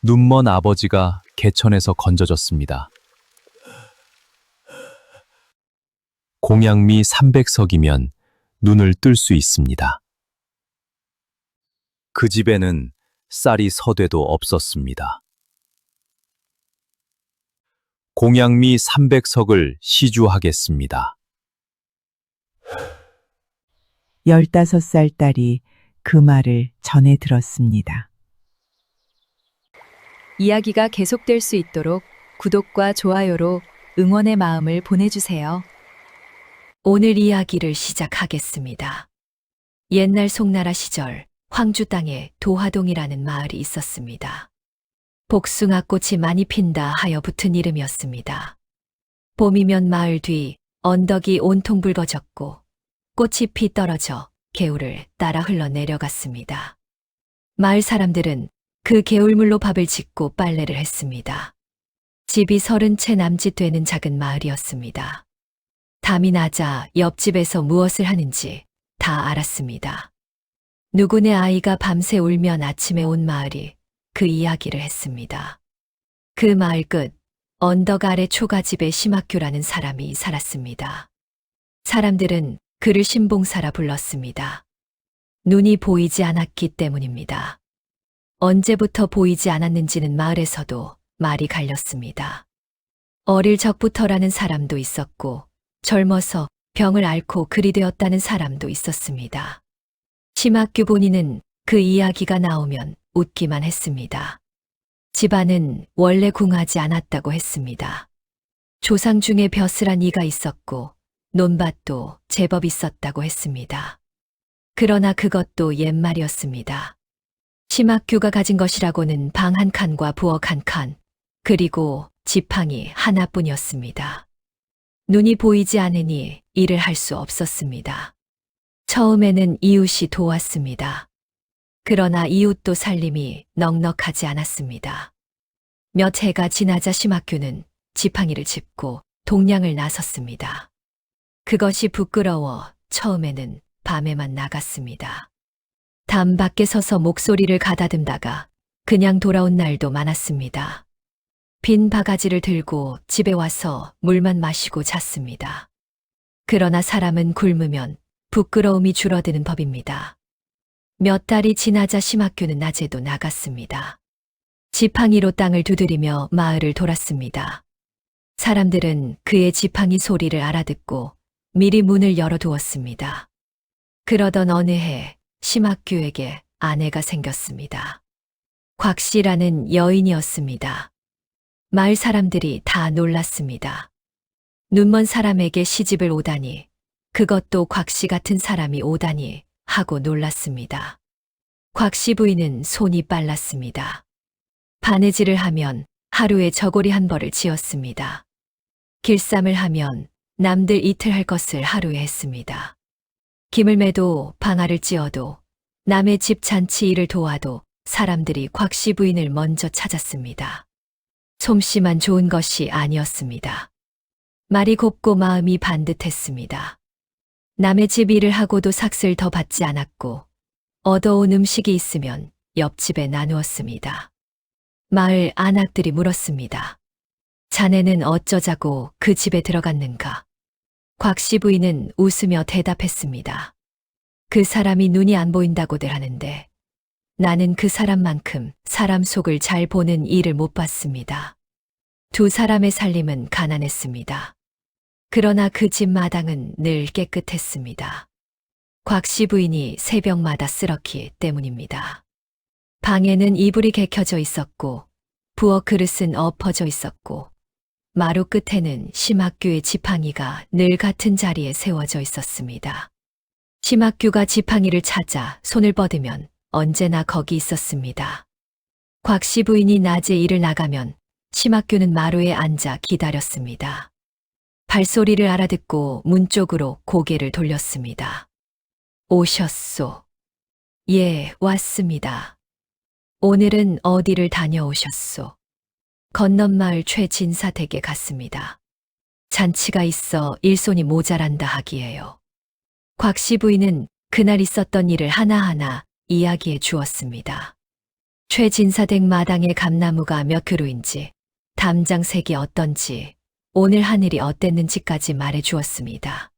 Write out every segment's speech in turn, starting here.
눈먼 아버지가 개천에서 건져졌습니다. 공양미 300석이면 눈을 뜰 수 있습니다. 그 집에는 쌀이 서대도 없었습니다. 공양미 300석을 시주하겠습니다. 15살 딸이 그 말을 전해 들었습니다. 이야기가 계속될 수 있도록 구독과 좋아요로 응원의 마음을 보내주세요. 오늘 이야기를 시작하겠습니다. 옛날 송나라 시절 황주 땅에 도화동이라는 마을이 있었습니다. 복숭아꽃이 많이 핀다 하여 붙은 이름이었습니다. 봄이면 마을 뒤 언덕이 온통 붉어졌고 꽃이 피 떨어져 개울을 따라 흘러내려갔습니다. 마을 사람들은 그 개울물로 밥을 짓고 빨래를 했습니다. 집이 30채 남짓 되는 작은 마을이었습니다. 담이 나자 옆집에서 무엇을 하는지 다 알았습니다. 누구네 아이가 밤새 울면 아침에 온 마을이 그 이야기를 했습니다. 그 마을 끝 언덕 아래 초가집에 심학규라는 사람이 살았습니다. 사람들은 그를 신봉사라 불렀습니다. 눈이 보이지 않았기 때문입니다. 언제부터 보이지 않았는지는 마을에서도 말이 갈렸습니다. 어릴 적부터라는 사람도 있었고 젊어서 병을 앓고 그리 되었다는 사람도 있었습니다. 심학규 본인은 그 이야기가 나오면 웃기만 했습니다. 집안은 원래 궁하지 않았다고 했습니다. 조상 중에 벼슬한 이가 있었고 논밭도 제법 있었다고 했습니다. 그러나 그것도 옛말이었습니다. 심학규가 가진 것이라고는 방 한 칸과 부엌 한 칸, 그리고 지팡이 하나뿐이었습니다. 눈이 보이지 않으니 일을 할 수 없었습니다. 처음에는 이웃이 도왔습니다. 그러나 이웃도 살림이 넉넉하지 않았습니다. 몇 해가 지나자 심학규는 지팡이를 짚고 동량을 나섰습니다. 그것이 부끄러워 처음에는 밤에만 나갔습니다. 담 밖에 서서 목소리를 가다듬다가 그냥 돌아온 날도 많았습니다. 빈 바가지를 들고 집에 와서 물만 마시고 잤습니다. 그러나 사람은 굶으면 부끄러움이 줄어드는 법입니다. 몇 달이 지나자 심학규는 낮에도 나갔습니다. 지팡이로 땅을 두드리며 마을을 돌았습니다. 사람들은 그의 지팡이 소리를 알아듣고 미리 문을 열어두었습니다. 그러던 어느 해 심학규에게 아내가 생겼습니다. 곽씨라는 여인이었습니다. 마을 사람들이 다 놀랐습니다. 눈먼 사람에게 시집을 오다니, 그것도 곽씨 같은 사람이 오다니 하고 놀랐습니다. 곽씨 부인은 손이 빨랐습니다. 바느질을 하면 하루에 저고리 한 벌을 지었습니다. 길쌈을 하면 남들 이틀 할 것을 하루에 했습니다. 김을 매도 방아를 찧어도 남의 집 잔치 일을 도와도 사람들이 곽씨 부인을 먼저 찾았습니다. 솜씨만 좋은 것이 아니었습니다. 말이 곱고 마음이 반듯했습니다. 남의 집 일을 하고도 삭슬 더 받지 않았고 얻어온 음식이 있으면 옆집에 나누었습니다. 마을 안악들이 물었습니다. 자네는 어쩌자고 그 집에 들어갔는가? 곽씨 부인은 웃으며 대답했습니다. 그 사람이 눈이 안 보인다고들 하는데 나는 그 사람만큼 사람 속을 잘 보는 일을 못 봤습니다. 두 사람의 살림은 가난했습니다. 그러나 그 집 마당은 늘 깨끗했습니다. 곽씨 부인이 새벽마다 쓰러기 때문입니다. 방에는 이불이 개켜져 있었고 부엌 그릇은 엎어져 있었고 마루 끝에는 심학규의 지팡이가 늘 같은 자리에 세워져 있었습니다. 심학규가 지팡이를 찾아 손을 뻗으면 언제나 거기 있었습니다. 곽씨 부인이 낮에 일을 나가면 심학규는 마루에 앉아 기다렸습니다. 발소리를 알아듣고 문 쪽으로 고개를 돌렸습니다. 오셨소. 예, 왔습니다. 오늘은 어디를 다녀오셨소? 건넌마을 최진사 댁에 갔습니다. 잔치가 있어 일손이 모자란다 하기에요. 곽씨 부인은 그날 있었던 일을 하나하나 이야기해 주었습니다. 최진사댁 마당의 감나무가 몇 그루인지, 담장색이 어떤지, 오늘 하늘이 어땠는지까지 말해 주었습니다.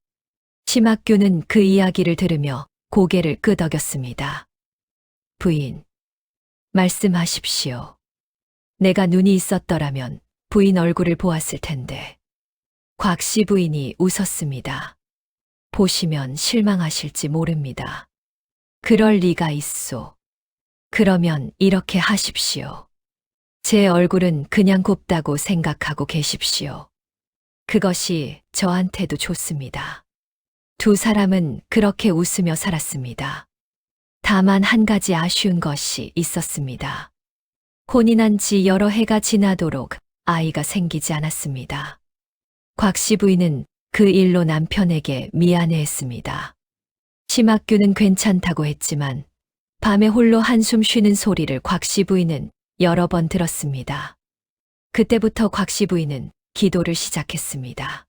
심학규는 그 이야기를 들으며 고개를 끄덕였습니다. 부인, 말씀하십시오. 내가 눈이 있었더라면 부인 얼굴을 보았을 텐데. 곽씨 부인이 웃었습니다. 보시면 실망하실지 모릅니다. 그럴 리가 있소. 그러면 이렇게 하십시오. 제 얼굴은 그냥 곱다고 생각하고 계십시오. 그것이 저한테도 좋습니다. 두 사람은 그렇게 웃으며 살았습니다. 다만 한 가지 아쉬운 것이 있었습니다. 혼이 난 지 여러 해가 지나도록 아이가 생기지 않았습니다. 곽씨 부인은 그 일로 남편에게 미안해했습니다. 심학규는 괜찮다고 했지만 밤에 홀로 한숨 쉬는 소리를 곽씨 부인은 여러 번 들었습니다. 그때부터 곽씨 부인은 기도를 시작했습니다.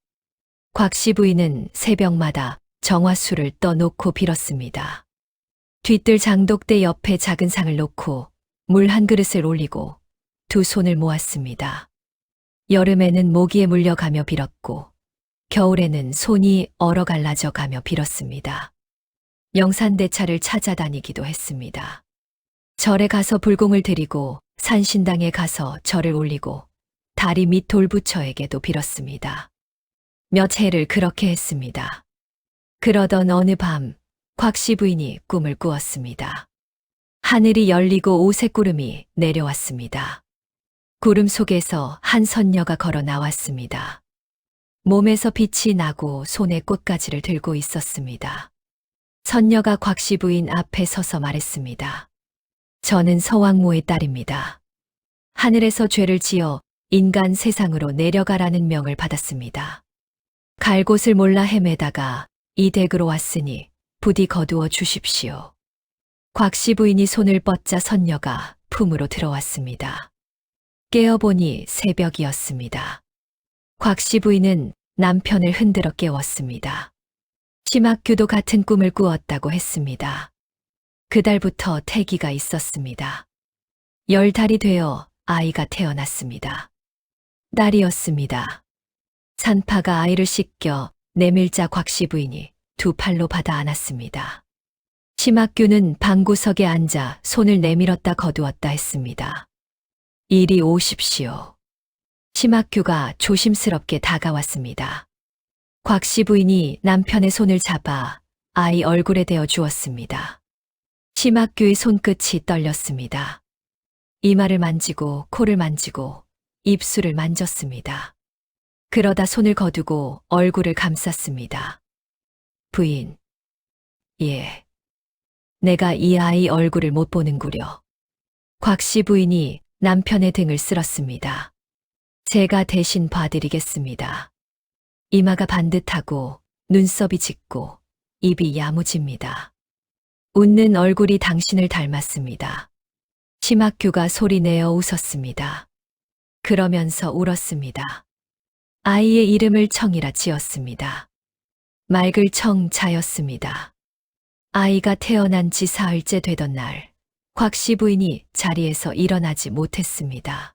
곽씨 부인은 새벽마다 정화수를 떠놓고 빌었습니다. 뒤뜰 장독대 옆에 작은 상을 놓고 물 한 그릇을 올리고 두 손을 모았습니다. 여름에는 모기에 물려가며 빌었고 겨울에는 손이 얼어 갈라져 가며 빌었습니다. 영산대차를 찾아다니기도 했습니다. 절에 가서 불공을 드리고 산신당에 가서 절을 올리고 다리 밑 돌부처에게도 빌었습니다. 몇 해를 그렇게 했습니다. 그러던 어느 밤 곽씨 부인이 꿈을 꾸었습니다. 하늘이 열리고 오색구름이 내려왔습니다. 구름 속에서 한 선녀가 걸어 나왔습니다. 몸에서 빛이 나고 손에 꽃가지를 들고 있었습니다. 선녀가 곽씨 부인 앞에 서서 말했습니다. 저는 서왕모의 딸입니다. 하늘에서 죄를 지어 인간 세상으로 내려가라는 명을 받았습니다. 갈 곳을 몰라 헤매다가 이 댁으로 왔으니 부디 거두어 주십시오. 곽씨 부인이 손을 뻗자 선녀가 품으로 들어왔습니다. 깨어보니 새벽이었습니다. 곽씨 부인은 남편을 흔들어 깨웠습니다. 심학규도 같은 꿈을 꾸었다고 했습니다. 그달부터 태기가 있었습니다. 10달이 되어 아이가 태어났습니다. 딸이었습니다. 산파가 아이를 씻겨 내밀자 곽씨 부인이 두 팔로 받아 안았습니다. 심학규는 방구석에 앉아 손을 내밀었다 거두었다 했습니다. 이리 오십시오. 심학규가 조심스럽게 다가왔습니다. 곽씨 부인이 남편의 손을 잡아 아이 얼굴에 대어 주었습니다. 심학규의 손끝이 떨렸습니다. 이마를 만지고 코를 만지고 입술을 만졌습니다. 그러다 손을 거두고 얼굴을 감쌌습니다. 부인, 예. 내가 이 아이 얼굴을 못 보는구려. 곽씨 부인이 남편의 등을 쓸었습니다. 제가 대신 봐드리겠습니다. 이마가 반듯하고 눈썹이 짙고 입이 야무집니다. 웃는 얼굴이 당신을 닮았습니다. 심학규가 소리내어 웃었습니다. 그러면서 울었습니다. 아이의 이름을 청이라 지었습니다. 맑을 청자였습니다. 아이가 태어난 지 사흘째 되던 날, 곽씨 부인이 자리에서 일어나지 못했습니다.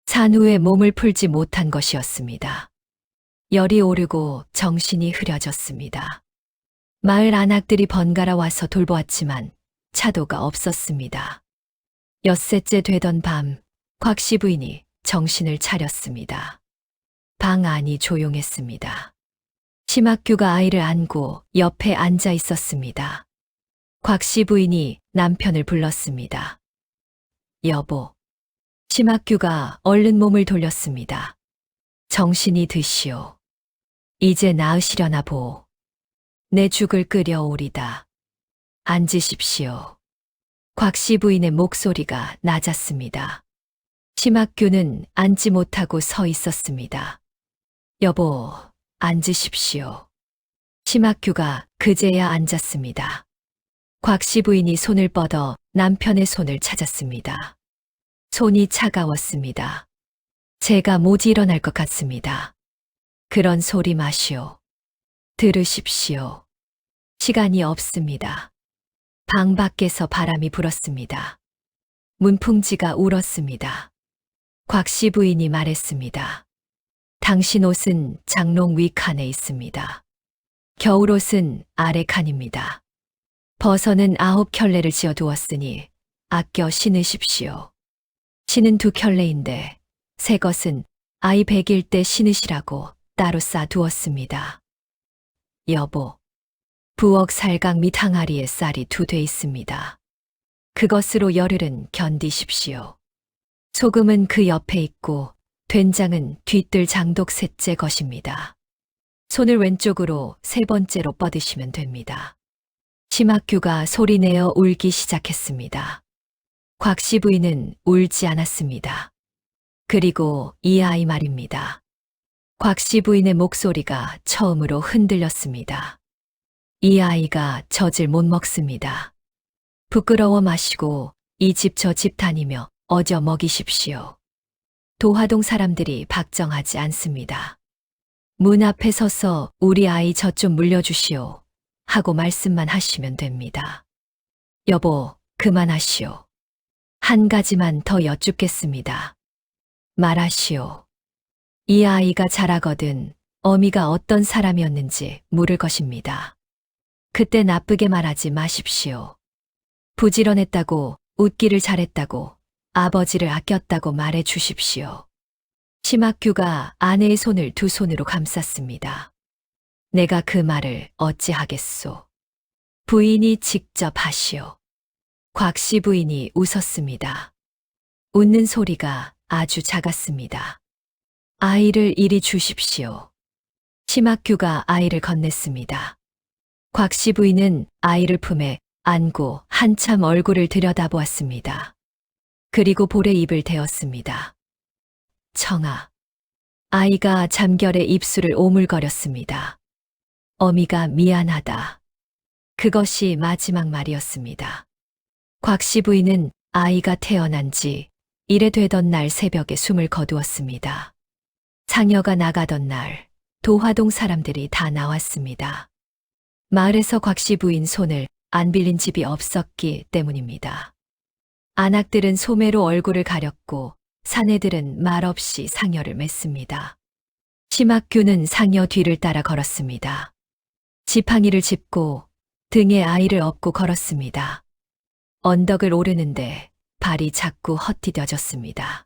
산후에 몸을 풀지 못한 것이었습니다. 열이 오르고 정신이 흐려졌습니다. 마을 안악들이 번갈아 와서 돌보았지만 차도가 없었습니다. 엿새째 되던 밤, 곽씨 부인이 정신을 차렸습니다. 방 안이 조용했습니다. 심학규가 아이를 안고 옆에 앉아 있었습니다. 곽씨 부인이 남편을 불렀습니다. 여보. 심학규가 얼른 몸을 돌렸습니다. 정신이 드시오. 이제 나으시려나 보. 내 죽을 끓여오리다. 앉으십시오. 곽씨 부인의 목소리가 낮았습니다. 심학규는 앉지 못하고 서 있었습니다. 여보, 앉으십시오. 심학규가 그제야 앉았습니다. 곽씨 부인이 손을 뻗어 남편의 손을 찾았습니다. 손이 차가웠습니다. 제가 못 일어날 것 같습니다. 그런 소리 마시오. 들으십시오. 시간이 없습니다. 방 밖에서 바람이 불었습니다. 문풍지가 울었습니다. 곽씨 부인이 말했습니다. 당신 옷은 장롱 위 칸에 있습니다. 겨울옷은 아래 칸입니다. 버선은 9켤레를 지어 두었으니 아껴 신으십시오. 신은 2켤레인데 새 것은 아이 100일 때 신으시라고 따로 싸 두었습니다. 여보, 부엌 살강 및 항아리에 쌀이 2돼 있습니다. 그것으로 열흘은 견디십시오. 소금은 그 옆에 있고 된장은 뒤뜰 장독 셋째 것입니다. 손을 왼쪽으로 3번째로 뻗으시면 됩니다. 심학규가 소리내어 울기 시작했습니다. 곽씨 부인은 울지 않았습니다. 그리고 이 아이 말입니다. 곽씨 부인의 목소리가 처음으로 흔들렸습니다. 이 아이가 젖을 못 먹습니다. 부끄러워 마시고 이 집 저 집 다니며 어져 먹이십시오. 도화동 사람들이 박정하지 않습니다. 문 앞에 서서 우리 아이 젖 좀 물려주시오 하고 말씀만 하시면 됩니다. 여보, 그만하시오. 한 가지만 더 여쭙겠습니다. 말하시오. 이 아이가 자라거든 어미가 어떤 사람이었는지 물을 것입니다. 그때 나쁘게 말하지 마십시오. 부지런했다고, 웃기를 잘했다고, 아버지를 아꼈다고 말해 주십시오. 심학규가 아내의 손을 2손으로 감쌌습니다. 내가 그 말을 어찌하겠소. 부인이 직접 하시오. 곽씨 부인이 웃었습니다. 웃는 소리가 아주 작았습니다. 아이를 이리 주십시오. 심학규가 아이를 건넸습니다. 곽씨 부인은 아이를 품에 안고 한참 얼굴을 들여다보았습니다. 그리고 볼에 입을 대었습니다. 청아. 아이가 잠결에 입술을 오물거렸습니다. 어미가 미안하다. 그것이 마지막 말이었습니다. 곽씨 부인은 아이가 태어난 지 1회 되던 날 새벽에 숨을 거두었습니다. 상여가 나가던 날 도화동 사람들이 다 나왔습니다. 마을에서 곽씨 부인 손을 안 빌린 집이 없었기 때문입니다. 안악들은 소매로 얼굴을 가렸고 사내들은 말없이 상여를 맸습니다. 심학규는 상여 뒤를 따라 걸었습니다. 지팡이를 짚고 등에 아이를 업고 걸었습니다. 언덕을 오르는데 발이 자꾸 헛디뎌졌습니다.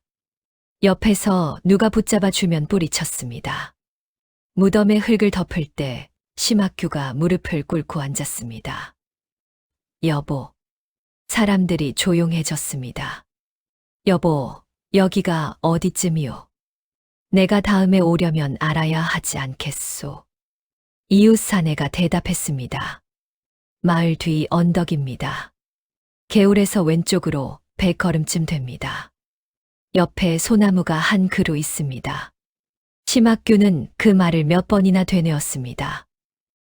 옆에서 누가 붙잡아 주면 뿌리쳤습니다. 무덤에 흙을 덮을 때 심학규가 무릎을 꿇고 앉았습니다. 여보. 사람들이 조용해졌습니다. 여보, 여기가 어디쯤이오? 내가 다음에 오려면 알아야 하지 않겠소? 이웃 사내가 대답했습니다. 마을 뒤 언덕입니다. 개울에서 왼쪽으로 100걸음쯤 됩니다. 옆에 소나무가 한 그루 있습니다. 심학규는 그 말을 몇 번이나 되뇌었습니다.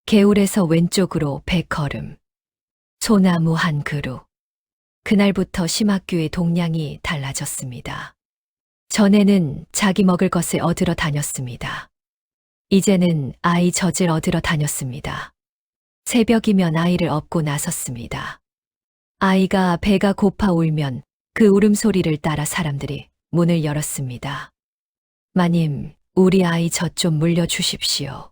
개울에서 왼쪽으로 100걸음. 소나무 한 그루. 그날부터 심학규의 동량이 달라졌습니다. 전에는 자기 먹을 것을 얻으러 다녔습니다. 이제는 아이 젖을 얻으러 다녔습니다. 새벽이면 아이를 업고 나섰습니다. 아이가 배가 고파 울면 그 울음소리를 따라 사람들이 문을 열었습니다. 마님, 우리 아이 젖 좀 물려주십시오.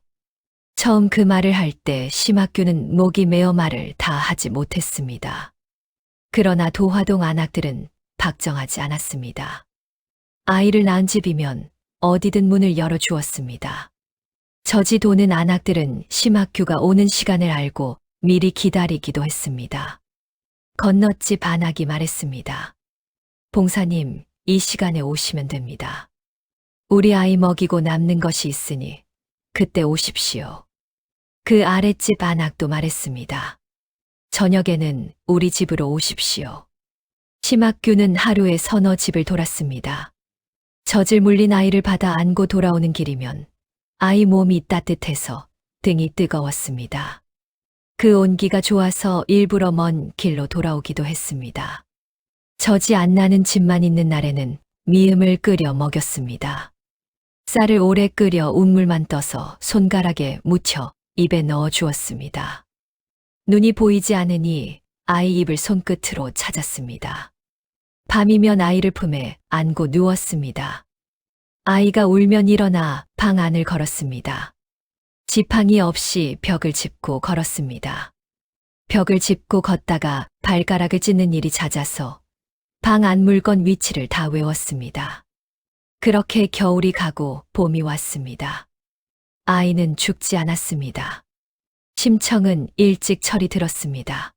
처음 그 말을 할 때 심학규는 목이 메어 말을 다 하지 못했습니다. 그러나 도화동 안악들은 박정하지 않았습니다. 아이를 낳은 집이면 어디든 문을 열어주었습니다. 젖이 도는 안악들은 심학규가 오는 시간을 알고 미리 기다리기도 했습니다. 건너집 안악이 말했습니다. 봉사님, 이 시간에 오시면 됩니다. 우리 아이 먹이고 남는 것이 있으니 그때 오십시오. 그 아랫집 안악도 말했습니다. 저녁에는 우리 집으로 오십시오. 심학규는 하루에 서너 집을 돌았습니다. 젖을 물린 아이를 받아 안고 돌아오는 길이면 아이 몸이 따뜻해서 등이 뜨거웠습니다. 그 온기가 좋아서 일부러 먼 길로 돌아오기도 했습니다. 젖이 안 나는 집만 있는 날에는 미음을 끓여 먹였습니다. 쌀을 오래 끓여 운물만 떠서 손가락에 묻혀 입에 넣어 주었습니다. 눈이 보이지 않으니 아이 입을 손끝으로 찾았습니다. 밤이면 아이를 품에 안고 누웠습니다. 아이가 울면 일어나 방 안을 걸었습니다. 지팡이 없이 벽을 짚고 걸었습니다. 벽을 짚고 걷다가 발가락을 찢는 일이 잦아서 방 안 물건 위치를 다 외웠습니다. 그렇게 겨울이 가고 봄이 왔습니다. 아이는 죽지 않았습니다. 심청은 일찍 철이 들었습니다.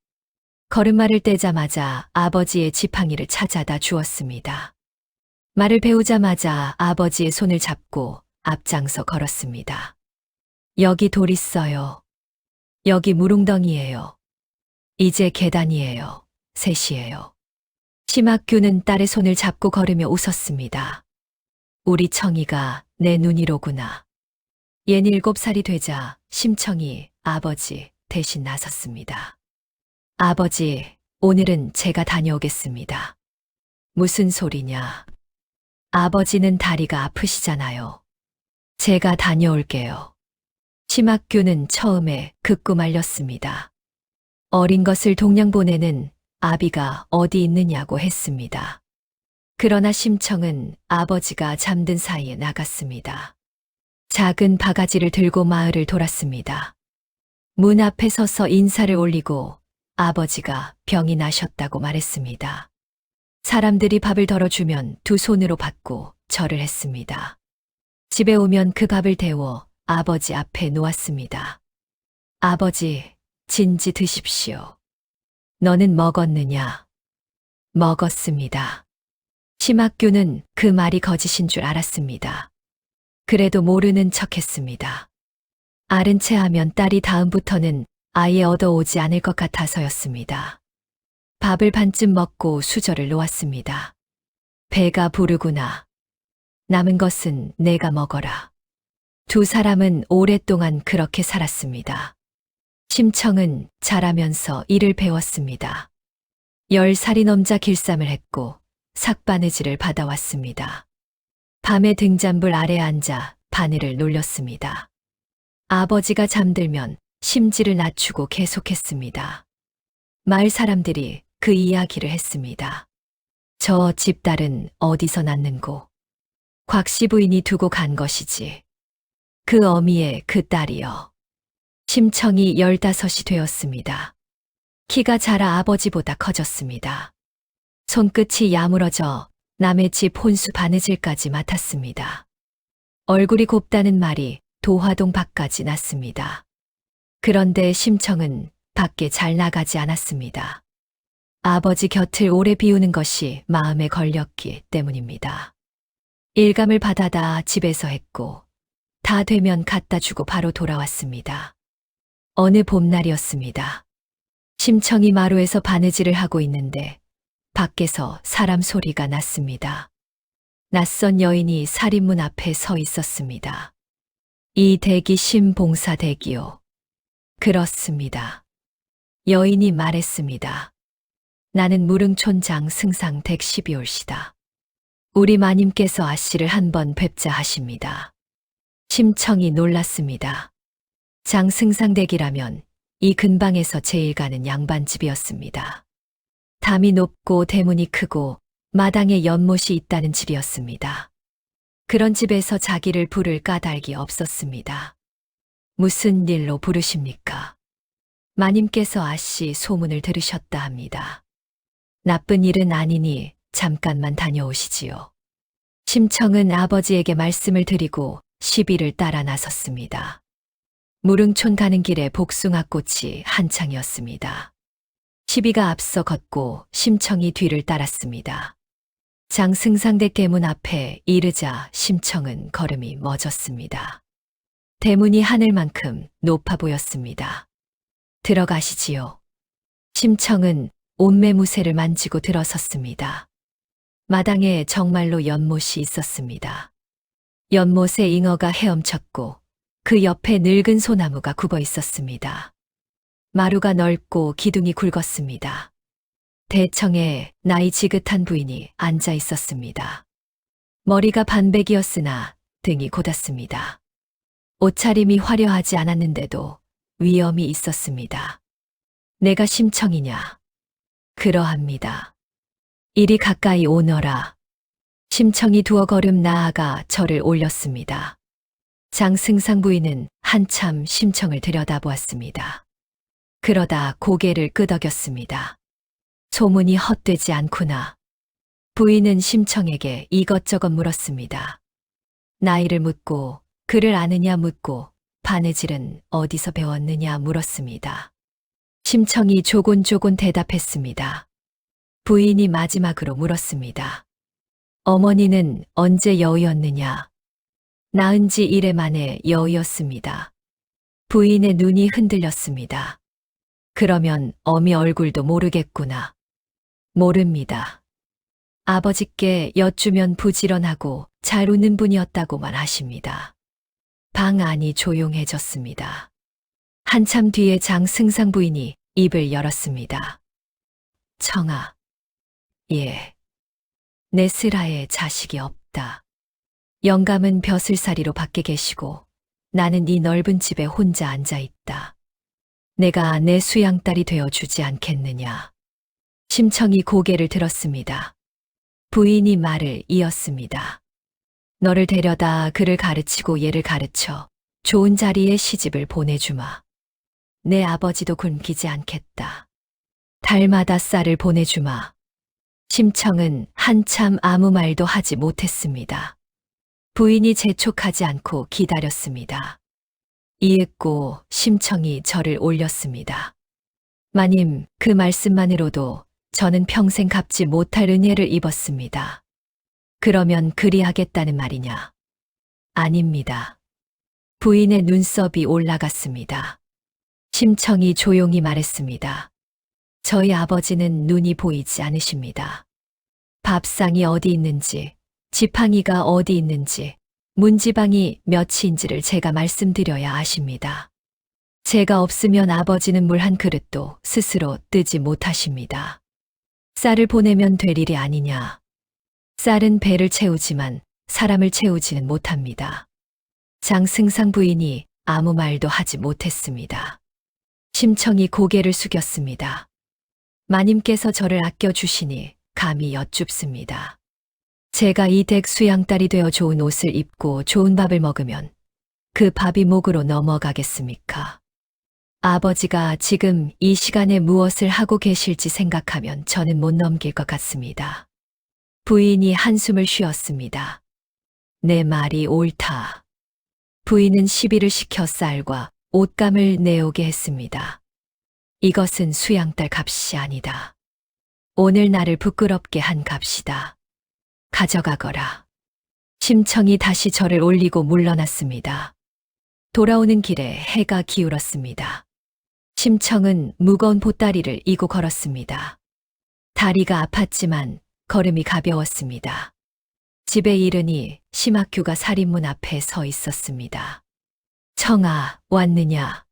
걸음마를 떼자마자 아버지의 지팡이를 찾아다 주었습니다. 말을 배우자마자 아버지의 손을 잡고 앞장서 걸었습니다. 여기 돌 있어요. 여기 무릉덩이에요. 이제 계단이에요. 셋이에요. 심학규는 딸의 손을 잡고 걸으며 웃었습니다. 우리 청이가 내 눈이로구나. 옌 7살이 되자 심청이 아버지 대신 나섰습니다. 아버지, 오늘은 제가 다녀오겠습니다. 무슨 소리냐? 아버지는 다리가 아프시잖아요. 제가 다녀올게요. 심학규는 처음에 극구 말렸습니다. 어린 것을 동양 보내는 아비가 어디 있느냐고 했습니다. 그러나 심청은 아버지가 잠든 사이에 나갔습니다. 작은 바가지를 들고 마을을 돌았습니다. 문 앞에 서서 인사를 올리고 아버지가 병이 나셨다고 말했습니다. 사람들이 밥을 덜어주면 두 손으로 받고 절을 했습니다. 집에 오면 그 밥을 데워 아버지 앞에 놓았습니다. 아버지, 진지 드십시오. 너는 먹었느냐? 먹었습니다. 심학규는 그 말이 거짓인 줄 알았습니다. 그래도 모르는 척했습니다. 아른 채 하면 딸이 다음부터는 아예 얻어오지 않을 것 같아서였습니다. 밥을 반쯤 먹고 수저를 놓았습니다. 배가 부르구나. 남은 것은 내가 먹어라. 두 사람은 오랫동안 그렇게 살았습니다. 심청은 자라면서 일을 배웠습니다. 10살이 넘자 길쌈을 했고 삭바느질을 받아왔습니다. 밤에 등잔불 아래 앉아 바늘을 놀렸습니다. 아버지가 잠들면 심지를 낮추고 계속했습니다. 마을 사람들이 그 이야기를 했습니다. 저 집딸은 어디서 낳는고? 곽씨 부인이 두고 간 것이지. 그 어미의 그 딸이여. 심청이 15이 되었습니다. 키가 자라 아버지보다 커졌습니다. 손끝이 야무러져 남의 집 혼수 바느질까지 맡았습니다. 얼굴이 곱다는 말이 도화동 밖까지 났습니다. 그런데 심청은 밖에 잘 나가지 않았습니다. 아버지 곁을 오래 비우는 것이 마음에 걸렸기 때문입니다. 일감을 받아다 집에서 했고 다 되면 갖다 주고 바로 돌아왔습니다. 어느 봄날이었습니다. 심청이 마루에서 바느질을 하고 있는데 밖에서 사람 소리가 났습니다. 낯선 여인이 살인문 앞에 서 있었습니다. 이 댁이 신봉사 댁이요. 그렇습니다. 여인이 말했습니다. 나는 무릉촌 장승상 댁 12올시다. 우리 마님께서 아씨를 한번 뵙자 하십니다. 심청이 놀랐습니다. 장승상 댁이라면 이 근방에서 제일 가는 양반집이었습니다. 담이 높고 대문이 크고 마당에 연못이 있다는 집이었습니다. 그런 집에서 자기를 부를 까닭이 없었습니다. 무슨 일로 부르십니까? 마님께서 아씨 소문을 들으셨다 합니다. 나쁜 일은 아니니 잠깐만 다녀오시지요. 심청은 아버지에게 말씀을 드리고 시비를 따라 나섰습니다. 무릉촌 가는 길에 복숭아꽃이 한창이었습니다. 시비가 앞서 걷고 심청이 뒤를 따랐습니다. 장승상댁 대문 앞에 이르자 심청은 걸음이 멎었습니다. 대문이 하늘만큼 높아 보였습니다. 들어가시지요. 심청은 옷매무새를 만지고 들어섰습니다. 마당에 정말로 연못이 있었습니다. 연못에 잉어가 헤엄쳤고 그 옆에 늙은 소나무가 굽어 있었습니다. 마루가 넓고 기둥이 굵었습니다. 대청에 나이 지긋한 부인이 앉아 있었습니다. 머리가 반백이었으나 등이 곧았습니다. 옷차림이 화려하지 않았는데도 위엄이 있었습니다. 내가 심청이냐? 그러합니다. 이리 가까이 오너라. 심청이 두어 걸음 나아가 저를 올렸습니다. 장승상 부인은 한참 심청을 들여다보았습니다. 그러다 고개를 끄덕였습니다. 소문이 헛되지 않구나. 부인은 심청에게 이것저것 물었습니다. 나이를 묻고 그를 아느냐 묻고 바느질은 어디서 배웠느냐 물었습니다. 심청이 조곤조곤 대답했습니다. 부인이 마지막으로 물었습니다. 어머니는 언제 여의었느냐? 낳은 지 1회 만에 여의었습니다. 부인의 눈이 흔들렸습니다. 그러면 어미 얼굴도 모르겠구나. 모릅니다. 아버지께 여쭈면 부지런하고 잘 웃는 분이었다고만 하십니다. 방 안이 조용해졌습니다. 한참 뒤에 장승상 부인이 입을 열었습니다. 청아. 예. 내 슬하에 자식이 없다. 영감은 벼슬살이로 밖에 계시고 나는 이 넓은 집에 혼자 앉아 있다. 내가 내 수양딸이 되어주지 않겠느냐. 심청이 고개를 들었습니다. 부인이 말을 이었습니다. 너를 데려다 그를 가르치고 얘를 가르쳐 좋은 자리에 시집을 보내주마. 내 아버지도 굶기지 않겠다. 달마다 쌀을 보내주마. 심청은 한참 아무 말도 하지 못했습니다. 부인이 재촉하지 않고 기다렸습니다. 이윽고 심청이 저를 올렸습니다. 마님, 그 말씀만으로도 저는 평생 갚지 못할 은혜를 입었습니다. 그러면 그리하겠다는 말이냐? 아닙니다. 부인의 눈썹이 올라갔습니다. 심청이 조용히 말했습니다. 저희 아버지는 눈이 보이지 않으십니다. 밥상이 어디 있는지, 지팡이가 어디 있는지, 문지방이 몇인지를 제가 말씀드려야 아십니다. 제가 없으면 아버지는 물 한 그릇도 스스로 뜨지 못하십니다. 쌀을 보내면 될 일이 아니냐. 쌀은 배를 채우지만 사람을 채우지는 못합니다. 장승상 부인이 아무 말도 하지 못했습니다. 심청이 고개를 숙였습니다. 마님께서 저를 아껴주시니 감히 여쭙습니다. 제가 이 댁 수양딸이 되어 좋은 옷을 입고 좋은 밥을 먹으면 그 밥이 목으로 넘어가겠습니까? 아버지가 지금 이 시간에 무엇을 하고 계실지 생각하면 저는 못 넘길 것 같습니다. 부인이 한숨을 쉬었습니다. 내 말이 옳다. 부인은 시비를 시켜 쌀과 옷감을 내오게 했습니다. 이것은 수양딸 값이 아니다. 오늘 나를 부끄럽게 한 값이다. 가져가거라. 심청이 다시 저를 올리고 물러났습니다. 돌아오는 길에 해가 기울었습니다. 심청은 무거운 보따리를 이고 걸었습니다. 다리가 아팠지만 걸음이 가벼웠습니다. 집에 이르니 심학규가 살인문 앞에 서 있었습니다. 청아, 왔느냐?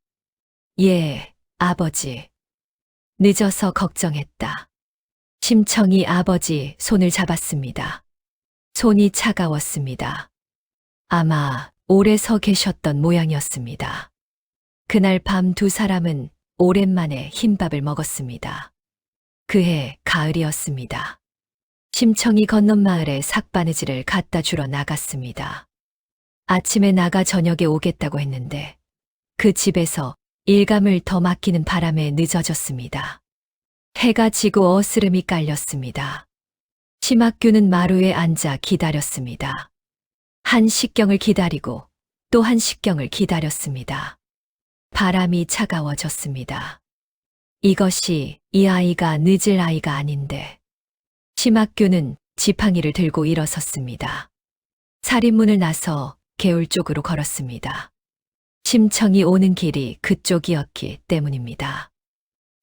예, 아버지. 늦어서 걱정했다. 심청이 아버지 손을 잡았습니다. 손이 차가웠습니다. 아마 오래 서 계셨던 모양이었습니다. 그날 밤 두 사람은 오랜만에 흰밥을 먹었습니다. 그해 가을이었습니다. 심청이 건넌 마을에 삭바느질을 갖다 주러 나갔습니다. 아침에 나가 저녁에 오겠다고 했는데 그 집에서 일감을 더 맡기는 바람에 늦어졌습니다. 해가 지고 어스름이 깔렸습니다. 심학규는 마루에 앉아 기다렸습니다. 한 식경을 기다리고 또 한 식경을 기다렸습니다. 바람이 차가워졌습니다. 이것이 이 아이가 늦을 아이가 아닌데. 심학규는 지팡이를 들고 일어섰습니다. 살인문을 나서 개울 쪽으로 걸었습니다. 심청이 오는 길이 그쪽이었기 때문입니다.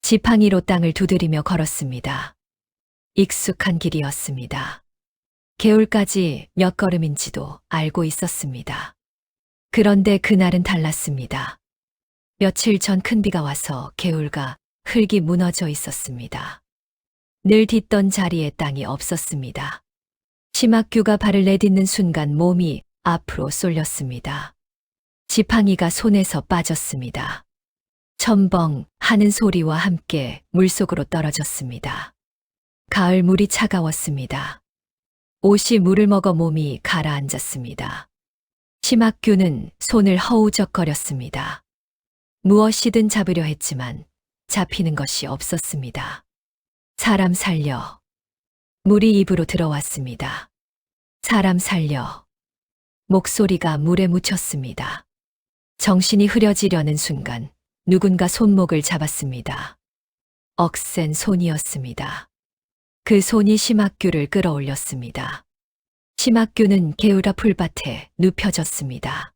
지팡이로 땅을 두드리며 걸었습니다. 익숙한 길이었습니다. 개울까지 몇 걸음인지도 알고 있었습니다. 그런데 그날은 달랐습니다. 며칠 전 큰 비가 와서 개울과 흙이 무너져 있었습니다. 늘 딛던 자리에 땅이 없었습니다. 심학규가 발을 내딛는 순간 몸이 앞으로 쏠렸습니다. 지팡이가 손에서 빠졌습니다. 첨벙 하는 소리와 함께 물속으로 떨어졌습니다. 가을 물이 차가웠습니다. 옷이 물을 먹어 몸이 가라앉았습니다. 심학규는 손을 허우적거렸습니다. 무엇이든 잡으려 했지만 잡히는 것이 없었습니다. 사람 살려. 물이 입으로 들어왔습니다. 사람 살려. 목소리가 물에 묻혔습니다. 정신이 흐려지려는 순간 누군가 손목을 잡았습니다. 억센 손이었습니다. 그 손이 심학규를 끌어올렸습니다. 심학규는 게으라 풀밭에 눕혀졌습니다.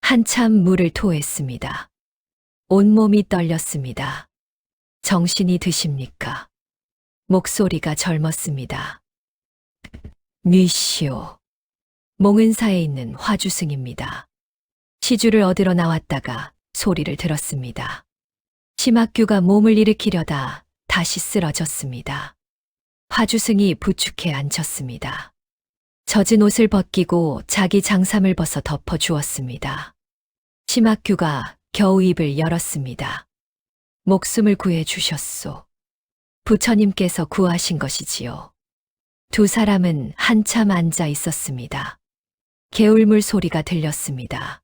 한참 물을 토했습니다. 온몸이 떨렸습니다. 정신이 드십니까? 목소리가 젊었습니다. 뉘시오. 몽은사에 있는 화주승입니다. 시주를 얻으러 나왔다가 소리를 들었습니다. 심학규가 몸을 일으키려다 다시 쓰러졌습니다. 화주승이 부축해 앉혔습니다. 젖은 옷을 벗기고 자기 장삼을 벗어 덮어 주었습니다. 심학규가 겨우 입을 열었습니다. 목숨을 구해 주셨소. 부처님께서 구하신 것이지요. 두 사람은 한참 앉아 있었습니다. 개울물 소리가 들렸습니다.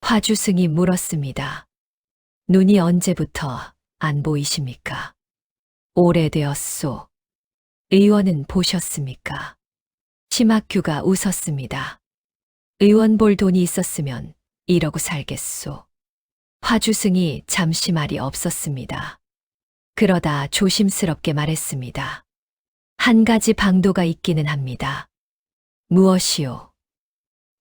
화주승이 물었습니다. 눈이 언제부터 안 보이십니까? 오래되었소. 의원은 보셨습니까? 심학규가 웃었습니다. 의원 볼 돈이 있었으면 이러고 살겠소. 화주승이 잠시 말이 없었습니다. 그러다 조심스럽게 말했습니다. 한 가지 방도가 있기는 합니다. 무엇이요?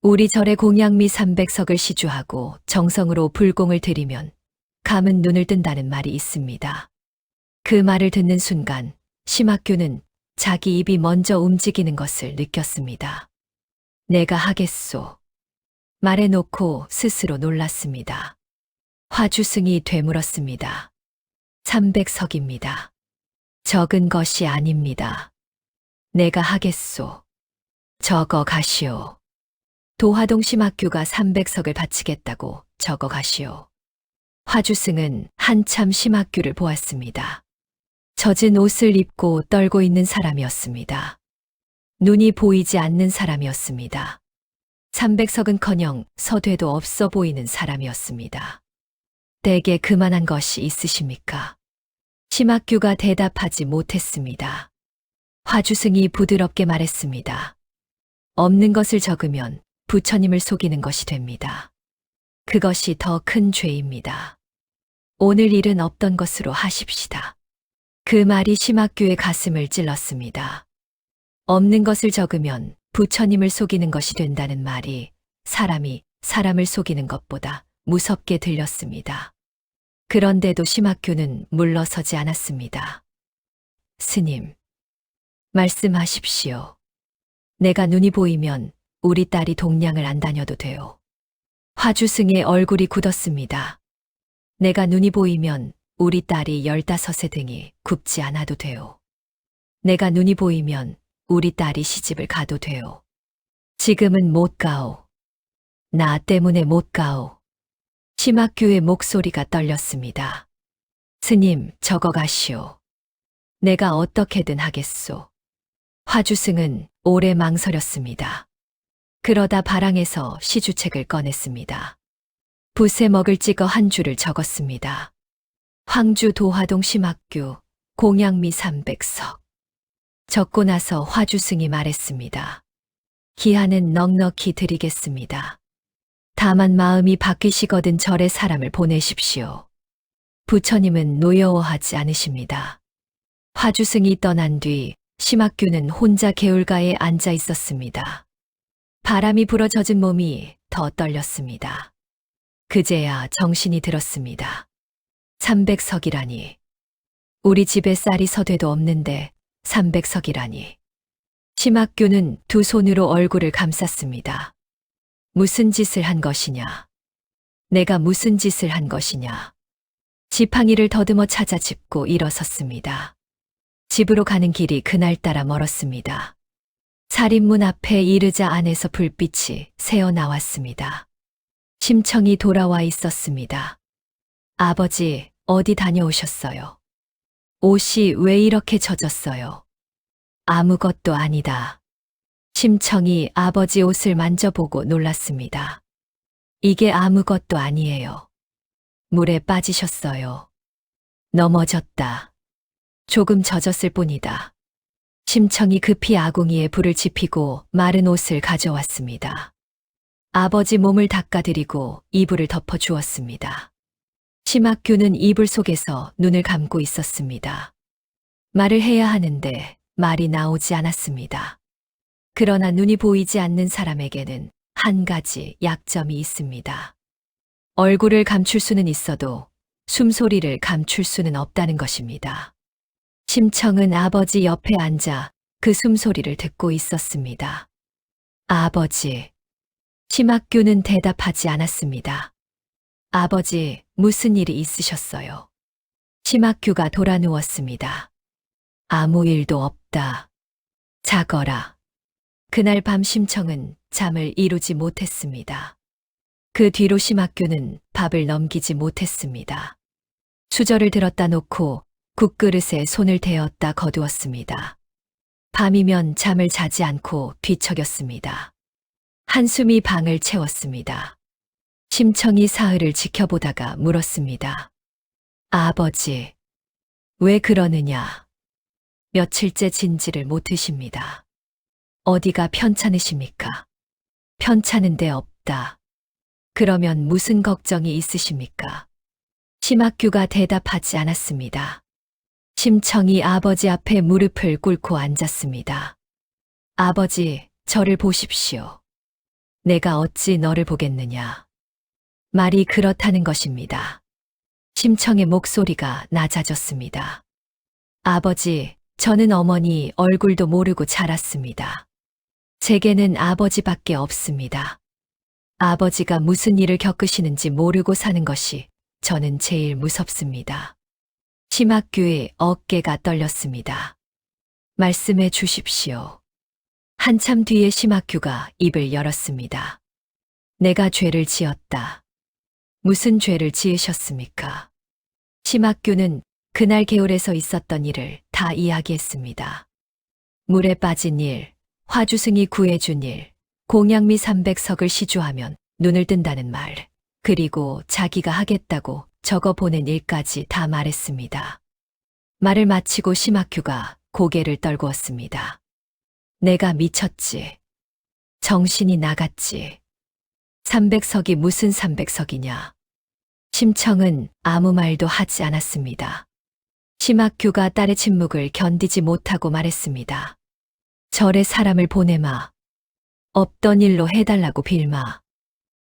우리 절에 공양미 300석을 시주하고 정성으로 불공을 드리면 감은 눈을 뜬다는 말이 있습니다. 그 말을 듣는 순간 심학규는 자기 입이 먼저 움직이는 것을 느꼈습니다. 내가 하겠소. 말해놓고 스스로 놀랐습니다. 화주승이 되물었습니다. 300석입니다. 적은 것이 아닙니다. 내가 하겠소. 적어 가시오. 도화동 심학규가 300석을 바치겠다고 적어 가시오. 화주승은 한참 심학규를 보았습니다. 젖은 옷을 입고 떨고 있는 사람이었습니다. 눈이 보이지 않는 사람이었습니다. 300석은커녕 서돼도 없어 보이는 사람이었습니다. 댁에 그만한 것이 있으십니까? 심학규가 대답하지 못했습니다. 화주승이 부드럽게 말했습니다. 없는 것을 적으면 부처님을 속이는 것이 됩니다. 그것이 더 큰 죄입니다. 오늘 일은 없던 것으로 하십시다. 그 말이 심학규의 가슴을 찔렀습니다. 없는 것을 적으면 부처님을 속이는 것이 된다는 말이 사람이 사람을 속이는 것보다 무섭게 들렸습니다. 그런데도 심학규는 물러서지 않았습니다. 스님, 말씀하십시오. 내가 눈이 보이면 우리 딸이 동량을 안 다녀도 돼요. 화주승의 얼굴이 굳었습니다. 내가 눈이 보이면 우리 딸이 15세 등이 굽지 않아도 돼요. 내가 눈이 보이면 우리 딸이 시집을 가도 돼요. 지금은 못 가오. 나 때문에 못 가오. 심학규의 목소리가 떨렸습니다. 스님, 적어 가시오. 내가 어떻게든 하겠소. 화주승은 오래 망설였습니다. 그러다 바랑에서 시주책을 꺼냈습니다. 붓에 먹을 찍어 한 줄을 적었습니다. 황주 도화동 심학규 공양미 300석. 적고 나서 화주승이 말했습니다. 기한은 넉넉히 드리겠습니다. 다만 마음이 바뀌시거든 절에 사람을 보내십시오. 부처님은 노여워하지 않으십니다. 화주승이 떠난 뒤 심학규는 혼자 개울가에 앉아 있었습니다. 바람이 불어 젖은 몸이 더 떨렸습니다. 그제야 정신이 들었습니다. 300석이라니. 우리 집에 쌀이 서돼도 없는데 300석이라니. 심학규는 두 손으로 얼굴을 감쌌습니다. 무슨 짓을 한 것이냐? 내가 무슨 짓을 한 것이냐? 지팡이를 더듬어 찾아 짚고 일어섰습니다. 집으로 가는 길이 그날따라 멀었습니다. 살인문 앞에 이르자 안에서 불빛이 새어 나왔습니다. 심청이 돌아와 있었습니다. 아버지, 어디 다녀오셨어요? 옷이 왜 이렇게 젖었어요? 아무것도 아니다. 심청이 아버지 옷을 만져보고 놀랐습니다. 이게 아무것도 아니에요. 물에 빠지셨어요. 넘어졌다. 조금 젖었을 뿐이다. 심청이 급히 아궁이에 불을 지피고 마른 옷을 가져왔습니다. 아버지 몸을 닦아드리고 이불을 덮어주었습니다. 심학규는 이불 속에서 눈을 감고 있었습니다. 말을 해야 하는데 말이 나오지 않았습니다. 그러나 눈이 보이지 않는 사람에게는 한 가지 약점이 있습니다. 얼굴을 감출 수는 있어도 숨소리를 감출 수는 없다는 것입니다. 심청은 아버지 옆에 앉아 그 숨소리를 듣고 있었습니다. 아버지. 심학규는 대답하지 않았습니다. 아버지, 무슨 일이 있으셨어요? 심학규가 돌아 누웠습니다. 아무 일도 없다. 자거라. 그날 밤 심청은 잠을 이루지 못했습니다. 그 뒤로 심학규는 밥을 넘기지 못했습니다. 수저를 들었다 놓고 국그릇에 손을 대었다 거두었습니다. 밤이면 잠을 자지 않고 뒤척였습니다. 한숨이 방을 채웠습니다. 심청이 사흘을 지켜보다가 물었습니다. 아버지, 왜 그러느냐? 며칠째 진지를 못 드십니다. 어디가 편찮으십니까? 편찮은 데 없다. 그러면 무슨 걱정이 있으십니까? 심학규가 대답하지 않았습니다. 심청이 아버지 앞에 무릎을 꿇고 앉았습니다. 아버지, 저를 보십시오. 내가 어찌 너를 보겠느냐. 말이 그렇다는 것입니다. 심청의 목소리가 낮아졌습니다. 아버지, 저는 어머니 얼굴도 모르고 자랐습니다. 제게는 아버지밖에 없습니다. 아버지가 무슨 일을 겪으시는지 모르고 사는 것이 저는 제일 무섭습니다. 심학규의 어깨가 떨렸습니다. 말씀해 주십시오. 한참 뒤에 심학규가 입을 열었습니다. 내가 죄를 지었다. 무슨 죄를 지으셨습니까? 심학규는 그날 개울에서 있었던 일을 다 이야기했습니다. 물에 빠진 일, 화주승이 구해준 일, 공양미 300석을 시주하면 눈을 뜬다는 말, 그리고 자기가 하겠다고 적어 보낸 일까지 다 말했습니다. 말을 마치고 심학규가 고개를 떨구었습니다. 내가 미쳤지. 정신이 나갔지. 300석이 무슨 300석이냐. 심청은 아무 말도 하지 않았습니다. 심학규가 딸의 침묵을 견디지 못하고 말했습니다. 절에 사람을 보내마. 없던 일로 해달라고 빌마.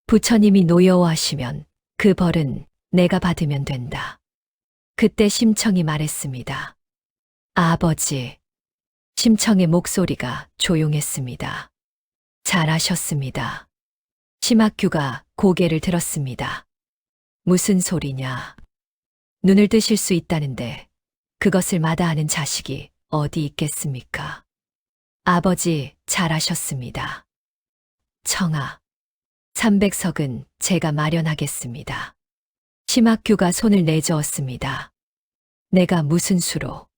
부처님이 노여워하시면 그 벌은 내가 받으면 된다. 그때 심청이 말했습니다. 아버지. 심청의 목소리가 조용했습니다. 잘하셨습니다. 심학규가 고개를 들었습니다. 무슨 소리냐. 눈을 뜨실 수 있다는데 그것을 마다하는 자식이 어디 있겠습니까? 아버지, 잘하셨습니다. 청아. 300석은 제가 마련하겠습니다. 심학규가 손을 내저었습니다. 내가 무슨 수로?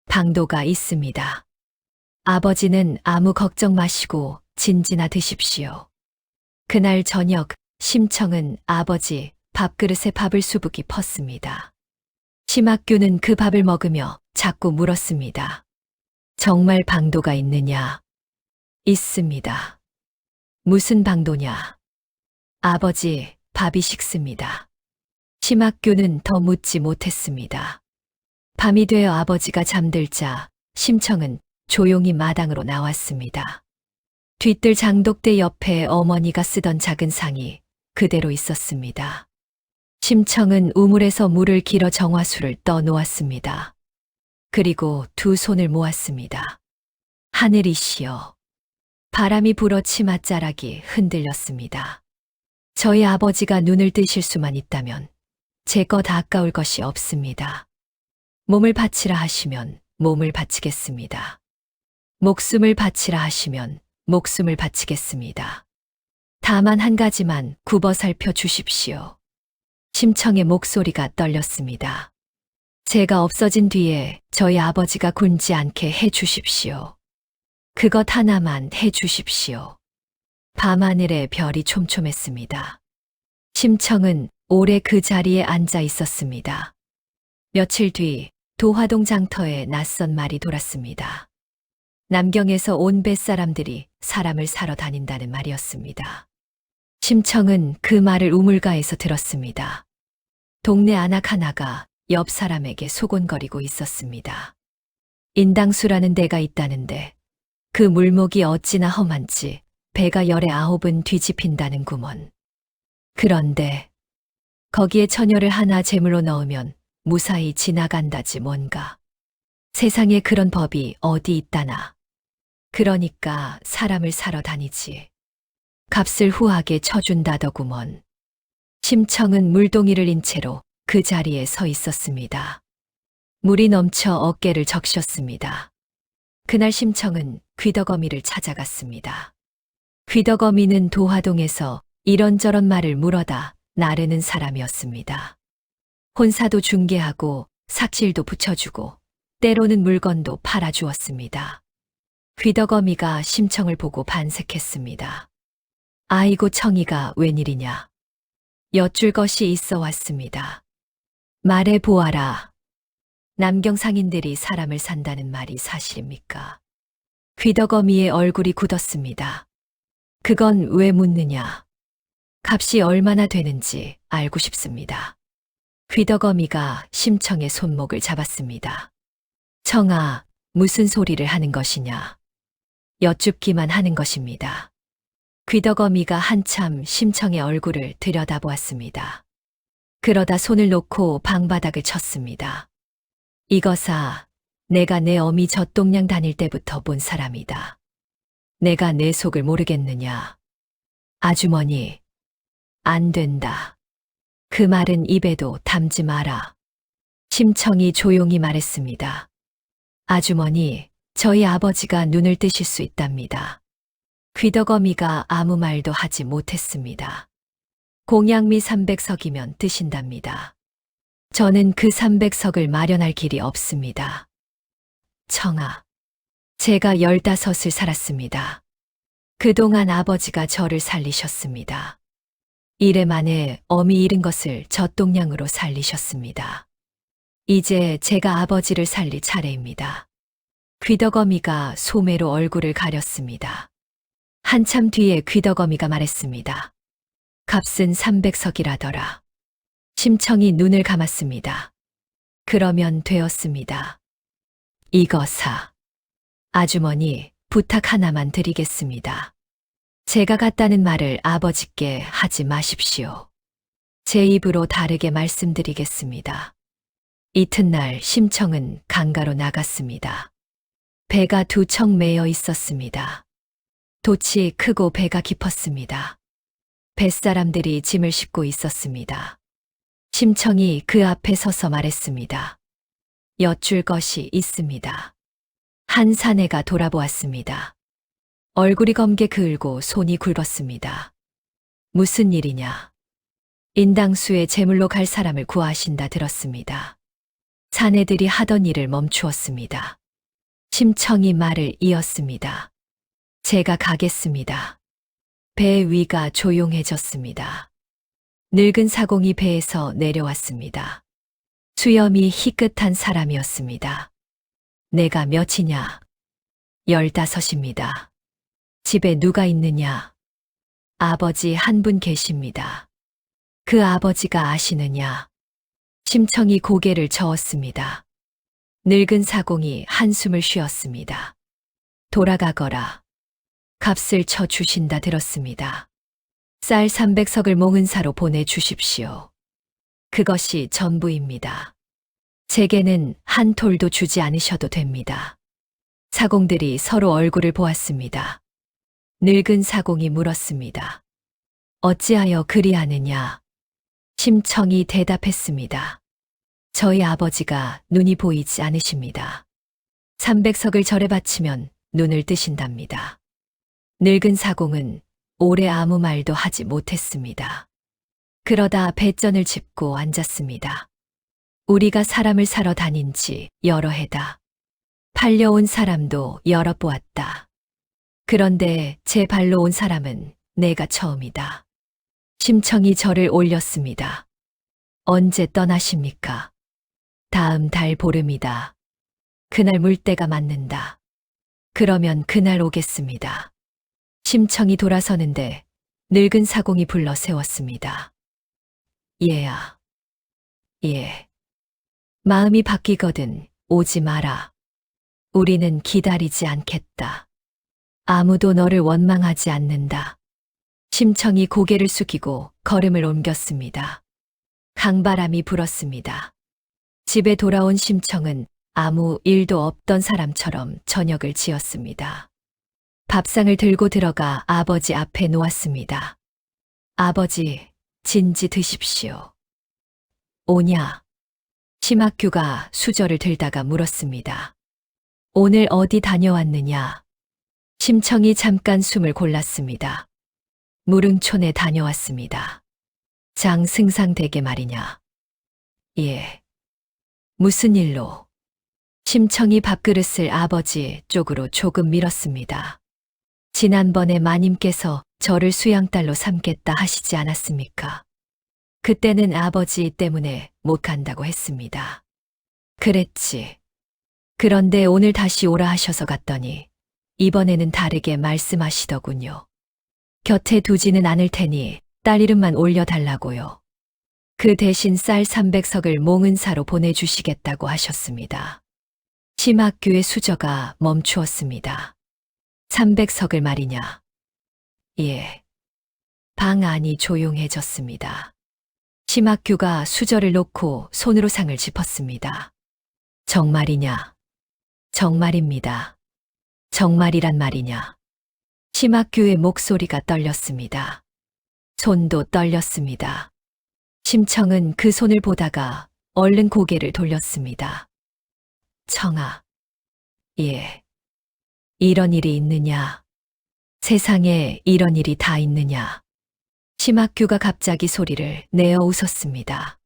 방도가 있습니다. 아버지는 아무 걱정 마시고 진지나 드십시오. 그날 저녁 심청은 아버지 밥그릇에 밥을 수북이 펐습니다. 심학규는 그 밥을 먹으며 자꾸 물었습니다. 정말 방도가 있느냐? 있습니다. 무슨 방도냐? 아버지, 밥이 식습니다. 심학규는 더 묻지 못했습니다. 밤이 되어 아버지가 잠들자 심청은 조용히 마당으로 나왔습니다. 뒤뜰 장독대 옆에 어머니가 쓰던 작은 상이 그대로 있었습니다. 심청은 우물에서 물을 길어 정화수를 떠 놓았습니다. 그리고 두 손을 모았습니다. 하늘이시여. 바람이 불어 치맛자락이 흔들렸습니다. 저희 아버지가 눈을 뜨실 수만 있다면 제 것 아까울 것이 없습니다. 몸을 바치라 하시면 몸을 바치겠습니다. 목숨을 바치라 하시면 목숨을 바치겠습니다. 다만 한 가지만 굽어 살펴 주십시오. 심청의 목소리가 떨렸습니다. 제가 없어진 뒤에 저희 아버지가 굶지 않게 해 주십시오. 그것 하나만 해 주십시오. 밤하늘에 별이 촘촘했습니다. 심청은 오래 그 자리에 앉아 있었습니다. 며칠 뒤 도화동 장터에 낯선 말이 돌았습니다. 남경에서 온 뱃사람들이 사람을 사러 다닌다는 말이었습니다. 심청은 그 말을 우물가에서 들었습니다. 동네 안악 하나가 옆 사람에게 소곤거리고 있었습니다. 인당수라는 데가 있다는데 그 물목이 어찌나 험한지 배가 열에 9은 뒤집힌다는 구먼. 그런데 거기에 처녀를 하나 제물로 넣으면 무사히 지나간다지 뭔가. 세상에 그런 법이 어디 있다나. 그러니까 사람을 사러 다니지. 값을 후하게 쳐준다더구먼. 심청은 물동이를 인 채로 그 자리에 서 있었습니다. 물이 넘쳐 어깨를 적셨습니다. 그날 심청은 귀덕어미를 찾아갔습니다. 귀덕어미는 도화동에서 이런저런 말을 물어다 나르는 사람이었습니다. 혼사도 중개하고 삭실도 붙여주고 때로는 물건도 팔아주었습니다. 귀덕어미가 심청을 보고 반색했습니다. 아이고 청이가 웬일이냐. 여쭐 것이 있어 왔습니다. 말해 보아라. 남경 상인들이 사람을 산다는 말이 사실입니까? 귀덕어미의 얼굴이 굳었습니다. 그건 왜 묻느냐? 값이 얼마나 되는지 알고 싶습니다. 귀덕어미가 심청의 손목을 잡았습니다. 청아, 무슨 소리를 하는 것이냐? 여쭙기만 하는 것입니다. 귀덕어미가 한참 심청의 얼굴을 들여다보았습니다. 그러다 손을 놓고 방바닥을 쳤습니다. 이거사, 내가 내 어미 젖동량 다닐 때부터 본 사람이다. 내가 내 속을 모르겠느냐? 아주머니, 안 된다. 그 말은 입에도 담지 마라. 심청이 조용히 말했습니다. 아주머니, 저희 아버지가 눈을 뜨실 수 있답니다. 귀덕어미가 아무 말도 하지 못했습니다. 공양미 300석이면 뜨신답니다. 저는 그 300석을 마련할 길이 없습니다. 청아, 제가 15을 살았습니다. 그동안 아버지가 저를 살리셨습니다. 이래 만에 어미 잃은 것을 젖동량으로 살리셨습니다. 이제 제가 아버지를 살릴 차례입니다. 귀덕어미가 소매로 얼굴을 가렸습니다. 한참 뒤에 귀덕어미가 말했습니다. 값은 300석이라더라. 심청이 눈을 감았습니다. 그러면 되었습니다. 이거사. 아주머니, 부탁 하나만 드리겠습니다. 제가 갔다는 말을 아버지께 하지 마십시오. 제 입으로 다르게 말씀드리겠습니다. 이튿날 심청은 강가로 나갔습니다. 배가 2척 매여 있었습니다. 돛이 크고 배가 깊었습니다. 뱃사람들이 짐을 싣고 있었습니다. 심청이 그 앞에 서서 말했습니다. 여쭐 것이 있습니다. 한 사내가 돌아보았습니다. 얼굴이 검게 그을고 손이 굵었습니다. 무슨 일이냐? 인당수에 제물로 갈 사람을 구하신다 들었습니다. 사내들이 하던 일을 멈추었습니다. 심청이 말을 이었습니다. 제가 가겠습니다. 배 위가 조용해졌습니다. 늙은 사공이 배에서 내려왔습니다. 수염이 희끗한 사람이었습니다. 내가 몇이냐? 15입니다. 집에 누가 있느냐? 아버지 한 분 계십니다. 그 아버지가 아시느냐? 심청이 고개를 저었습니다. 늙은 사공이 한숨을 쉬었습니다. 돌아가거라. 값을 쳐 주신다 들었습니다. 쌀 300석을 몽은사로 보내주십시오. 그것이 전부입니다. 제게는 한 톨도 주지 않으셔도 됩니다. 사공들이 서로 얼굴을 보았습니다. 늙은 사공이 물었습니다. 어찌하여 그리하느냐? 심청이 대답했습니다. 저희 아버지가 눈이 보이지 않으십니다. 300석을 절에 바치면 눈을 뜨신답니다. 늙은 사공은 오래 아무 말도 하지 못했습니다. 그러다 뱃전을 짚고 앉았습니다. 우리가 사람을 사러 다닌 지 여러 해다. 팔려온 사람도 여러 보았다. 그런데 제 발로 온 사람은 내가 처음이다. 심청이 저를 올렸습니다. 언제 떠나십니까? 다음 달 보름이다. 그날 물때가 맞는다. 그러면 그날 오겠습니다. 심청이 돌아서는데 늙은 사공이 불러 세웠습니다. 얘야. 예. 마음이 바뀌거든 오지 마라. 우리는 기다리지 않겠다. 아무도 너를 원망하지 않는다. 심청이 고개를 숙이고 걸음을 옮겼습니다. 강바람이 불었습니다. 집에 돌아온 심청은 아무 일도 없던 사람처럼 저녁을 지었습니다. 밥상을 들고 들어가 아버지 앞에 놓았습니다. 아버지, 진지 드십시오. 오냐? 심학규가 수저를 들다가 물었습니다. 오늘 어디 다녀왔느냐? 심청이 잠깐 숨을 골랐습니다. 무릉촌에 다녀왔습니다. 장승상댁에 말이냐? 예. 무슨 일로? 심청이 밥그릇을 아버지 쪽으로 조금 밀었습니다. 지난번에 마님께서 저를 수양딸로 삼겠다 하시지 않았습니까? 그때는 아버지 때문에 못 간다고 했습니다. 그랬지. 그런데 오늘 다시 오라 하셔서 갔더니 이번에는 다르게 말씀하시더군요. 곁에 두지는 않을 테니 딸 이름만 올려달라고요. 그 대신 쌀 300석을 몽은사로 보내주시겠다고 하셨습니다. 심학규의 수저가 멈추었습니다. 300석을 말이냐? 예. 방 안이 조용해졌습니다. 심학규가 수저를 놓고 손으로 상을 짚었습니다. 정말이냐? 정말입니다. 정말이란 말이냐? 심학규의 목소리가 떨렸습니다. 손도 떨렸습니다. 심청은 그 손을 보다가 얼른 고개를 돌렸습니다. 청아. 예. 이런 일이 있느냐? 세상에 이런 일이 다 있느냐? 심학규가 갑자기 소리를 내어 웃었습니다.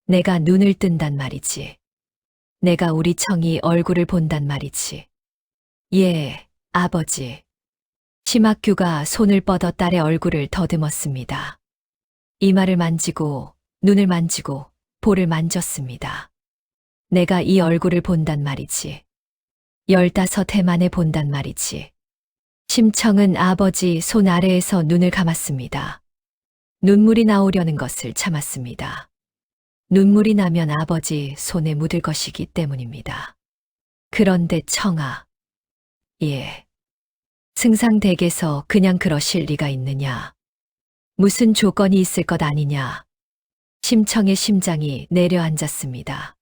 내가 눈을 뜬단 말이지. 내가 우리 청이 얼굴을 본단 말이지. 예, 아버지. 심학규가 손을 뻗어 딸의 얼굴을 더듬었습니다. 이마를 만지고 눈을 만지고 볼을 만졌습니다. 내가 이 얼굴을 본단 말이지. 15해 만에 본단 말이지. 심청은 아버지 손 아래에서 눈을 감았습니다. 눈물이 나오려는 것을 참았습니다. 눈물이 나면 아버지 손에 묻을 것이기 때문입니다. 그런데 청아. 예. 승상댁에서 그냥 그러실 리가 있느냐? 무슨 조건이 있을 것 아니냐? 심청의 심장이 내려앉았습니다.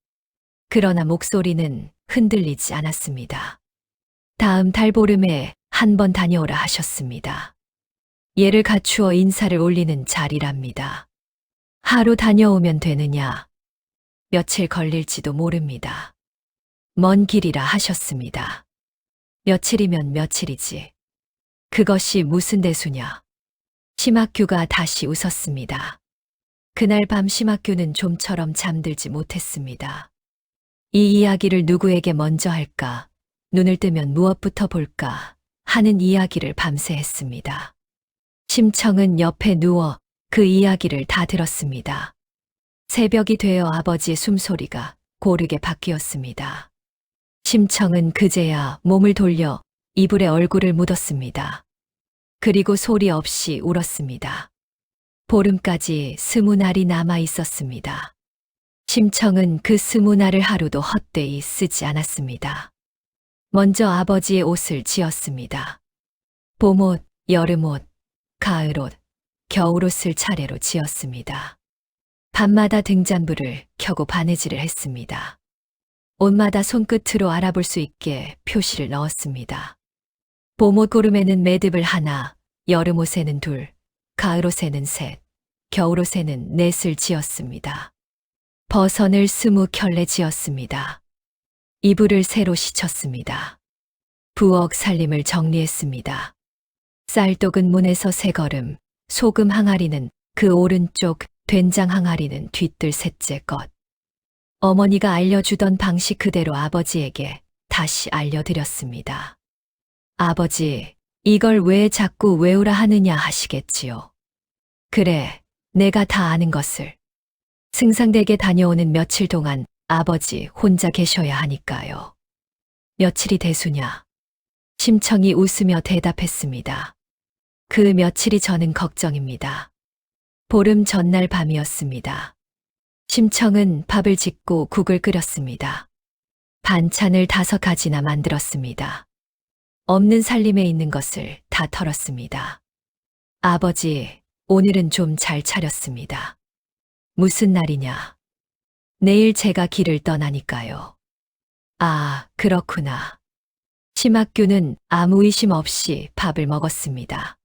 그러나 목소리는 흔들리지 않았습니다. 다음 달 보름에 한 번 다녀오라 하셨습니다. 예를 갖추어 인사를 올리는 자리랍니다. 하루 다녀오면 되느냐? 며칠 걸릴지도 모릅니다. 먼 길이라 하셨습니다. 며칠이면 며칠이지. 그것이 무슨 대수냐? 심학규가 다시 웃었습니다. 그날 밤 심학규는 좀처럼 잠들지 못했습니다. 이 이야기를 누구에게 먼저 할까, 눈을 뜨면 무엇부터 볼까 하는 이야기를 밤새 했습니다. 심청은 옆에 누워 그 이야기를 다 들었습니다. 새벽이 되어 아버지의 숨소리가 고르게 바뀌었습니다. 심청은 그제야 몸을 돌려 이불에 얼굴을 묻었습니다. 그리고 소리 없이 울었습니다. 보름까지 20날이 남아 있었습니다. 심청은 그 20날을 하루도 헛되이 쓰지 않았습니다. 먼저 아버지의 옷을 지었습니다. 봄옷, 여름옷, 가을옷, 겨울옷을 차례로 지었습니다. 밤마다 등잔불을 켜고 바느질을 했습니다. 옷마다 손끝으로 알아볼 수 있게 표시를 넣었습니다. 봄옷 고름에는 매듭을 하나, 여름옷에는 둘, 가을옷에는 셋, 겨울옷에는 넷을 지었습니다. 버선을 20켤레 지었습니다. 이불을 새로 씻었습니다. 부엌 살림을 정리했습니다. 쌀독은 문에서 3걸음, 소금 항아리는 그 오른쪽, 된장 항아리는 뒤뜰 셋째 것. 어머니가 알려주던 방식 그대로 아버지에게 다시 알려드렸습니다. 아버지, 이걸 왜 자꾸 외우라 하느냐 하시겠지요. 그래, 내가 다 아는 것을. 승상댁에 다녀오는 며칠 동안 아버지 혼자 계셔야 하니까요. 며칠이 대수냐? 심청이 웃으며 대답했습니다. 그 며칠이 저는 걱정입니다. 보름 전날 밤이었습니다. 심청은 밥을 짓고 국을 끓였습니다. 반찬을 5가지나 만들었습니다. 없는 살림에 있는 것을 다 털었습니다. 아버지, 오늘은 좀 잘 차렸습니다. 무슨 날이냐? 내일 제가 길을 떠나니까요. 아, 그렇구나. 심학규는 아무 의심 없이 밥을 먹었습니다.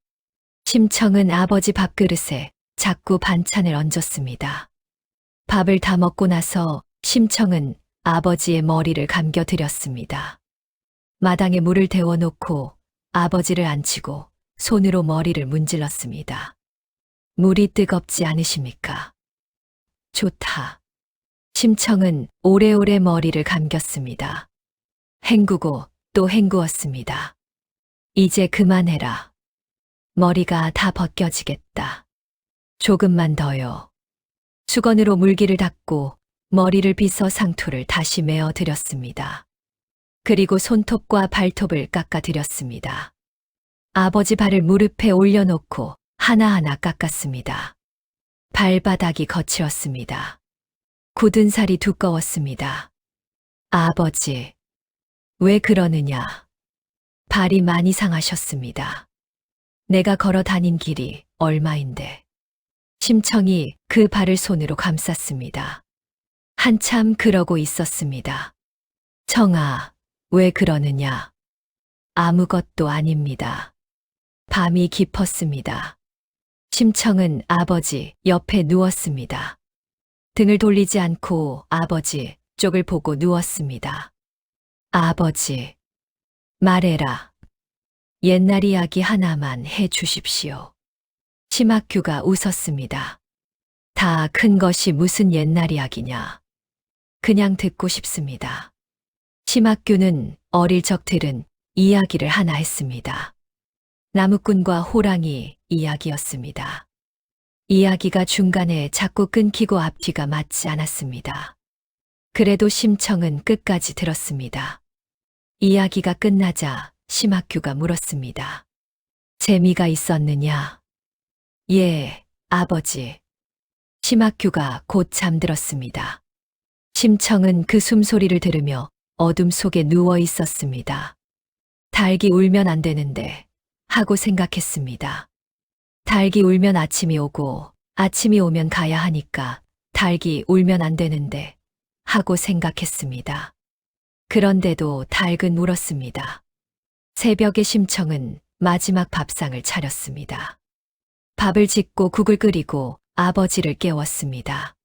심청은 아버지 밥그릇에 자꾸 반찬을 얹었습니다. 밥을 다 먹고 나서 심청은 아버지의 머리를 감겨드렸습니다. 마당에 물을 데워놓고 아버지를 앉히고 손으로 머리를 문질렀습니다. 물이 뜨겁지 않으십니까? 좋다. 심청은 오래오래 머리를 감겼습니다. 헹구고 또 헹구었습니다. 이제 그만해라. 머리가 다 벗겨지겠다. 조금만 더요. 수건으로 물기를 닦고 머리를 빗어 상투를 다시 메어 드렸습니다. 그리고 손톱과 발톱을 깎아 드렸습니다. 아버지 발을 무릎에 올려놓고 하나하나 깎았습니다. 발바닥이 거칠었습니다. 굳은 살이 두꺼웠습니다. 아버지, 왜 그러느냐? 발이 많이 상하셨습니다. 내가 걸어 다닌 길이 얼마인데. 심청이 그 발을 손으로 감쌌습니다. 한참 그러고 있었습니다. 청아, 왜 그러느냐? 아무것도 아닙니다. 밤이 깊었습니다. 심청은 아버지 옆에 누웠습니다. 등을 돌리지 않고 아버지 쪽을 보고 누웠습니다. 아버지, 말해라. 옛날 이야기 하나만 해 주십시오. 심학규가 웃었습니다. 다 큰 것이 무슨 옛날 이야기냐. 그냥 듣고 싶습니다. 심학규는 어릴 적 들은 이야기를 하나 했습니다. 나무꾼과 호랑이 이야기였습니다. 이야기가 중간에 자꾸 끊기고 앞뒤가 맞지 않았습니다. 그래도 심청은 끝까지 들었습니다. 이야기가 끝나자 심학규가 물었습니다. 재미가 있었느냐? 예, 아버지. 심학규가 곧 잠들었습니다. 심청은 그 숨소리를 들으며 어둠 속에 누워 있었습니다. 닭이 울면 안 되는데 하고 생각했습니다. 닭이 울면 아침이 오고 아침이 오면 가야 하니까 닭이 울면 안 되는데 하고 생각했습니다. 그런데도 닭은 울었습니다. 새벽에 심청은 마지막 밥상을 차렸습니다. 밥을 짓고 국을 끓이고 아버지를 깨웠습니다.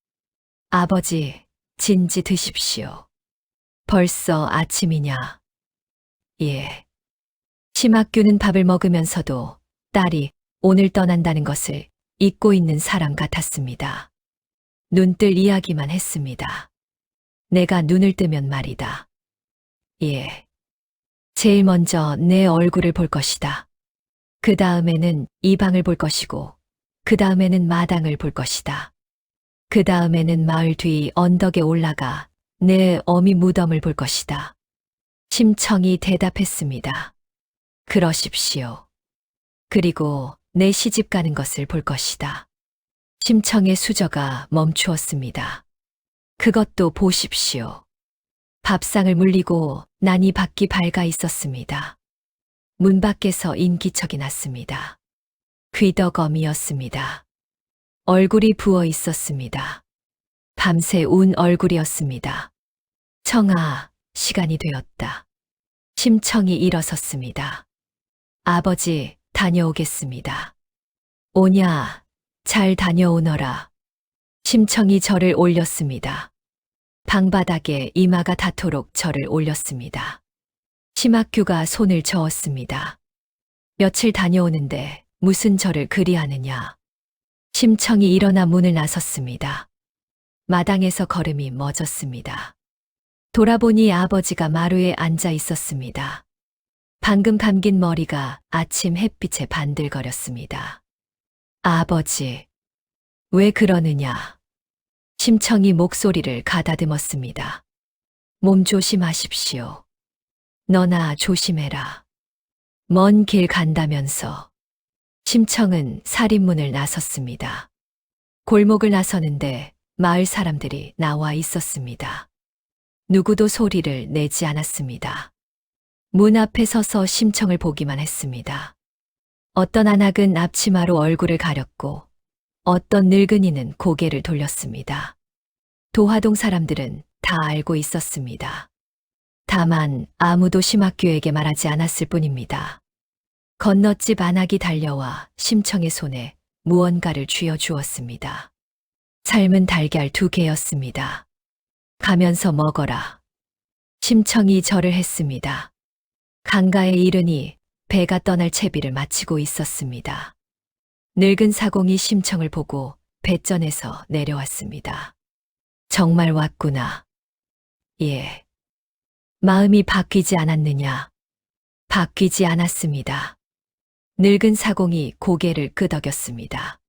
아버지, 진지 드십시오. 벌써 아침이냐? 예. 심학규는 밥을 먹으면서도 딸이 오늘 떠난다는 것을 잊고 있는 사람 같았습니다. 눈뜰 이야기만 했습니다. 내가 눈을 뜨면 말이다. 예. 제일 먼저 내 얼굴을 볼 것이다. 그 다음에는 이 방을 볼 것이고, 그 다음에는 마당을 볼 것이다. 그 다음에는 마을 뒤 언덕에 올라가 내 어미 무덤을 볼 것이다. 심청이 대답했습니다. 그러십시오. 그리고 내 시집 가는 것을 볼 것이다. 심청의 수저가 멈추었습니다. 그것도 보십시오. 밥상을 물리고 나니 밖이 밝아 있었습니다. 문 밖에서 인기척이 났습니다. 귀덕엄이었습니다. 얼굴이 부어 있었습니다. 밤새 운 얼굴이었습니다. 청아, 시간이 되었다. 심청이 일어섰습니다. 아버지, 다녀오겠습니다. 오냐, 잘 다녀오너라. 심청이 절을 올렸습니다. 방바닥에 이마가 닿도록 절을 올렸습니다. 심학규가 손을 저었습니다. 며칠 다녀오는데 무슨 절을 그리 하느냐. 심청이 일어나 문을 나섰습니다. 마당에서 걸음이 멎었습니다. 돌아보니 아버지가 마루에 앉아 있었습니다. 방금 감긴 머리가 아침 햇빛에 반들거렸습니다. 아버지, 왜 그러느냐? 심청이 목소리를 가다듬었습니다. 몸 조심하십시오. 너나 조심해라. 먼 길 간다면서. 심청은 살인문을 나섰습니다. 골목을 나서는데 마을 사람들이 나와 있었습니다. 누구도 소리를 내지 않았습니다. 문 앞에 서서 심청을 보기만 했습니다. 어떤 안악은 앞치마로 얼굴을 가렸고 어떤 늙은이는 고개를 돌렸습니다. 도화동 사람들은 다 알고 있었습니다. 다만 아무도 심학규에게 말하지 않았을 뿐입니다. 건너집 안악이 달려와 심청의 손에 무언가를 쥐어 주었습니다. 삶은 달걀 2개였습니다. 가면서 먹어라. 심청이 절을 했습니다. 강가에 이르니 배가 떠날 채비를 마치고 있었습니다. 늙은 사공이 심청을 보고 뱃전에서 내려왔습니다. 정말 왔구나. 예. 마음이 바뀌지 않았느냐? 바뀌지 않았습니다. 늙은 사공이 고개를 끄덕였습니다.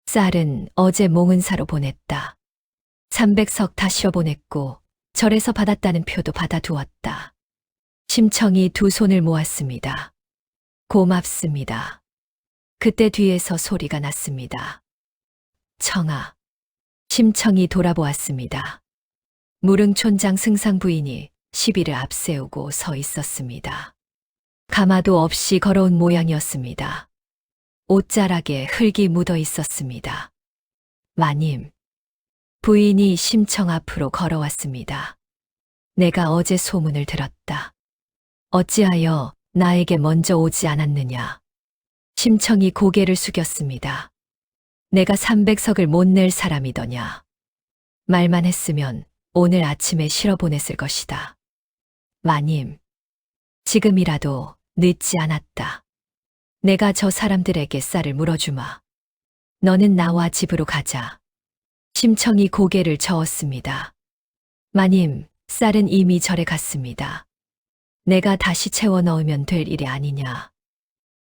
쌀은 어제 몽은사로 보냈다. 300석 다 씌워보냈고 절에서 받았다는 표도 받아두었다. 심청이 두 손을 모았습니다. 고맙습니다. 그때 뒤에서 소리가 났습니다. 청아. 심청이 돌아보았습니다. 무릉촌장 승상 부인이 시비를 앞세우고 서 있었습니다. 가마도 없이 걸어온 모양이었습니다. 옷자락에 흙이 묻어 있었습니다. 마님. 부인이 심청 앞으로 걸어왔습니다. 내가 어제 소문을 들었다. 어찌하여 나에게 먼저 오지 않았느냐. 심청이 고개를 숙였습니다. 내가 300석을 못 낼 사람이더냐. 말만 했으면 오늘 아침에 실어보냈을 것이다. 마님, 지금이라도 늦지 않았다. 내가 저 사람들에게 쌀을 물어주마. 너는 나와 집으로 가자. 심청이 고개를 저었습니다. 마님, 쌀은 이미 절에 갔습니다. 내가 다시 채워 넣으면 될 일이 아니냐.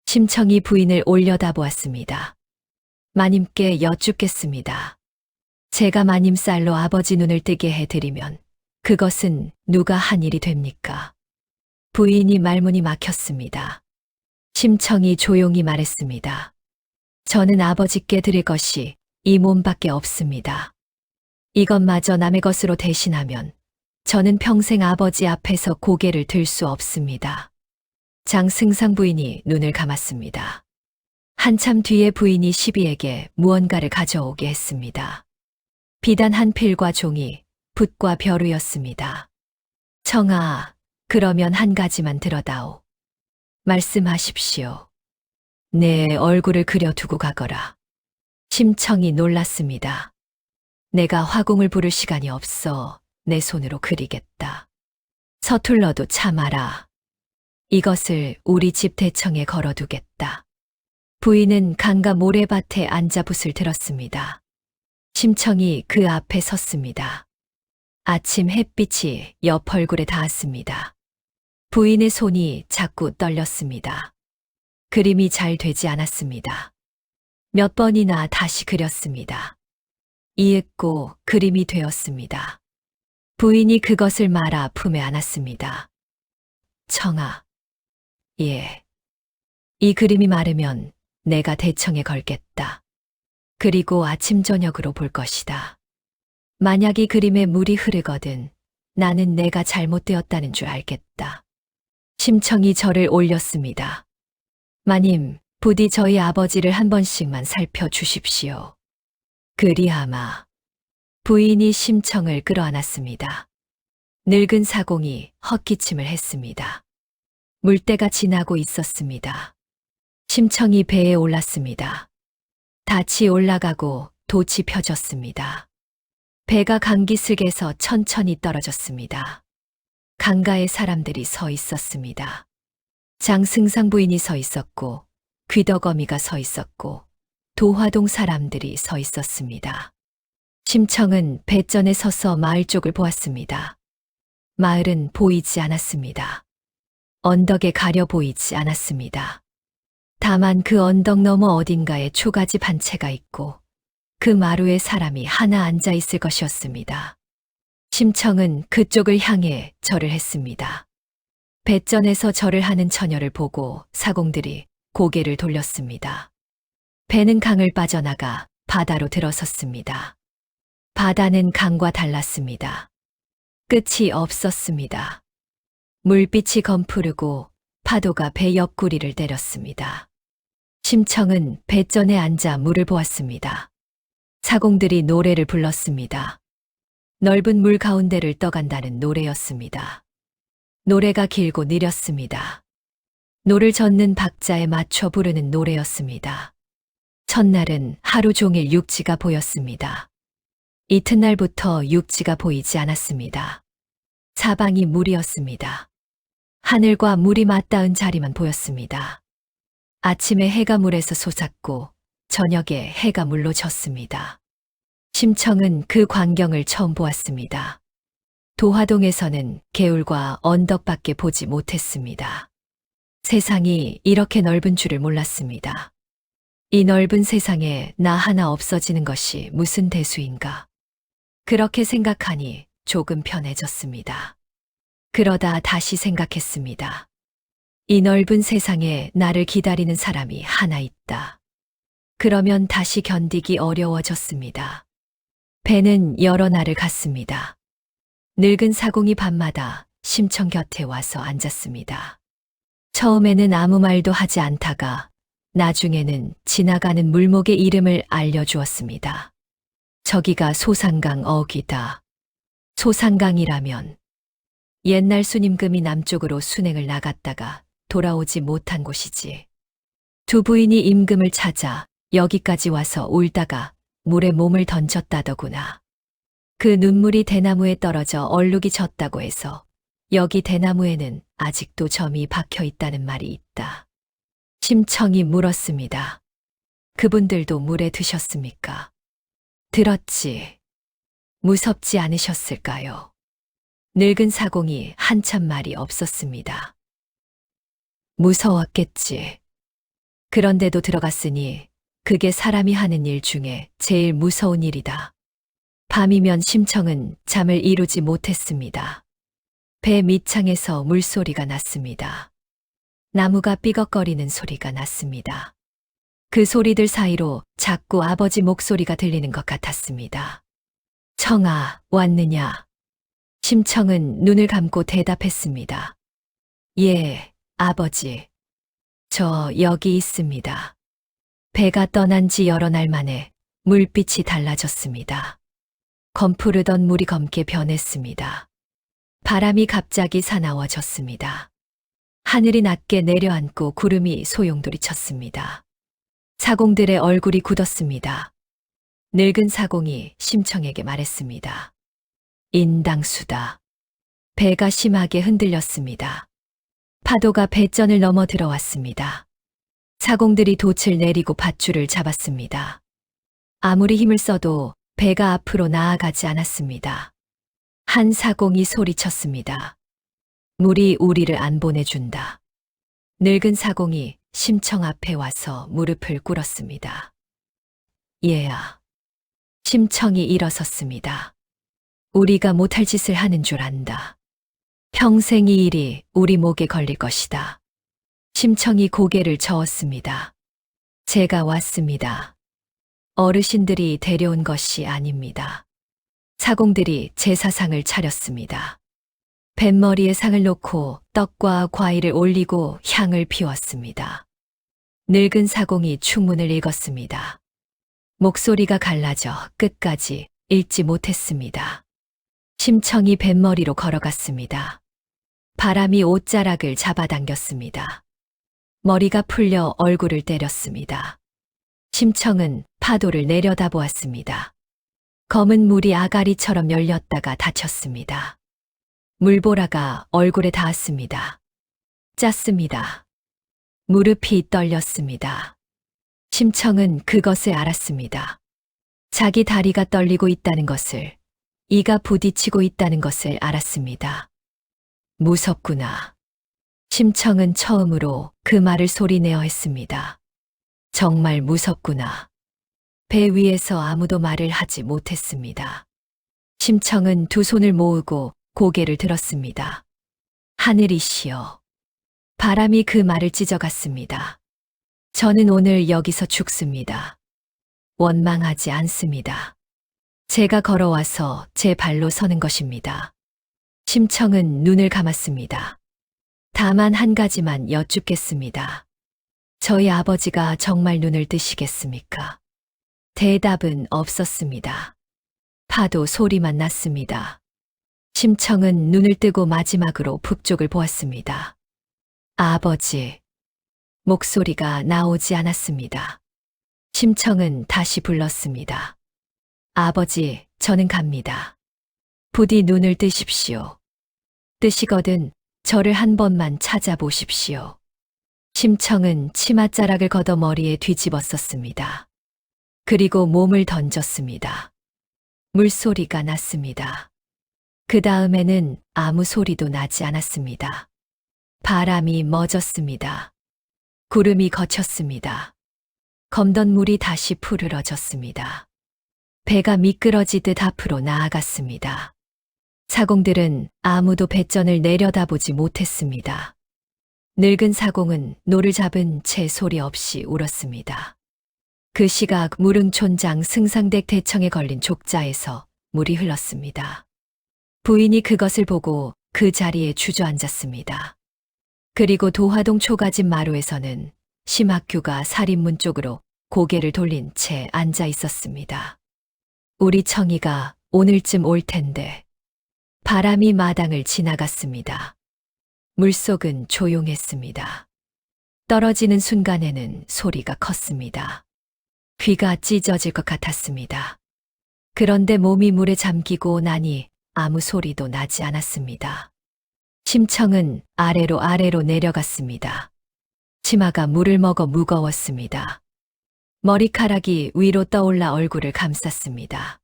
심청이 부인을 올려다보았습니다. 마님께 여쭙겠습니다. 제가 마님 쌀로 아버지 눈을 뜨게 해드리면 그것은 누가 한 일이 됩니까? 부인이 말문이 막혔습니다. 심청이 조용히 말했습니다. 저는 아버지께 드릴 것이 이 몸밖에 없습니다. 이것마저 남의 것으로 대신하면 저는 평생 아버지 앞에서 고개를 들 수 없습니다. 장승상 부인이 눈을 감았습니다. 한참 뒤에 부인이 시비에게 무언가를 가져오게 했습니다. 비단 한 필과 종이, 붓과 벼루였습니다. 청아, 그러면 한 가지만 들어다오. 말씀하십시오. 내 얼굴을 그려두고 가거라. 심청이 놀랐습니다. 내가 화공을 부를 시간이 없어 내 손으로 그리겠다. 서툴러도 참아라. 이것을 우리 집 대청에 걸어두겠다. 부인은 강가 모래밭에 앉아 붓을 들었습니다. 심청이 그 앞에 섰습니다. 아침 햇빛이 옆 얼굴에 닿았습니다. 부인의 손이 자꾸 떨렸습니다. 그림이 잘 되지 않았습니다. 몇 번이나 다시 그렸습니다. 이윽고 그림이 되었습니다. 부인이 그것을 말아 품에 안았습니다. 청아. 예. 이 그림이 마르면 내가 대청에 걸겠다. 그리고 아침 저녁으로 볼 것이다. 만약 이 그림에 물이 흐르거든 나는 내가 잘못되었다는 줄 알겠다. 심청이 저를 올렸습니다. 마님, 부디 저희 아버지를 한 번씩만 살펴주십시오. 그리하마. 부인이 심청을 끌어안았습니다. 늙은 사공이 헛기침을 했습니다. 물때가 지나고 있었습니다. 심청이 배에 올랐습니다. 닻이 올라가고 돛이 펴졌습니다. 배가 강기슭에서 천천히 떨어졌습니다. 강가에 사람들이 서 있었습니다. 장승상 부인이 서 있었고 귀덕어미가 서 있었고 도화동 사람들이 서 있었습니다. 심청은 배전에 서서 마을 쪽을 보았습니다. 마을은 보이지 않았습니다. 언덕에 가려 보이지 않았습니다. 다만 그 언덕 너머 어딘가에 초가집 한 채가 있고 그 마루에 사람이 하나 앉아 있을 것이었습니다. 심청은 그쪽을 향해 절을 했습니다. 배전에서 절을 하는 처녀를 보고 사공들이 고개를 돌렸습니다. 배는 강을 빠져나가 바다로 들어섰습니다. 바다는 강과 달랐습니다. 끝이 없었습니다. 물빛이 검푸르고 파도가 배 옆구리를 때렸습니다. 심청은 배전에 앉아 물을 보았습니다. 사공들이 노래를 불렀습니다. 넓은 물 가운데를 떠간다는 노래였습니다. 노래가 길고 느렸습니다. 노를 젓는 박자에 맞춰 부르는 노래였습니다. 첫날은 하루 종일 육지가 보였습니다. 이튿날부터 육지가 보이지 않았습니다. 사방이 물이었습니다. 하늘과 물이 맞닿은 자리만 보였습니다. 아침에 해가 물에서 솟았고 저녁에 해가 물로 졌습니다. 심청은 그 광경을 처음 보았습니다. 도화동에서는 개울과 언덕밖에 보지 못했습니다. 세상이 이렇게 넓은 줄을 몰랐습니다. 이 넓은 세상에 나 하나 없어지는 것이 무슨 대수인가. 그렇게 생각하니 조금 편해졌습니다. 그러다 다시 생각했습니다. 이 넓은 세상에 나를 기다리는 사람이 하나 있다. 그러면 다시 견디기 어려워졌습니다. 배는 여러 날을 갔습니다. 늙은 사공이 밤마다 심청 곁에 와서 앉았습니다. 처음에는 아무 말도 하지 않다가 나중에는 지나가는 물목의 이름을 알려주었습니다. 저기가 소산강 어귀다. 소산강이라면 옛날 순임금이 남쪽으로 순행을 나갔다가 돌아오지 못한 곳이지. 두 부인이 임금을 찾아 여기까지 와서 울다가 물에 몸을 던졌다더구나. 그 눈물이 대나무에 떨어져 얼룩이 졌다고 해서 여기 대나무에는 아직도 점이 박혀 있다는 말이 있다. 심청이 물었습니다. 그분들도 물에 드셨습니까? 들었지. 무섭지 않으셨을까요? 늙은 사공이 한참 말이 없었습니다. 무서웠겠지. 그런데도 들어갔으니 그게 사람이 하는 일 중에 제일 무서운 일이다. 밤이면 심청은 잠을 이루지 못했습니다. 배 밑창에서 물소리가 났습니다. 나무가 삐걱거리는 소리가 났습니다. 그 소리들 사이로 자꾸 아버지 목소리가 들리는 것 같았습니다. 청아, 왔느냐? 심청은 눈을 감고 대답했습니다. 예, 아버지. 저 여기 있습니다. 배가 떠난 지 여러 날 만에 물빛이 달라졌습니다. 검푸르던 물이 검게 변했습니다. 바람이 갑자기 사나워졌습니다. 하늘이 낮게 내려앉고 구름이 소용돌이 쳤습니다. 사공들의 얼굴이 굳었습니다. 늙은 사공이 심청에게 말했습니다. 인당수다. 배가 심하게 흔들렸습니다. 파도가 배전을 넘어 들어왔습니다. 사공들이 돛을 내리고 밧줄을 잡았습니다. 아무리 힘을 써도 배가 앞으로 나아가지 않았습니다. 한 사공이 소리쳤습니다. 물이 우리를 안 보내준다. 늙은 사공이 심청 앞에 와서 무릎을 꿇었습니다. 얘야. 심청이 일어섰습니다. 우리가 못할 짓을 하는 줄 안다. 평생 이 일이 우리 목에 걸릴 것이다. 심청이 고개를 저었습니다. 제가 왔습니다. 어르신들이 데려온 것이 아닙니다. 사공들이 제사상을 차렸습니다. 뱃머리에 상을 놓고 떡과 과일을 올리고 향을 피웠습니다. 늙은 사공이 충문을 읽었습니다. 목소리가 갈라져 끝까지 읽지 못했습니다. 심청이 뱃머리로 걸어갔습니다. 바람이 옷자락을 잡아당겼습니다. 머리가 풀려 얼굴을 때렸습니다. 심청은 파도를 내려다보았습니다. 검은 물이 아가리처럼 열렸다가 닫혔습니다. 물보라가 얼굴에 닿았습니다. 짰습니다. 무릎이 떨렸습니다. 심청은 그것을 알았습니다. 자기 다리가 떨리고 있다는 것을, 이가 부딪히고 있다는 것을 알았습니다. 무섭구나. 심청은 처음으로 그 말을 소리내어 했습니다. 정말 무섭구나. 배 위에서 아무도 말을 하지 못했습니다. 심청은 두 손을 모으고 고개를 들었습니다. 하늘이시여. 바람이 그 말을 찢어갔습니다. 저는 오늘 여기서 죽습니다. 원망하지 않습니다. 제가 걸어와서 제 발로 서는 것입니다. 심청은 눈을 감았습니다. 다만 한 가지만 여쭙겠습니다. 저희 아버지가 정말 눈을 뜨시겠습니까? 대답은 없었습니다. 파도 소리만 났습니다. 심청은 눈을 뜨고 마지막으로 북쪽을 보았습니다. 아버지. 목소리가 나오지 않았습니다. 심청은 다시 불렀습니다. 아버지, 저는 갑니다. 부디 눈을 뜨십시오. 뜨시거든 저를 한 번만 찾아보십시오. 심청은 치맛자락을 걷어 머리에 뒤집었었습니다. 그리고 몸을 던졌습니다. 물소리가 났습니다. 그 다음에는 아무 소리도 나지 않았습니다. 바람이 멎었습니다. 구름이 걷혔습니다. 검던 물이 다시 푸르러졌습니다. 배가 미끄러지듯 앞으로 나아갔습니다. 사공들은 아무도 배전을 내려다보지 못했습니다. 늙은 사공은 노를 잡은 채 소리 없이 울었습니다. 그 시각 무릉촌장 승상댁 대청에 걸린 족자에서 물이 흘렀습니다. 부인이 그것을 보고 그 자리에 주저앉았습니다. 그리고 도화동 초가집 마루에서는 심학규가 살인문 쪽으로 고개를 돌린 채 앉아 있었습니다. 우리 청이가 오늘쯤 올 텐데. 바람이 마당을 지나갔습니다. 물속은 조용했습니다. 떨어지는 순간에는 소리가 컸습니다. 귀가 찢어질 것 같았습니다. 그런데 몸이 물에 잠기고 나니 아무 소리도 나지 않았습니다. 심청은 아래로 내려갔습니다. 치마가 물을 먹어 무거웠습니다. 머리카락이 위로 떠올라 얼굴을 감쌌습니다.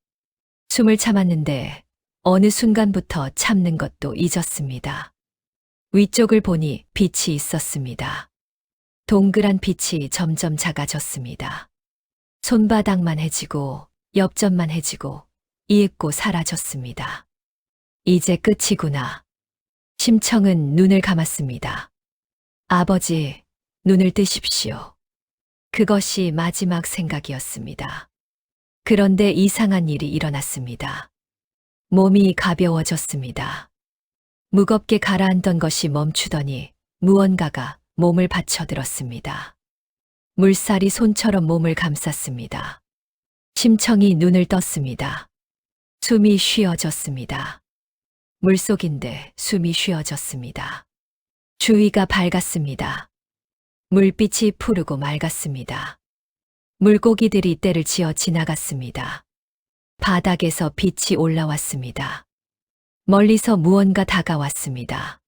숨을 참았는데 어느 순간부터 참는 것도 잊었습니다. 위쪽을 보니 빛이 있었습니다. 동그란 빛이 점점 작아졌습니다. 손바닥만 해지고 옆전만 해지고 이윽고 사라졌습니다. 이제 끝이구나. 심청은 눈을 감았습니다. 아버지, 눈을 뜨십시오. 그것이 마지막 생각이었습니다. 그런데 이상한 일이 일어났습니다. 몸이 가벼워졌습니다. 무겁게 가라앉던 것이 멈추더니 무언가가 몸을 받쳐들었습니다. 물살이 손처럼 몸을 감쌌습니다. 심청이 눈을 떴습니다. 숨이 쉬어졌습니다. 물속인데 숨이 쉬어졌습니다. 주위가 밝았습니다. 물빛이 푸르고 맑았습니다. 물고기들이 떼를 지어 지나갔습니다. 바닥에서 빛이 올라왔습니다. 멀리서 무언가 다가왔습니다.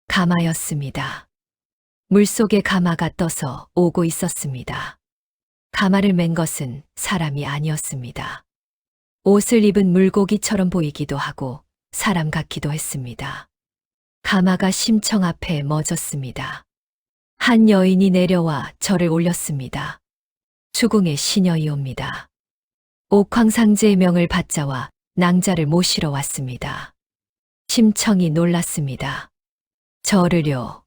가마였습니다. 물속에 가마가 떠서 오고 있었습니다. 가마를 맨 것은 사람이 아니었습니다. 옷을 입은 물고기처럼 보이기도 하고 사람 같기도 했습니다. 가마가 심청 앞에 멎었습니다. 한 여인이 내려와 절을 올렸습니다. 수궁의 시녀이옵니다. 옥황상제의 명을 받자와 낭자를 모시러 왔습니다. 심청이 놀랐습니다. 저를요.